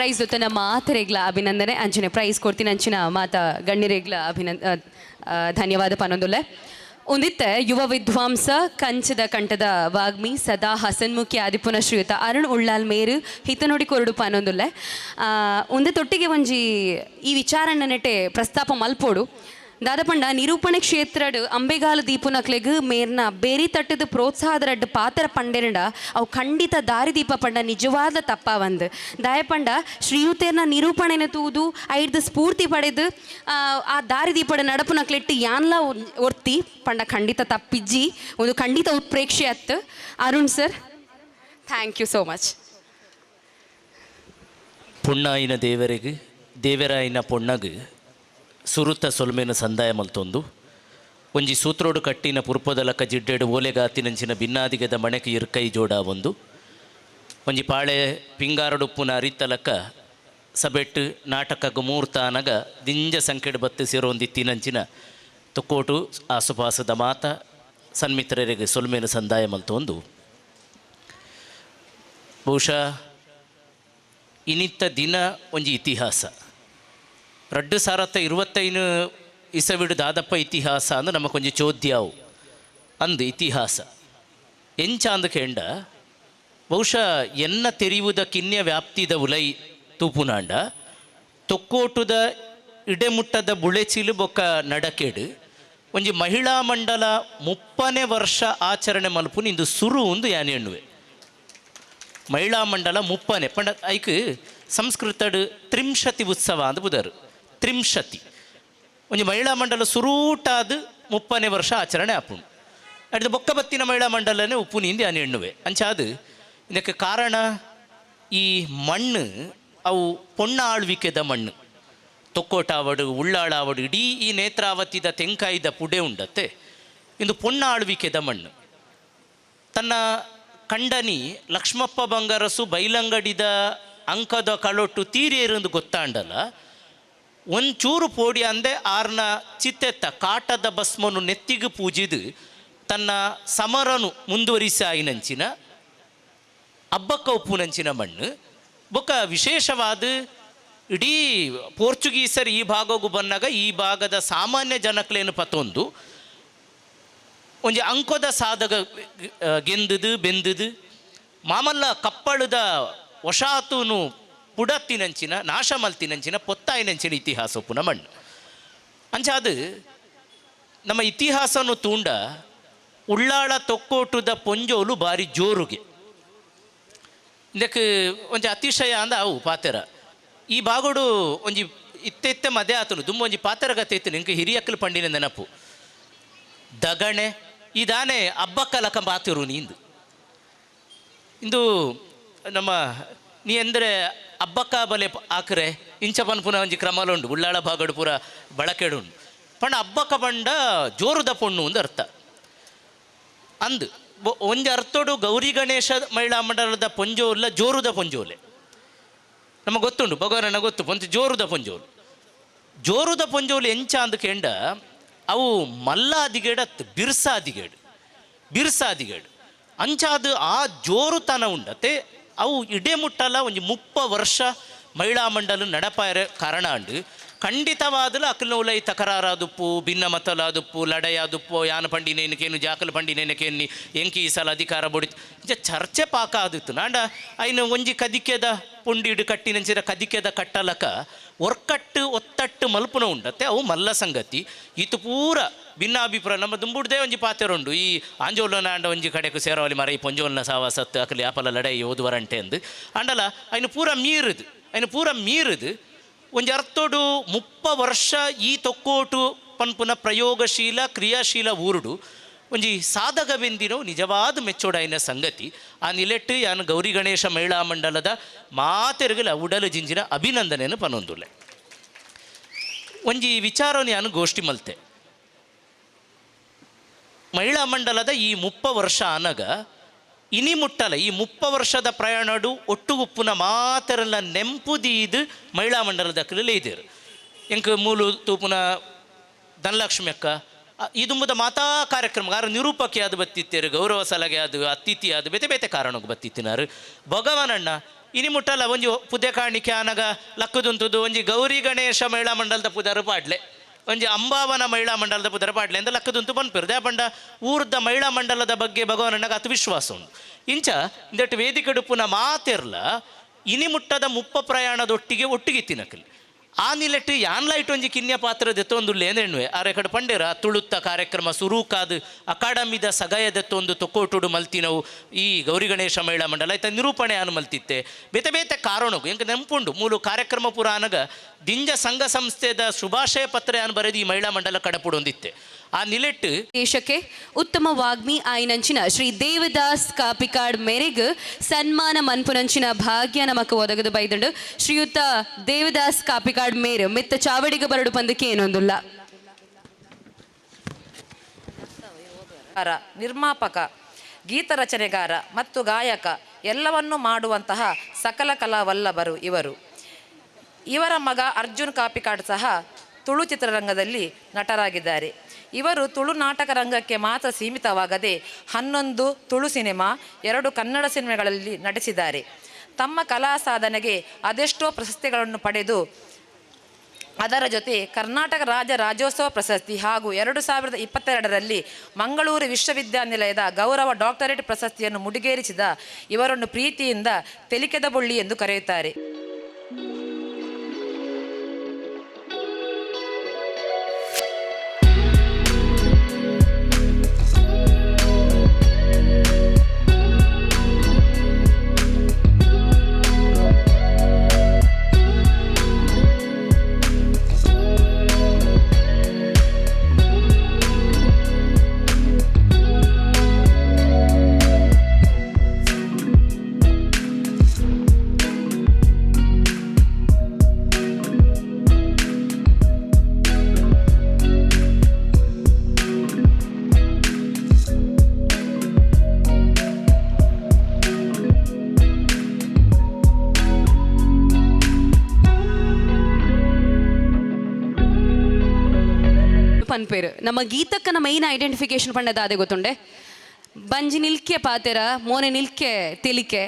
ಪ್ರೈಸ್ ಜೊತೆ ಮಾತರೆಗ್ಲ ಅಭಿನಂದನೆ ಅಂಚನೆ ಪ್ರೈಸ್ ಕೊಡ್ತೀನಿ ಅಂಚಿನ ಮಾತ ಗಣ್ಯರೆಗ್ಲ ಧನ್ಯವಾದ ಪನೊಂದುಲ್ಲೆ ಉಂದಿತ್ತೆ ಯುವ ವಿದ್ವಾಂಸ ಕಂಚದ ಕಂಠದ ವಾಗ್ಮಿ ಸದಾ ಹಸನ್ಮುಖಿ ಆದಿಪುನ ಶ್ರೀಯುತ ಅರುಣ್ ಉಳ್ಳಾಲ್ ಮೇರು ಹಿತನೊಡಿ ಕೊರಡು ಪನೊಂದುಲ್ಲೆ ಉಂದೆ ತೊಟ್ಟಿಗೆ ಒಂಜಿ ಈ ವಿಚಾರನ ನೆಟೆ ಪ್ರಸ್ತಾಪ ಮಲ್ಪೋಡು ದಾದಪಂಡ ನಿರೂಪಣೆ ಕ್ಷೇತ್ರಡ್ ಅಂಬೆಗಾಲು ದೀಪುನಕ್ಲೆಗ್ ಮೇರ್ನ ಬೇರಿ ತಟ್ಟದ ಪ್ರೋತ್ಸಾಹದ ಪಾತ್ರ ಪಂಡೆರಡ ಅವು ಖಂಡಿತ ದಾರಿದೀಪ ಪಂಡ ನಿಜವಾದ ತಪ್ಪ ಒಂದು ದಾಯಪಂಡ ಶ್ರೀಯುತೇರ್ನ ನಿರೂಪಣೆನ ತೂದು ಐಡ್ದು ಸ್ಫೂರ್ತಿ ಪಡೆದು ಆ ದಾರಿದೀಪದ ನಡಪುನಕ್ಲೆಟ್ಟು ಯಾನ್ಲ ಒರ್ತಿ ಪಂಡ ಖಂಡಿತ ತಪ್ಪಿಜ್ಜಿ ಒಂದು ಖಂಡಿತ ಉತ್ಪ್ರೇಕ್ಷೆ ಅತ್ತು Arun sir thank you so much. ಪುಣ್ಣಾಯಿನ ದೇವರಿಗೆ ದೇವರಾಯಿನ ಪೊಣ್ಣಗೆ ಸುರುತ ಸೊಲ್ಮೆನ ಸಂದಾಯ ಮಲ್ತೊಂದು ಒಂಜಿ ಸೂತ್ರೋಡು ಕಟ್ಟಿನ ಪುರ್ಪದಲಕ ಜಿಡ್ಡೆಡು ಓಲೆಗಾತಿನಂಚಿನ ಭಿನ್ನಾದಿಗದ ಮಣೆಗೆ ಇರ್ಕೈ ಜೋಡ ಒಂದು ಒಂಜಿ ಪಾಳೆ ಪಿಂಗಾರಡುಪ್ಪುನ ಅರಿತಲಕ ಸಬೆಟ್ಟು ನಾಟಕಕ್ಕೆ ಮೂರ್ತಾನಗ ದಿಂಜ ಸಂಖ್ಯೆಡು ಬತ್ತು ಸೇರೊಂದಿತ್ತಿನಂಚಿನ ತೊಕ್ಕೋಟು ಆಸುಪಾಸದ ಮಾತ ಸನ್ಮಿತ್ರರಿಗೆ ಸೊಲ್ಮೆನ ಸಂದಾಯ ಮಲ್ತೊಂದು ಬಹುಶಃ ಇನಿತ್ತ ದಿನ ಒಂಜಿ ಇತಿಹಾಸ 2025 ಇಸವಿಡು ದಾದಪ್ಪ ಇತಿಹಾಸ ಅಂದ್ರೆ ನಮಕೊಂಜಿ ಚೋದ್ಯಾವು ಅಂದು ಇತಿಹಾಸ ಎಂಚ ಅಂದು ಕೇಂಡ ಬಹುಶಃ ಎನ್ನ ತೆರಿಯುವುದ ಕಿನ್ಯ ವ್ಯಾಪ್ತಿದ ಉಲೈ ತೂಪುನಾಂಡ ತೊಕ್ಕೋಟುದ ಇಡೆಮುಟ್ಟದ ಬುಳೆಚಿಲು ಬೊಕ್ಕ ನಡಕೆಡು ಒಂಜಿ ಮಹಿಳಾ ಮಂಡಲ 30ನೇ ವರ್ಷ ಆಚರಣೆ ಮಲ್ಪುನ ಇಂದು ಸುರು ಒಂದು ಯಾನೆ ಎಣ್ಣುವೆ ಮಹಿಳಾ ಮಂಡಲ 30ನೇ ಪಂಡ ಐಕ್ ಸಂಸ್ಕೃತಡು ತ್ರಿಂಶತಿ ಉತ್ಸವ ಅಂದು ಬುದರು ತ್ರಿಂಶತಿ ಒಂಜಿ ಮಹಿಳಾ ಮಂಡಲ ಸುರೂಟಾದ 30ನೇ ವರ್ಷ ಆಚರಣೆ ಆಪುಂಡು ಅಡ್ದು ಬೊಕ್ಕ ಬತ್ತಿನ ಮಹಿಳಾ ಮಂಡಲನೇ ಉಪ್ಪುನಿಂದ ಯಾನೆ ಎಣ್ಣುವೆ ಅಂಚಾದು ಇದಕ್ಕೆ ಕಾರಣ ಈ ಮಣ್ಣು ಅವು ಪೊಣ್ಣ ಆಳ್ವಿಕೆದ ಮಣ್ಣು ತೊಕ್ಕೋಟಾವಡು ಉಳ್ಳಾಳಾವಡು ಇಡೀ ಈ ನೇತ್ರಾವತಿದ ತೆಂಕಾಯಿದ ಪುಡೆ ಉಂಡತ್ತೆ ಇಂದು ಪೊಣ್ಣ ಆಳ್ವಿಕೆದ ಮಣ್ಣು ತನ್ನ ಕಂಡನಿ ಲಕ್ಷ್ಮಪ್ಪ ಬಂಗಾರಸು ಬೈಲಂಗಡಿದ ಅಂಕದ ಕಳೊಟ್ಟು ತೀರೇರೆಂದು ಗೊತ್ತಾಂಡಲ್ಲ ಒಂಚೂರು ಪೋಡಿ ಅಂದೆ ಆರ್ನ ಚಿತ್ತೆತ್ತ ಕಾಟದ ಭಸ್ಮನು ನೆತ್ತಿಗೆ ಪೂಜಿದು ತನ್ನ ಸಮರನು ಮುಂದುವರಿಸಿ ಆಯಿನಂಚಿನ ಹಬ್ಬಕ್ಕ ಉಪ್ಪುನಂಚಿನ ಮಣ್ಣು ಬೊಕ್ಕ ವಿಶೇಷವಾದ ಇಡೀ ಪೋರ್ಚುಗೀಸರು ಈ ಭಾಗಗೂ ಬಂದಾಗ ಈ ಭಾಗದ ಸಾಮಾನ್ಯ ಜನಕ್ಲೇನು ಪತ್ತೊಂದು ಒಂಜಿ ಅಂಕೋದ ಸಾಧಕ ಗೆಂದುದು ಬೆಂದುದು ಮಾಮಲ್ಲ ಕಪ್ಪಳದ ವಶಾತುನು ಪುಡತ್ತಿನಂಚಿನ ನಾಶ ಮಲ್ತಿನಂಚಿನ ಪೊತ್ತಾಯಿನಂಚಿನ ಇತಿಹಾಸ ಉಪ್ಪುನ ಮಣ್ಣು ಅಂಚಾದು ನಮ್ಮ ಇತಿಹಾಸನು ತೂಂಡ ಉಳ್ಳಾಳ ತೊಕ್ಕೋಟುದ ಪೊಂಜೋಲು ಬಾರಿ ಜೋರುಗೆ ಇದಕ್ಕೆ ಒಂಜಿ ಅತಿಶಯ ಅಂದ ಅವು ಪಾತೆರ ಈ ಬಾಗೋಡು ಒಂಜಿ ಇತ್ತೆ ಮದೆ ಆತನು ತುಂಬ ಒಂಜಿ ಪಾತೆರಗತೆ ಇತ್ತು ನಿಂಗೆ ಹಿರಿಯಕ್ಕಲು ಪಂಡಿನ ನೆನಪು ದಗಣೆ ಇದಾನೆ ಹಬ್ಬಕ್ಕಲಕ ಬಾತಿರು ನೀಂದು ಇಂದು ನಮ್ಮ ನೀ ಅಂದರೆ ಹಬ್ಬಕ್ಕ ಬಲೆ ಆಕ್ರೆ ಇಂಚಪನ್ ಪುನಃ ಒಂಜಿ ಕ್ರಮಲು ಉಂಡು ಉಳ್ಳಾಳ ಭಾಗಡು ಪೂರ ಬಳಕೆಡು ಉಂಡು ಪಂಡ ಹಬ್ಬಕ್ಕ ಬಂಡ ಜೋರುದ ಪೊಣ್ಣು ಒಂದು ಅರ್ಥ ಅಂದು ಒಂಜಿ ಅರ್ಥೋಡು ಗೌರಿ ಗಣೇಶ ಮಹಿಳಾ ಮಂಡಲದ ಪೊಂಜೋಲ್ಲ ಜೋರುದ ಪೊಂಜೋಲೆ ನಮಗೆ ಗೊತ್ತುಂಡು ಭಗವಾನ ಗೊತ್ತು ಪೊಂಚ ಜೋರುದ ಪೊಂಜೋಲು ಜೋರುದ ಪೊಂಜೋಲು ಎಂಚ ಅಂದು ಕೇಂಡ ಅವು ಮಲ್ಲಾದಿಗೇಡತ್ತು ಬಿರ್ಸಾದಿಗೇಡು ಅಂಚಾದು ಆ ಜೋರುತನ ಉಂಡತೆ ಅವು ಇಡೆ ಮುಟ್ಟಲ್ಲ ಒಂಜಿ 30 ವರ್ಷ ಮಹಿಳಾ ಮಂಡಲ ನಡಪಾಯರ ಕಾರಣ ಅಂಡು ಖಂಡಿತವಾದಲು ಅಕಲ್ನ ಉಲೈ ತಕರಾರಾದುಪ್ಪು ಭಿನ್ನ ಮತಲಾದುಪ್ಪು ಲಡೆಯಾದುಪ್ಪು ಯಾನ ಪಂಡಿನೇನಕೇನು ಜಾಕಲು ಪಂಡಿನೇನಕೇನು ಎಂಕಿ ಈ ಸಲ ಅಧಿಕಾರ ಬೊಡಿತು ಇಂಚ ಚರ್ಚೆ ಪಾಕ ಆದಿತ್ತು ನಾಂಡ ಐನು ಒಂಜಿ ಕದಿಕೆದ ಪುಂಡಿಡು ಕಟ್ಟಿನಂಚಿರ ಕದಿಕೆದ ಕಟ್ಟಲಕ ಒರ್ಕಟ್ಟು ಒತ್ತಟ್ಟು ಮಲ್ಪುನ ಉಂಡತ್ತೆ ಅವು ಮಲ್ಲ ಸಂಗತಿ ಇದು ಪೂರ ಭಿನ್ನಾಭಿಪ್ರಾಯ ನಮ್ಮ ದುಂಬುಡ್ದೇ ಒಂಜಿ ಪಾತೆರುಂಡು ಈ ಆಂಜೋಲನ ಅಂಡ ಒಂಜಿ ಕಡೆಕು ಸೇರವಲಿ ಮರ ಈ ಪೊಂಜೋಲನ ಸಾವಾಸತ್ತು ಅಕಲಿ ಆಪಲ ಲಡೈ ಓದುವರಂಟೆ ಅಂದು ಅಂಡಲ ಐನು ಪೂರ ಮೀರುದು ಒಂಜಿ ಅರ್ಥೋಡು 30 ವರ್ಷ ಈ ತೊಕ್ಕೋಟು ಪನ್ಪುನ ಪ್ರಯೋಗಶೀಲ ಕ್ರಿಯಾಶೀಲ ಊರುಡು ಒಂಜಿ ಸಾಧಕ ಬೆಂದಿನೋ ನಿಜವಾದ ಮೆಚ್ಚೋಡಾಯಿನ ಸಂಗತಿ ಆ ನಿಲೆಟ್ಟು ಯಾನು ಗೌರಿ ಗಣೇಶ ಮಹಿಳಾ ಮಂಡಲದ ಮಾತೆರಗಲ ಉಡಲು ಜಿಂಜಿನ ಅಭಿನಂದನೆಯನ್ನು ಪನೊಂದುಲೆ ಒಂಜಿ ವಿಚಾರವನ್ನು ಯಾನು ಗೋಷ್ಠಿ ಮಲ್ತೆ ಮಹಿಳಾ ಮಂಡಲದ ಈ 30 ವರ್ಷ ಆನಗ ಇನಿ ಮುಟ್ಟಲ ಈ 30 ವರ್ಷದ ಪ್ರಯಾಣಡು ಒಟ್ಟುಗುಪ್ಪುನ ಮಾತೆರಲ್ಲ ನೆಂಪುದೀದು ಮಹಿಳಾ ಮಂಡಲದ ಕಲೇ ಇದ್ದೀರು ಎಂಕ ಮೂಲು ತೂಪುನ ಧನಲಕ್ಷ್ಮಿ ಅಕ್ಕ ಇದುಂಬುದ ಮಾತಾ ಕಾರ್ಯಕ್ರಮ ಗಾರ ನಿರೂಪಕಿ ಅದು ಬತ್ತಿತ್ತೇರು, ಗೌರವ ಸಲಹೆ ಅದು ಅತಿಥಿ ಅದು ಬೇತೆ ಬೇತೆ ಕಾರಣಕ್ಕೆ ಬತ್ತಿತ್ತಿನಾರು. ಭಗವಾನಣ್ಣ ಇನಿ ಮುಟ್ಟಲ್ಲ ಒಂಜಿ ಪುದೆ ಕಾಣಿಕೆ ಆನಗ ಲಕ್ಕದುಂತುದು ಒಂಜಿ ಗೌರಿ ಗಣೇಶ ಮಹಿಳಾ ಮಂಡಲದ ಪುದರ್ ಪಾಡ್ಲೆ, ಒಂಜಿ ಅಂಬಾವನ ಮಹಿಳಾ ಮಂಡಲದ ಪುದರ ಪಾಡ್ಲೆ ಅಂತ ಲಕ್ಕದುಂತು ಬಂದ್ಪಿರು. ದೇ ಪಂಡ ಊರ್ದ ಮಹಿಳಾ ಮಂಡಲದ ಬಗ್ಗೆ ಭಗವಾನಣ್ಣಗೆ ಅತಿ ವಿಶ್ವಾಸ ಉಂಟು. ಇಂಚ ಇಂದಟ್ಟು ವೇದಿಕೆ ಡುಪ್ಪುನ ಮಾತೆರ್ಲ ಇನಿ ಮುಟ್ಟದ ಮುಪ್ಪ ಪ್ರಯಾಣದೊಟ್ಟಿಗೆ ಒಟ್ಟಿಗಿತ್ತಿನಕಲ್ ಆ ನಿಲೆಟ್ಟು ಯಾನ್ಲೈಟ್ ಒಂಜಿ ಕಿನ್ಯ ಪಾತ್ರ ದೆತ್ತೊಂದುಲ್ಲೆ ಅಂದೇಣ್ವೆ ಆರೆ ಕಡೆ ಪಂಡೇರ ತುಳುತ್ತ ಕಾರ್ಯಕ್ರಮ ಸುರೂಕಾದ ಅಕಾಡೆಮಿದ ಸಗಾಯದೆತ್ತೊಂದು ತೊಕ್ಕೋಟುಡು ಮಲ್ತಿನವು ಈ ಗೌರಿ ಗಣೇಶ ಮಹಿಳಾ ಮಂಡಲ ಆಯ್ತ ನಿರೂಪಣೆ ಅನು ಮಲ್ತಿತ್ತೆ ಬೇತೆ ಬೇತೆ ಕಾರಣಗು ಎಂಕ ನೆಂಪುಂಡು ಮೂಲು ಕಾರ್ಯಕ್ರಮ ಪೂರ ಅನಗ ದಿಂಜ ಸಂಘ ಸಂಸ್ಥೆದ ಶುಭಾಶಯ ಪತ್ರ ಅನು ಬರೆದು ಈ ಮಹಿಳಾ ಮಂಡಲ ಕಡಪುಡೊಂದಿತ್ತೆ ಆ ನಿಲೆಟ್ಟು ದೇಶಕ್ಕೆ ಉತ್ತಮ ವಾಗ್ಮಿ ಆಯ್ನಂಚಿನ ಶ್ರೀ ದೇವದಾಸ್ ಕಾಪಿಕಾಡ್ ಮೇರೆಗ್ ಸನ್ಮಾನ ಮನ್ಪುನಂಚಿನ ಭಾಗ್ಯ ನಮಕ್ ಒದಗದು ಬೈದಂಡು ಶ್ರೀಯುತ ದೇವದಾಸ್ ಕಾಪಿಕಾಡ್ ಮೇರು ಮಿತ್ತ ಚಾವಡಿಗೆ ಬರಡು ಪಂದಕ್ಕೆ ಏನೊಂದುಲ್ಲ. ನಿರ್ಮಾಪಕ, ಗೀತ ರಚನೆಗಾರ ಮತ್ತು ಗಾಯಕ ಎಲ್ಲವನ್ನೂ ಮಾಡುವಂತಹ ಸಕಲ ಕಲಾವಲ್ಲಭರು ಇವರು. ಇವರ ಮಗ ಅರ್ಜುನ್ ಕಾಪಿಕಾಡ್ ಸಹ ತುಳು ಚಿತ್ರರಂಗದಲ್ಲಿ ನಟರಾಗಿದ್ದಾರೆ. ಇವರು ತುಳು ನಾಟಕ ರಂಗಕ್ಕೆ ಮಾತ್ರ ಸೀಮಿತವಾಗದೆ 11 ತುಳು ಸಿನಿಮಾ, 2 ಕನ್ನಡ ಸಿನಿಮಾಗಳಲ್ಲಿ ನಟಿಸಿದ್ದಾರೆ. ತಮ್ಮ ಕಲಾ ಸಾಧನೆಗೆ ಅದೆಷ್ಟೋ ಪ್ರಶಸ್ತಿಗಳನ್ನು ಪಡೆದು ಅದರ ಜೊತೆ ಕರ್ನಾಟಕ ರಾಜ್ಯ ರಾಜ್ಯೋತ್ಸವ ಪ್ರಶಸ್ತಿ ಹಾಗೂ 2022ರಲ್ಲಿ ಮಂಗಳೂರು ವಿಶ್ವವಿದ್ಯಾನಿಲಯದ ಗೌರವ ಡಾಕ್ಟರೇಟ್ ಪ್ರಶಸ್ತಿಯನ್ನು ಮುಡಿಗೇರಿಸಿದ ಇವರನ್ನು ಪ್ರೀತಿಯಿಂದ ತೆಲಿಕೆದ ಬುಳ್ಳಿ ಎಂದು ಕರೆಯುತ್ತಾರೆ. ಪನ್ಪೇರು ನಮ್ಮ ಗೀತಕ್ಕನ ಮೈನ್ ಐಡೆಂಟಿಫಿಕೇಶನ್ ಪಂಡದ ಅದೇ ಗೊತ್ತುಂಡೆ ಬಂಜಿ ನಿಲ್ಕೆ ಪಾತೆರ ಮೋನೆ ನಿಲ್ಕೆ ತೆಲಿಕೆ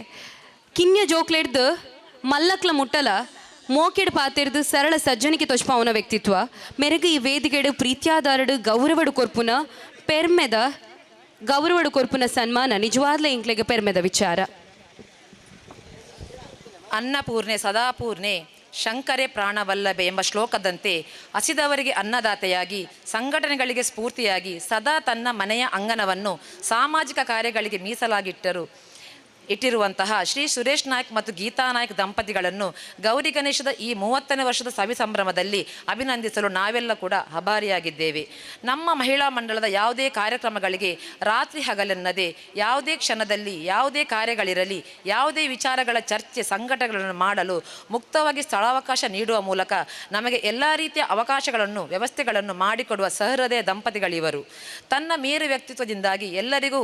ಕಿನ್ಯ ಜೋಕ್ಲೆಡ್ದು ಮಲ್ಲಕ್ಲ ಮುಟ್ಟಲ ಮೋಕೆಡ್ ಪಾತೆರ್ದು ಸರಳ ಸಜ್ಜನಿಕೆ ತೊಚ್ಪ ಅವನ ವ್ಯಕ್ತಿತ್ವ ಮೆರಗ ಈ ವೇದಿಕೆಡು ಪ್ರೀತ್ಯಾದಾರಡು ಗೌರವಡು ಕೊರ್ಪುನ ಪೆರ್ಮೆದ ಗೌರವಡು ಕೊರ್ಪುನ ಸನ್ಮಾನ ನಿಜವಾದ್ಲ ಇಂಕ್ಲೆಗೆ ಪೆರ್ಮೆದ ವಿಚಾರ. ಅನ್ನಪೂರ್ಣೆ ಸದಾಪೂರ್ಣೆ ಶಂಕರೇ ಪ್ರಾಣವಲ್ಲಭೆ ಎಂಬ ಶ್ಲೋಕದಂತೆ ಹಸಿದವರಿಗೆ ಅನ್ನದಾತೆಯಾಗಿ ಸಂಘಟನೆಗಳಿಗೆ ಸ್ಫೂರ್ತಿಯಾಗಿ ಸದಾ ತನ್ನ ಮನೆಯ ಅಂಗನವನ್ನು ಸಾಮಾಜಿಕ ಕಾರ್ಯಗಳಿಗೆ ಇಟ್ಟಿರುವಂತಹ ಶ್ರೀ ಸುರೇಶ್ ನಾಯ್ಕ್ ಮತ್ತು ಗೀತಾ ನಾಯ್ಕ್ ದಂಪತಿಗಳನ್ನು ಗೌರಿ ಗಣೇಶದ ಈ 30ನೇ ವರ್ಷದ ಸವಿ ಸಂಭ್ರಮದಲ್ಲಿ ಅಭಿನಂದಿಸಲು ನಾವೆಲ್ಲ ಕೂಡ ಆಭಾರಿಯಾಗಿದ್ದೇವೆ. ನಮ್ಮ ಮಹಿಳಾ ಮಂಡಳದ ಯಾವುದೇ ಕಾರ್ಯಕ್ರಮಗಳಿಗೆ ರಾತ್ರಿ ಹಗಲೆನ್ನದೆ ಯಾವುದೇ ಕ್ಷಣದಲ್ಲಿ ಯಾವುದೇ ಕಾರ್ಯಗಳಿರಲಿ ಯಾವುದೇ ವಿಚಾರಗಳ ಚರ್ಚೆ ಸಂಘಟನೆಗಳನ್ನು ಮಾಡಲು ಮುಕ್ತವಾಗಿ ಸ್ಥಳಾವಕಾಶ ನೀಡುವ ಮೂಲಕ ನಮಗೆ ಎಲ್ಲ ರೀತಿಯ ಅವಕಾಶಗಳನ್ನು ವ್ಯವಸ್ಥೆಗಳನ್ನು ಮಾಡಿಕೊಡುವ ಸಹೃದಯ ದಂಪತಿಗಳಿವರು. ತನ್ನ ಮೇರು ವ್ಯಕ್ತಿತ್ವದಿಂದಾಗಿ ಎಲ್ಲರಿಗೂ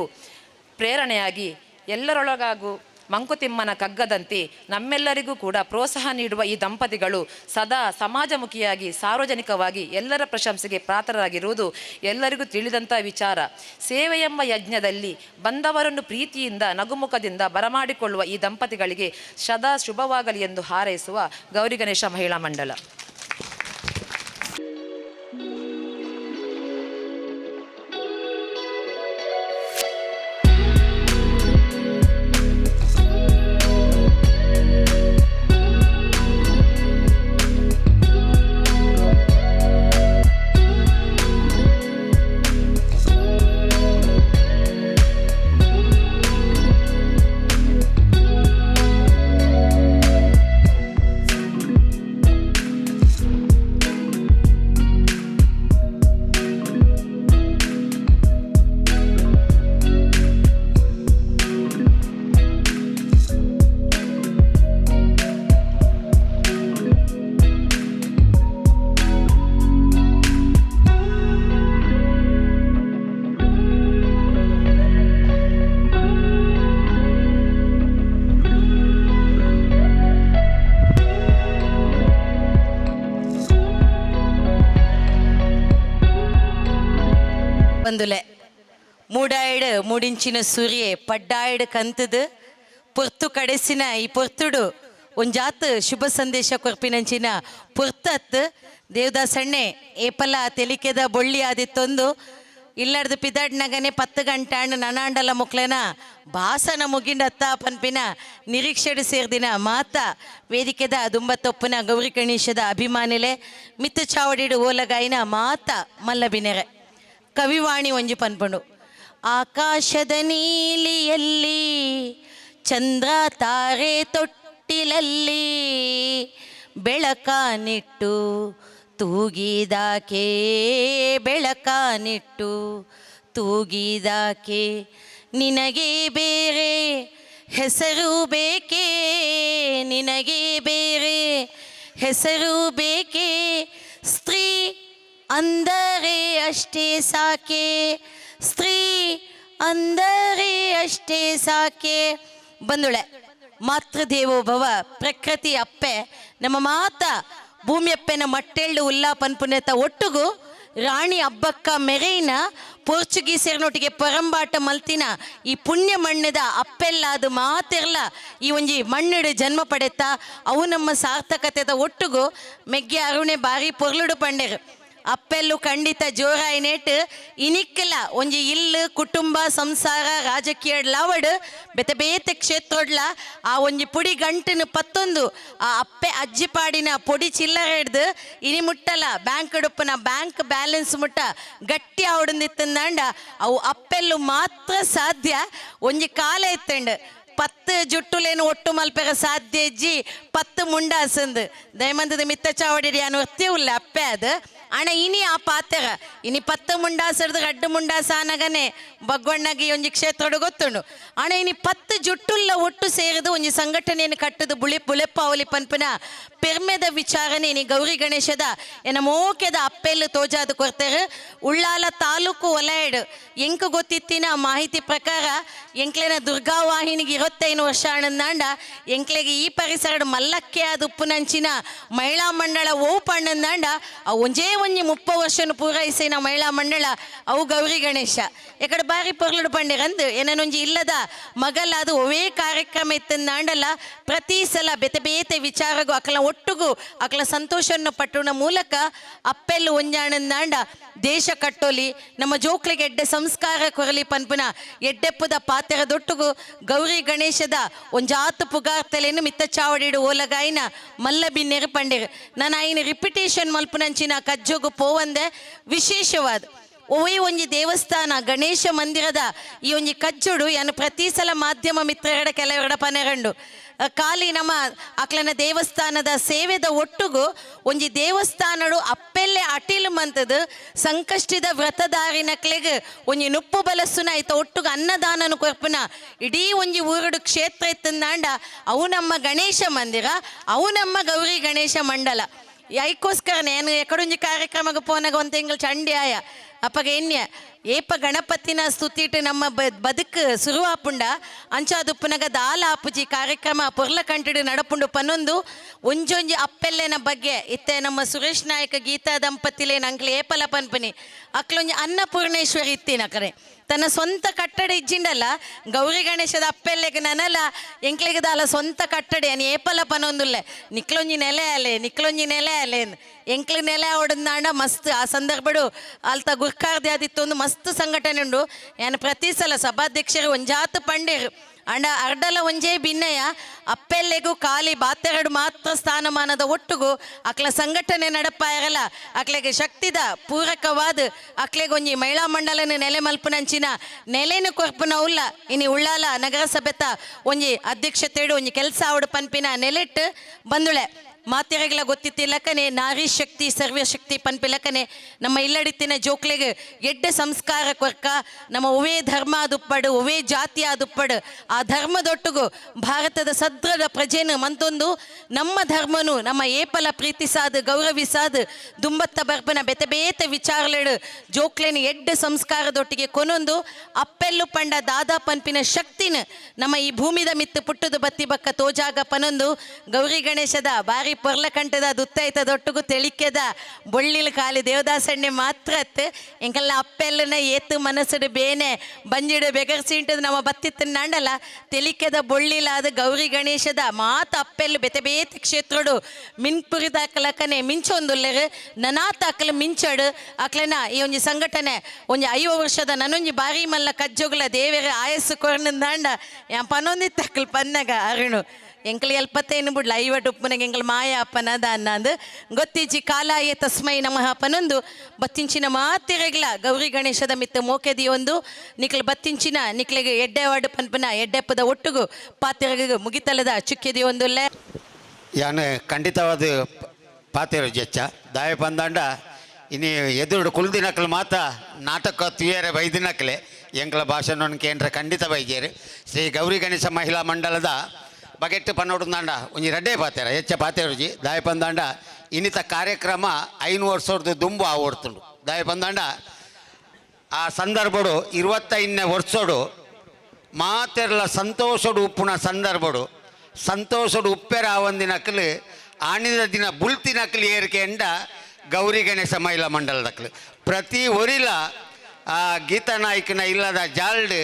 ಪ್ರೇರಣೆಯಾಗಿ ಎಲ್ಲರೊಳಗಾಗೂ ಮಂಕುತಿಮ್ಮನ ಕಗ್ಗದಂತೆ ನಮ್ಮೆಲ್ಲರಿಗೂ ಕೂಡ ಪ್ರೋತ್ಸಾಹ ನೀಡುವ ಈ ದಂಪತಿಗಳು ಸದಾ ಸಮಾಜಮುಖಿಯಾಗಿ ಸಾರ್ವಜನಿಕವಾಗಿ ಎಲ್ಲರ ಪ್ರಶಂಸೆಗೆ ಪಾತ್ರರಾಗಿರುವುದು ಎಲ್ಲರಿಗೂ ತಿಳಿದಂಥ ವಿಚಾರ. ಸೇವೆ ಎಂಬ ಯಜ್ಞದಲ್ಲಿ ಬಂದವರನ್ನು ಪ್ರೀತಿಯಿಂದ ನಗುಮುಖದಿಂದ ಬರಮಾಡಿಕೊಳ್ಳುವ ಈ ದಂಪತಿಗಳಿಗೆ ಸದಾ ಶುಭವಾಗಲಿ ಎಂದು ಹಾರೈಸುವ ಗೌರಿ ಗಣೇಶ ಮಹಿಳಾ ಮಂಡಲ. ಬಂದುಲೆ ಮೂಡಾಯ್ಡು ಮೂಡಿಂಚಿನ ಸೂರ್ಯೆ ಪಡ್ಡಾಯ್ಡು ಕಂತದು ಪೊರ್ತು ಕಡೆಸಿನ ಈ ಪೊರ್ತುಡು ಒಂಜಾತ್ ಶುಭ ಸಂದೇಶ ಕೊರ್ಪಿನಂಚಿನ ಪುರ್ತತ್ ದೇವದಾಸಣ್ಣೆ ಏಪಲ ತೆಲಿಕೆದ ಬೊಳ್ಳಿ ಆದಿತ್ತೊಂದು ಇಲ್ಲಡ್ದು ಪಿದಾಡ್ನಾಗನೆ 10 ಗಂಟೆ ನನಾಂಡಲ ಮುಕ್ಲೆನ ಭಾಸನ ಮುಗಿಂಡತ್ತ ಪನ್ಪಿನ ನಿರೀಕ್ಷೆಡು ಸೇರ್ದಿನ ಮಾತ ವೇದಿಕೆದ ದುಂಬತ್ತೊಪ್ಪನ ಗೌರಿ ಗಣೇಶದ ಅಭಿಮಾನಿಲೆ ಮಿತ್ತು ಚಾವಡಿಡು ಓಲಗಾಯಿನ ಮಾತ ಮಲ್ಲಬಿನೆರೆ ಕವಿವಾಣಿ ಒಂಜಿ ಪನ್ಪುಂಡು ಆಕಾಶದ ನೀಲಿಯಲ್ಲಿ ಚಂದ್ರ ತಾರೆ ತೊಟ್ಟಿಲಲ್ಲಿ ಬೆಳಕಾನಿಟ್ಟು ತೂಗಿದಾಕೆ ಬೆಳಕಾನಿಟ್ಟು ತೂಗಿದಾಕೆ ನಿನಗೆ ಬೇರೆ ಹೆಸರು ಬೇಕೇ ನಿನಗೆ ಬೇರೆ ಹೆಸರು ಬೇಕೇ ಸ್ತ್ರೀ ಅಂದರೆ ಅಷ್ಟೇ ಸಾಕೆ ಸ್ತ್ರೀ ಅಂದರೆ ಅಷ್ಟೇ ಸಾಕೆ ಬಂದುಳೆ ಮಾತೃದೇವೋಭವ ಪ್ರಕೃತಿ ಅಪ್ಪೆ ನಮ್ಮ ಮಾತ ಭೂಮಿಯಪ್ಪೆನ ಮಟ್ಟೆಳ್ಳು ಉಲ್ಲಾ ಪನ್ಪುನೆತ ಒಟ್ಟುಗು ರಾಣಿ ಅಬ್ಬಕ್ಕ ಮೆರೈನ ಪೋರ್ಚುಗೀಸರನೊಟ್ಟಿಗೆ ಪರಂಬಾಟ ಮಲ್ತಿನ ಈ ಪುಣ್ಯ ಮಣ್ಣದ ಅಪ್ಪೆಲ್ಲ ಅದು ಮಾತೆರ್ಲ ಈ ಒಂಜಿ ಮಣ್ಣಿಡು ಜನ್ಮ ಪಡೆತ ಅವು ನಮ್ಮ ಸಾರ್ಥಕತೆದ ಒಟ್ಟುಗು ಮೆಗ್ಗೆ ಅರುಣೆ ಬಾರಿ ಪೊರ್ಲುಡು ಪಂಡೆರು ಅಪ್ಪೆಲ್ಲು ಖಂಡಿತ ಜೋರಾಯಿನೇಟ್ ಇನಿಕ್ಕಲ ಒಂಜಿ ಇಲ್ಲು ಕುಟುಂಬ ಸಂಸಾರ ರಾಜಕೀಯ ಲಾವಡ್ ಬೆತೆ ಬೇತೆ ಕ್ಷೇತ್ರೊಡ್ಲ ಆ ಒಂಜಿ ಪುಡಿ ಗಂಟನು ಪತ್ತೊಂದು ಆ ಅಪ್ಪೆ ಅಜ್ಜಿಪಾಡಿನ ಪೊಡಿ ಚಿಲ್ಲರೆ ಹಿಡ್ದು ಇನಿ ಮುಟ್ಟಲ ಬ್ಯಾಂಕ್ ಡುಪ್ಪನ ಬ್ಯಾಂಕ್ ಬ್ಯಾಲೆನ್ಸ್ ಮುಟ್ಟ ಗಟ್ಟಿ ಆವಡಂದಿತ್ತಂದಾಂಡ ಅವು ಅಪ್ಪೆಲ್ಲು ಮಾತ್ರ ಸಾಧ್ಯ ಒಂಜಿ ಕಾಲ ಎತ್ತಂಡು 10 ಜುಟ್ಟುಲೇನು ಒಟ್ಟು ಮಲ್ಪೆಗ ಸಾಧ್ಯ ಇಜ್ಜಿ 10 ಮುಂಡಾಸಂದು ದಯಮಂತದ ಮಿತ್ತ ಚಾವಡಿ ಅನ್ನು ಒತ್ತಿವುಲ್ಲ ಅಪ್ಪೆ ಅದು ಅಣ್ಣ ಇನಿ ಆ ಪಾತ್ರ ಇನಿ 10 ಮುಂಡಾಸರ್ದು 2 ಮುಂಡಾಸ ಆನಗನೆ ಬಗ್ವಣ್ಣಗಿ ಒಂಜಿ ಕ್ಷೇತ್ರಡು ಗೊತ್ತುಂಡು ಅಣ್ಣ ಇನಿ 10 ಜುಟ್ಟುಲ್ಲ ಒಟ್ಟು ಸೇರಿದು ಒಂಜಿ ಸಂಘಟನೆಯನ್ನು ಕಟ್ಟದು ಬುಳೆಪ್ಪ ಅವಲಿ ಪನ್ಪನ ಪೆರ್ಮೆದ ವಿಚಾರನೆ ಇನಿ ಗೌರಿ ಗಣೇಶದ ಎನ್ನ ಮೋಕೆದ ಅಪ್ಪೆಲ್ಲು ತೋಜಾದು ಕೊಡ್ತಾರೆ ಉಳ್ಳಾಲ ತಾಲೂಕು ವಲಯಡ್ ಎಂಕ ಗೊತ್ತಿತ್ತಿನ ಮಾಹಿತಿ ಪ್ರಕಾರ ಎಂಕ್ಲೆನ ದುರ್ಗಾವಾಹಿನಿಗೆ 25 ವರ್ಷ ಆನಂದಾಂಡ ಎಂಕ್ಲೆಗೆ ಈ ಪರಿಸರ ಮಲ್ಲಕ್ಕೆ ಅದು ಉಪ್ಪುನಂಚಿನ ಮಹಿಳಾ ಮಂಡಳ ಓಪಣ್ಣಂದಾಂಡ ಅವು ಒಂಜೇ ಒಂಜಿ 30 ವರ್ಷನು ಪೂರೈಸಿನ ಮಹಿಳಾ ಮಂಡಳ ಅವು ಗೌರಿ ಗಣೇಶ ಎಕಡೆ ಬಾರಿ ಪೊರ್ಲುಡು ಪಂಡೆರಂದು ಏನನೊಂಜಿ ಇಲ್ಲದ ಮಗಲ ಅದು ಒವೇ ಕಾರ್ಯಕ್ರಮ ಇತ್ತಂದಾಂಡಲ್ಲ ಪ್ರತಿ ಸಲ ಬೆತೆ ಬೇತೆ ವಿಚಾರಗೂ ಅಕಲ ಒಟ್ಟುಗೂ ಅಕಲ ಸಂತೋಷವನ್ನು ಪಟ್ಟುನ ಮೂಲಕ ಅಪ್ಪೆಲ್ಲು ಒಂಜಾಣಂದಾಂಡ ದೇಶ ಕಟ್ಟೋಲಿ ನಮ್ಮ ಜೋಕ್ಲಿಗೆ ಎಡ್ಡೆ ಸಂಸ್ಕಾರ ಕೊರಲಿ ಪನ್ಪುನ ಎಡ್ಡೆಪ್ಪದ ಪಾತೆರದೊಟ್ಟುಗು ಗೌರಿ ಗಣೇಶದ ಒಂಜಾತು ಪುಗಾರ್ತಲೆಯನ್ನು ಮಿತ್ತ ಚಾವಡಿಡು ಓಲಗಾಯಿನ ಮಲ್ಲಬಿ ನೆರಪಂಡೆರು ನಾನು ಆಯ್ನ ರಿಪಿಟೇಷನ್ ಮಲ್ಪುನಂಚಿನ ಕಜ್ಜೋಗು ಪೋವಂದೆ ವಿಶೇಷವಾದ ಓವೇ ಒಂಜಿ ದೇವಸ್ಥಾನ ಗಣೇಶ ಮಂದಿರದ ಈ ಒಂಜಿ ಕಜ್ಜುಡು ಯಾನು ಪ್ರತಿ ಸಲ ಮಾಧ್ಯಮ ಮಿತ್ರರ ಕೆಲವರ ಪನೆರಂಡು ಖಾಲಿ ನಮ್ಮ ಅಕ್ಲನ ದೇವಸ್ಥಾನದ ಸೇವೆದ ಒಟ್ಟುಗು ಒಂಜಿ ದೇವಸ್ಥಾನಡು ಅಪ್ಪೆಲ್ಲೆ ಅಟಿಲು ಮಂತದು ಸಂಕಷ್ಟಿದ ವ್ರತದಾರಿನಕ್ಲೆಗ್ ಒಂಜಿ ನುಪ್ಪು ಬಲಸ್ಸುನ ಐತ ಒಟ್ಟುಗು ಅನ್ನದಾನನು ಕೊರ್ಪುನ ಇಡೀ ಒಂಜಿ ಊರುಡು ಕ್ಷೇತ್ರ ಇತ್ತಂದಾಂಡ ಅವು ನಮ್ಮ ಗಣೇಶ ಮಂದಿರ ಅವು ನಮ್ಮ ಗೌರಿ ಗಣೇಶ ಮಂಡಲ ಐಕೋಸ್ಕರ ನಾನು ಎಕಡೊಂಜಿ ಕಾರ್ಯಕ್ರಮಕ್ಕೆ ಪೋನಾಗ ಒಂದು ತಿಂಗಳು ಚಂಡಿ ಆಯ ಅಪ್ಪಗ ಎನ್ಯ ಏಪ ಗಣಪತಿನ ಸ್ತುತಿಟ್ಟು ನಮ್ಮ ಬದುಕು ಶುರುವಾಪುಂಡ ಅಂಚಾದುಪ್ಪುನಗ ದಾಲ ಆಪುಜಿ ಕಾರ್ಯಕ್ರಮ ಪೊರ್ಲ ಕಂಟಿಡು ನಡಪುಂಡು ಪನ್ನೊಂದು ಒಂಜೊಂಜಿ ಅಪ್ಪೆಲ್ಲೆನ ಬಗ್ಗೆ ಇತ್ತೆ ನಮ್ಮ ಸುರೇಶ್ ನಾಯಕ ಗೀತಾ ದಂಪತಿಲೇ ನಂಗ್ಲೆ ಏಪಲ ಪನ್ಪನಿ ಅಕ್ಲೊಂಜಿ ಅನ್ನಪೂರ್ಣೇಶ್ವರಿ ಇತ್ತಿನ ಕಡೆ ತನ್ನ ಸ್ವಂತ ಕಟ್ಟಡ ಇಜ್ಜಿಂಡಲ್ಲ ಗೌರಿ ಗಣೇಶದ ಅಪ್ಪೆಲ್ಲೆಗೆ ನನಲ ಎಂಕ್ಲೆಗೆ ದಾಲ ಸ್ವಂತ ಕಟ್ಟಡ ಅನಿ ಏಪಲ ಪನೊಂದುಲ್ಲೆ ನಿಕ್ಲೊಂಜಿ ನೆಲೆ ಅಲೆ ಎಂಕ್ಲು ನೆಲೆ ಹೊಡೆದಾಂಡ ಮಸ್ತ್ ಆ ಸಂದರ್ಭಡು ಅಲ್ತ ಗುರ್ಕಾರ್ದೆ ಆದಿತ್ತು ಒಂದು ಮಸ್ತ್ ಸಂಘಟನೆ ಉಂಡು ಏನು ಪ್ರತಿ ಸಲ ಸಭಾಧ್ಯಕ್ಷರು ಒಂಜಾತು ಪಂಡೇರು ಅಂಡ ಅರ್ಡಲ ಒಂಜೇ ಭಿನ್ನಯ ಅಪ್ಪೆಲ್ಲೆಗೂ ಖಾಲಿ ಬಾತೆರಡು ಮಾತ್ರ ಸ್ಥಾನಮಾನದ ಒಟ್ಟುಗು ಅಕ್ಲ ಸಂಘಟನೆ ನಡಪಾಯರಲ್ಲ ಅಕ್ಲೆಗೆ ಶಕ್ತಿದ ಪೂರಕವಾದ ಅಕ್ಲೆಗೊಂಜಿ ಮಹಿಳಾ ಮಂಡಲನ ನೆಲೆ ಮಲ್ಪುನಂಚಿನ ನೆಲೆನು ಕೊರ್ಪುನ ಉಲ್ಲ ಇನಿ ಉಳ್ಳಾಲ ನಗರಸಭೆತ ಒಂಜಿ ಅಧ್ಯಕ್ಷತೆಡು ಒಂಜಿ ಕೆಲಸ ಅವಡು ಪನ್ಪಿನ ನೆಲೆಟ್ಟು ಬಂದುಳೆ ಮಾತೆರೆಗಳ ಗೊತ್ತಿತ್ತಿಲ್ಲಕನೆ ನಾರಿ ಶಕ್ತಿ ಸರ್ವಶಕ್ತಿ ಪನ್ಪಿಲಕನೆ ನಮ್ಮ ಇಲ್ಲಡಿತ್ತಿನ ಜೋಕ್ಲೆಗೆ ಎಡ್ಡೆ ಸಂಸ್ಕಾರ ಕೊರ್ಕ ನಮ್ಮ ಒವೇ ಧರ್ಮ ಆದುಪ್ಪಡು ಒವೇ ಜಾತಿ ಆದುಪ್ಪಡು ಆ ಧರ್ಮದೊಟ್ಟುಗು ಭಾರತದ ಸದೃಢ ಪ್ರಜೆನು ಮಂತೊಂದು ನಮ್ಮ ಧರ್ಮನು ನಮ್ಮ ಏಪಲ ಪ್ರೀತಿಸಾದು ಗೌರವಿಸಾದು ದುಂಬತ್ತ ಬರ್ಪನ ಬೆತೆ ಬೇತೆ ವಿಚಾರಲೆಡು ಜೋಕ್ಲೆನ ಎಡ್ಡೆ ಸಂಸ್ಕಾರದೊಟ್ಟಿಗೆ ಕೊನೊಂದು ಅಪ್ಪೆಲ್ಲು ಪಂಡ ದಾದಾ ಪನ್ಪಿನ ಶಕ್ತಿನ ನಮ್ಮ ಈ ಭೂಮಿದ ಮಿತ್ತು ಪುಟ್ಟದು ಬತ್ತಿ ಬಕ್ಕ ತೋಜಾಗ ಪನೊಂದು ಗೌರಿ ಗಣೇಶದ ಬಾರಿ ಪೊರ್ಲಕಂಟದ ದುತ್ತಾಯ್ತದೊಟ್ಟಿಗೂ ತೆಳಿಕೆದ ಬೊಳ್ಳಿಲ್ ಖಾಲಿ ದೇವದಾಸಣ್ಣೆ ಮಾತ್ರ ಎಂಕಲ್ಲ ಅಪ್ಪೆಲ್ಲನ ಏತು ಮನಸ್ಸು ಬೇನೆ ಬಂಜಿಡು ಬೆಗರ್ಸಿಂಟದು ನಮ್ಮ ಬತ್ತಿತ್ತು ನಾಂಡಲ್ಲ ತೆಲಿಕೆದ ಬೊಳ್ಳಿಲಾದ ಗೌರಿ ಗಣೇಶದ ಮಾತ ಅಪ್ಪೆಲ್ಲು ಬೆತೆ ಬೇತೆ ಕ್ಷೇತ್ರಡು ಮಿನ್ಪುರಿದಾಕಲಕನೆ ಮಿಂಚೊಂದುಲ್ಲೆರು ನನಾತಾಕಲು ಮಿಂಚಡು ಅಕ್ಲೆನ ಈ ಒಂಜಿ ಸಂಘಟನೆ ಒಂಜಿ 5 ವರ್ಷದ ನನೊಂಜಿ ಬಾರಿ ಮಲ್ಲ ಕಜ್ಜೋಗ್ಲ ದೇವರ ಆಯಸ್ಸು ಕೊರ್ನಂದಾಂಡ ಯಾ ಪನೊಂದಿತ್ತಕ್ಕಲು ಪನ್ನಗ ಅರುಣು ಎಂಕಲು ಎಲ್ಪತ್ತೇನು ಬಿಡ್ಲ ಐವಟ್ಟು ಉಪ್ಪುನಗೆ ಎಂಕಲು ಮಾಯ ಅಪ್ಪನದ ಅನ್ನಂದು ಗೊತ್ತಿಜ್ಜಿ ಕಾಲಾಯೇ ತಸ್ಮೈ ನಮಃ ಪನೊಂದು ಬತ್ತಿಂಚಿನ ಮಾತೆರೆಗ್ಲ ಗೌರಿ ಗಣೇಶದ ಮಿತ್ತ ಮೋಕೆದಿ ಒಂದು ನಿಕ್ಲು ಬತ್ತಿಂಚಿನ ನಿಕ್ಲಿಗೆ ಎಡ್ಡೆ ವಾರ್ಡು ಪನ್ಪನ ಎಡ್ಡೆಪ್ಪದ ಒಟ್ಟುಗು ಪಾತೆರೆಗ ಮುಗಿತಲದ ಚುಕ್ಕಿದಿ ಒಂದುಲ್ಲೆ ಯಾನು ಖಂಡಿತವಾದ ಪಾತೆರು ಜಚ್ಚ ದಾಯ ಪಂದಾಂಡ ಇನಿ ಎದುರು ಕುಲ್ದಿನಕ್ಲು ಮಾತ ನಾಟಕ ತುಯರೆ ಬೈದಿನಕ್ಲೆ ಎಂಕಲ ಭಾಷಣ ಕೇಂದ್ರ ಖಂಡಿತ ಬೈಜೇರು ಶ್ರೀ ಗೌರಿ ಗಣೇಶ ಮಹಿಳಾ ಮಂಡಲದ ಬಗೆಟ್ಟು ಪನ್ನೋಡುಂದಾಂಡ ಒಂಜಿ ರೆಡ್ಡೆ ಪಾತೆರ ಹೆಚ್ಚ ಪಾತೆರುಜಿ ದಾಯ ಪಂದಾಂಡ ಇನ್ನಿತ ಕಾರ್ಯಕ್ರಮ 5 ವರ್ಷದ ದುಂಬು ಆವಡ್ತುಂಡು ದಾಯ ಪಂದಾಂಡ ಆ ಸಂದರ್ಭಡು 25ನೇ ವರ್ಷಡು ಮಾತೆರ್ಲ ಸಂತೋಷಡು ಉಪ್ಪುನ ಸಂದರ್ಭಡು ಸಂತೋಷಡು ಉಪ್ಪೆರ ಆವಂದಿನಕ್ಲು ಆಣಿದ ದಿನ ಬುಲ್ತಿನಕ್ಲು ಏರಿಕೆ ಎಂಡ ಗೌರಿ ಗಣೇಶ ಮಹಿಳಾ ಮಂಡಲದಕ್ಲು ಪ್ರತಿ ಒರಿಲ ಗೀತಾ ನಾಯ್ಕನ ಇಲ್ಲದ ಜಾಲ್ಡ್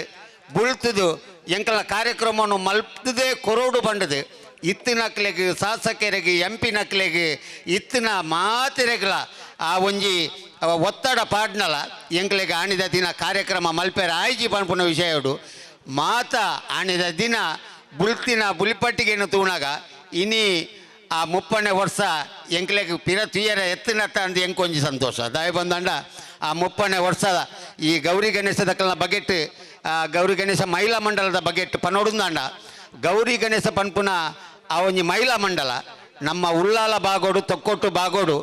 ಬುಳ್ತದು ಎಂಕಲ ಕಾರ್ಯಕ್ರಮವನ್ನು ಮಲ್ಪದೇ ಕೊರೋಡು ಬಂಡದು ಇತ್ತಿನಕ್ಲೆಗೆ ಶಾಸಕರಿಗೆ ಎಂಪಿ ನಕ್ಲೆಗೆ ಇತ್ತಿನ ಮಾತಿರೆಗ್ಲ ಆ ಒಂಜಿ ಒತ್ತಡ ಪಾಡ್ನಲ ಎಂಕ್ಲೆಗೆ ಆಣಿದ ದಿನ ಕಾರ್ಯಕ್ರಮ ಮಲ್ಪೆರ ಆಯ್ಜಿ ಪನ್ಪುನ ವಿಷಯಡು ಮಾತ ಆಣಿದ ದಿನ ಬುಲ್ತಿನ ಬುಲಿಪಟ್ಟಿಗೆನು ತೂಣಾಗ ಇನಿ ಆ 30ನೇ ವರ್ಷ ಎಂಕ್ಲೆಗೆ ಪಿರ ತುಯರ ಎತ್ತಿನತ್ತ ಅಂದು ಎಂಕೊಂಜಿ ಸಂತೋಷ ದಾಯ ಬಂದಾಂಡ ಆ 30ನೇ ವರ್ಷ ಈ ಗೌರಿ ಗಣೇಶದಕ್ಕೆಲ್ಲ ಬಗೆಟ್ ಗೌರಿ ಗಣೇಶ ಮಹಿಳಾ ಮಂಡಲದ ಬಗೆಟ್ ಪನೋಡುಂದಾಂಡ ಗೌರಿ ಗಣೇಶ ಪನ್ಪುನ ಆ ಒಂಜಿ ಮಹಿಳಾ ಮಂಡಲ ನಮ್ಮ ಉಳ್ಳಾಲ ಬಾಗೋಡು ತೊಕ್ಕೊಟ್ಟು ಬಾಗೋಡು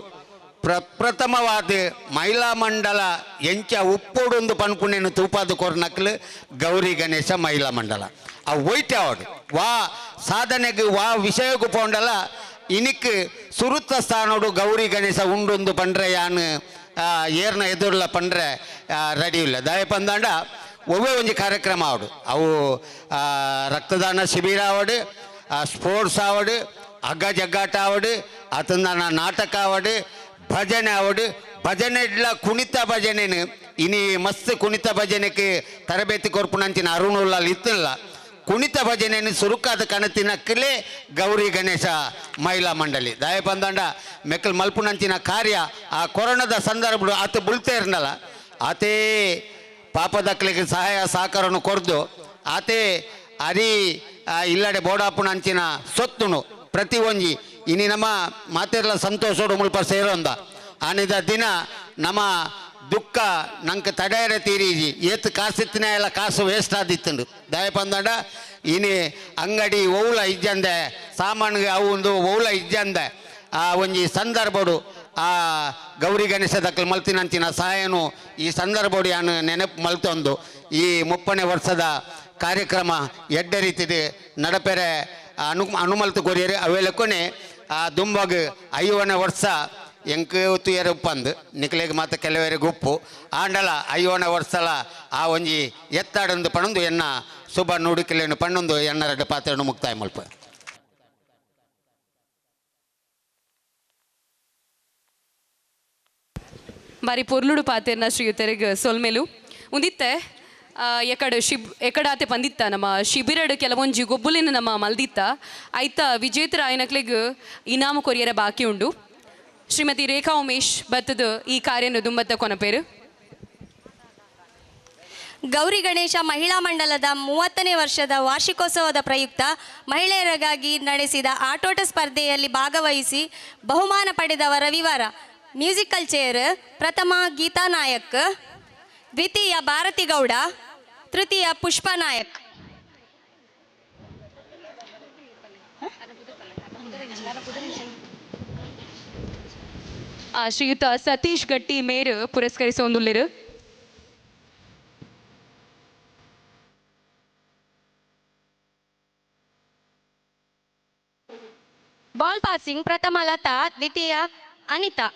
ಪ್ರಪ್ರಥಮವಾದ ಮಹಿಳಾ ಮಂಡಲ ಎಂಚ ಉಪ್ಪೋಡೊಂದು ಪನ್ಪುನೇನು ತೂಪಾದ ಕೊರ್ನಕ್ಲು ಗೌರಿ ಗಣೇಶ ಮಹಿಳಾ ಮಂಡಲ ಆ ಒಯ್ಟೆ ಅವಡು ವಾ ಸಾಧನೆಗೆ ವಾ ವಿಷಯಕ್ಕೂ ಪೋಂಡಲ ಇನಿಕ್ ಸುರುತ್ತ ಸ್ಥಾನೋಡು ಗೌರಿ ಗಣೇಶ ಉಂಡೊಂದು ಪಂಡ್ರೆ ಯಾನು ಏರ್ನ ಎದುರ್ಲ ಪಂಡ್ರೆ ರೆಡಿ ಇಲ್ಲ ದಾಯ ಪಂದಾಂಡ ಒವ್ವೇ ಒಂಜಿ ಕಾರ್ಯಕ್ರಮ ಆವಡು ಅವು ರಕ್ತದಾನ ಶಿಬಿರ ಆವಡು ಸ್ಪೋರ್ಟ್ಸ್ ಆವಡು ಹಗ್ಗ ಜಗ್ಗಾಟ ಆವಡು ಅತಂದಾನ ನಾಟಕ ಆವಡು ಭಜನೆ ಆವಡು ಭಜನೆ ಇಡ್ಲ ಕುಣಿತ ಭಜನೆನು ಇನಿ ಮಸ್ತ್ ಕುಣಿತ ಭಜನೆಗೆ ತರಬೇತಿ ಕೊರ್ಪುನಂಚಿನ ಅರುಣುಲ್ಲ ಇತ್ತಿಲ್ಲ ಕುಣಿತ ಭಜನೆಯನ್ನು ಸುರುಕಾದ ಕಣತಿನಕ್ಕಲೇ ಗೌರಿ ಗಣೇಶ ಮಹಿಳಾ ಮಂಡಳಿ ದಾಯ ಪಂದಾಂಡ ಮೆಕ್ಕಲ್ ಮಲ್ಪುನಂಚಿನ ಕಾರ್ಯ ಆ ಕೊರೋನಾದ ಸಂದರ್ಭ ಆತ ಬುಳ್ತೇ ಇರ್ನಲ್ಲ ಆತೇ ಪಾಪದಕ್ಲಿಗೆ ಸಹಾಯ ಸಹಕಾರವನ್ನು ಕೊರ್ದು ಆತೇ ಅರಿ ಇಲ್ಲಡೆ ಬೋಡಾಪುನಂಚಿನ ಸೊತ್ತುನು ಪ್ರತಿ ಒಂಜಿ ಇನಿ ನಮ್ಮ ಮಾತೆರ್ಲ ಸಂತೋಷೋಡು ಮುಲ್ಪ ಸೇರೋಂದ ಆನಿದ ದಿನ ನಮ್ಮ ದುಃಖ ನಂಗೆ ತಡೆಯರೆ ತೀರಿಜಿ ಏತು ಕಾಸಿತ್ತಿನ ಎಲ್ಲ ಕಾಸು ವೇಸ್ಟ್ ಆದಿತ್ತುಂಡು ದಾಯ ಪಂದಾಂಡ ಇನಿ ಅಂಗಡಿ ಓವುಲ ಇಜ್ಜಂದೆ ಸಾಮಾನಿಗೆ ಅವು ಒಂದು ಓವುಲ ಇಜ್ಜಂದೆ ಆ ಒಂಜಿ ಸಂದರ್ಭಡು ಆ ಗೌರಿ ಗಣೇಶದಕ್ಕೆ ಮಲ್ತಿನಂಚಿನ ಸಹಾಯನು ಈ ಸಂದರ್ಭಡು ಯಾನು ನೆನಪು ಮಲ್ತೊಂದು ಈ 30ನೇ ವರ್ಷದ ಕಾರ್ಯಕ್ರಮ ಎಡ್ಡೆ ರೀತಿದೆ ನಡಪೆರೆ ಅನುಮಲ್ತು ಕೊರಿಯರು ಅವೆಲ್ಲಕೊನೆ ಆ ದುಂಬಗ್ 5ನೇ ವರ್ಷ ಎಂಕ್ ತುಯರ ಉಪ್ಪಂದು ನಿಕ್ಲೆಗೆ ಮಾತ್ರ ಕೆಲವರಿಗೆ ಉಪ್ಪು ಆಂಡಲ 5ನೇ ವರ್ಷಲ ಆ ಒಂಜಿ ಎತ್ತಾಡೊಂದು ಪಣಂದು ಎನ್ನ ಶುಭ ನುಡುಕಿಲೇನು ಪಣ್ಣೊಂದು ಎನ್ನರಡು ಪಾತ್ರೆಯನ್ನು ಮುಕ್ತಾಯ ಮಲ್ಪ ಬಾರಿ ಪೊರ್ಲುಡು ಪಾತೆರ್ನ ಶ್ರೀಯುತರಿಗೆ ಸೊಲ್ಮೆಲು ಉಂದಿತ್ತೆ ಎಕಡಾತೆ ಪಂದಿತ್ತ ನಮ್ಮ ಶಿಬಿರಡು ಕೆಲವೊಂಜಿ ಗೊಬ್ಬುಲಿನ ನಮ್ಮ ಮಲ್ದಿತ್ತ ಐತ ವಿಜೇತರ ಆಯ್ನಕ್ಲೆಗ್ ಇನಾಮ ಕೊರಿಯರ ಬಾಕಿ ಉಂಡು ಶ್ರೀಮತಿ ರೇಖಾ ಉಮೇಶ್ ಬತ್ತದ ಈ ಕಾರ್ಯನ ದುಂಬತ್ತ ಕೊನಪೇರು ಗೌರಿ ಗಣೇಶ ಮಹಿಳಾ ಮಂಡಲದ 30ನೇ ವರ್ಷದ ವಾರ್ಷಿಕೋತ್ಸವದ ಪ್ರಯುಕ್ತ ಮಹಿಳೆಯರಿಗಾಗಿ ನಡೆಸಿದ ಆಟೋಟ ಸ್ಪರ್ಧೆಯಲ್ಲಿ ಭಾಗವಹಿಸಿ ಬಹುಮಾನ ಪಡೆದವರ ವಿವರ ಮ್ಯೂಸಿಕಲ್ ಚೇರ್ ಪ್ರಥಮ ಗೀತಾ ನಾಯಕ್, ದ್ವಿತೀಯ ಭಾರತಿ ಗೌಡ, ತೃತೀಯ ಪುಷ್ಪಾ ನಾಯಕ್. ಶ್ರೀಯುತ ಸತೀಶ್ ಗಟ್ಟಿ ಮೇರು ಪುರಸ್ಕರಿಸೊಂದುಲ್ಲೆರು. ಬಾಲ್ ಪಾಸಿಂಗ್ ಪ್ರಥಮ ಲತಾ, ದ್ವಿತೀಯ ಅನಿತಾ.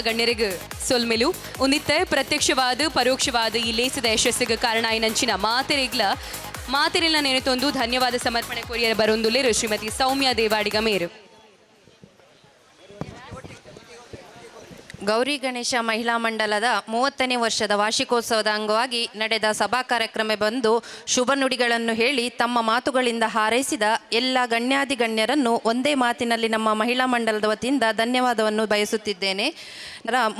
ಗಣ್ಯರಿಗೆ ಸೊಲ್ಮೆಲು ಉನ್ನಿತ್ತೆ ಪ್ರತ್ಯಕ್ಷವಾದ ಪರೋಕ್ಷವಾದ ಈ ಲೇಸದ ಯಶಸ್ಸಿಗೆ ಕಾರಣ ಐನಂಚಿನ ಮಾತೆರಿಲ ನೆನೆತೊಂದು ಧನ್ಯವಾದ ಸಮರ್ಪಣೆ ಕೊರಿಯರ ಬರೊಂದುಲ್ಲೇರು ಶ್ರೀಮತಿ ಸೌಮ್ಯ ದೇವಾಡಿಗ ಮೇರು. ಗೌರಿ ಗಣೇಶ ಮಹಿಳಾ ಮಂಡಲದ 30ನೇ ವರ್ಷದ ವಾರ್ಷಿಕೋತ್ಸವದ ಅಂಗವಾಗಿ ನಡೆದ ಸಭಾ ಕಾರ್ಯಕ್ರಮ ಬಂದು ಶುಭ ನುಡಿಗಳನ್ನು ಹೇಳಿ ತಮ್ಮ ಮಾತುಗಳಿಂದ ಹಾರೈಸಿದ ಎಲ್ಲ ಗಣ್ಯರನ್ನು ಒಂದೇ ಮಾತಿನಲ್ಲಿ ನಮ್ಮ ಮಹಿಳಾ ಮಂಡಲದ ವತಿಯಿಂದ ಧನ್ಯವಾದವನ್ನು ಬಯಸುತ್ತಿದ್ದೇನೆ.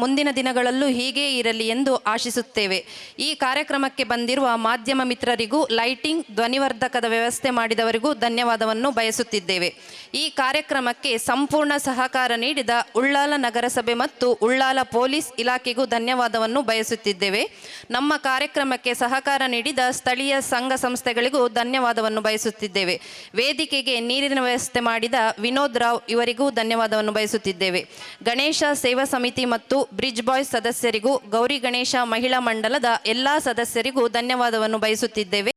ಮುಂದಿನ ದಿನಗಳಲ್ಲೂ ಹೀಗೇ ಇರಲಿ ಎಂದು ಆಶಿಸುತ್ತೇವೆ. ಈ ಕಾರ್ಯಕ್ರಮಕ್ಕೆ ಬಂದಿರುವ ಮಾಧ್ಯಮ ಮಿತ್ರರಿಗೂ ಲೈಟಿಂಗ್ ಧ್ವನಿವರ್ಧಕದ ವ್ಯವಸ್ಥೆ ಮಾಡಿದವರಿಗೂ ಧನ್ಯವಾದವನ್ನು ಬಯಸುತ್ತಿದ್ದೇವೆ. ಈ ಕಾರ್ಯಕ್ರಮಕ್ಕೆ ಸಂಪೂರ್ಣ ಸಹಕಾರ ನೀಡಿದ ಉಳ್ಳಾಲ ನಗರಸಭೆ ಮತ್ತು ಉಳ್ಳಾಲ ಪೊಲೀಸ್ ಇಲಾಖೆಗೂ ಧನ್ಯವಾದವನ್ನು ಬಯಸುತ್ತಿದ್ದೇವೆ. ನಮ್ಮ ಕಾರ್ಯಕ್ರಮಕ್ಕೆ ಸಹಕಾರ ನೀಡಿದ ಸ್ಥಳೀಯ ಸಂಘ ಸಂಸ್ಥೆಗಳಿಗೂ ಧನ್ಯವಾದವನ್ನು ಬಯಸುತ್ತಿದ್ದೇವೆ. ವೇದಿಕೆಗೆ ನೀರಿನ ವ್ಯವಸ್ಥೆ ಮಾಡಿದ ವಿನೋದ್ ರಾವ್ ಇವರಿಗೂ ಧನ್ಯವಾದವನ್ನು ಬಯಸುತ್ತಿದ್ದೇವೆ. ಗಣೇಶ ಸೇವಾ ಸಮಿತಿ ಮತ್ತು ಬ್ರಿಡ್ಜ್ ಬಾಯ್ಸ್ ಸದಸ್ಯರಿಗೂ ಗೌರಿ ಗಣೇಶ ಮಹಿಳಾ ಮಂಡಲದ ಎಲ್ಲ ಸದಸ್ಯರಿಗೂ ಧನ್ಯವಾದವನ್ನು ಬಯಸುತ್ತಿದ್ದೇವೆ.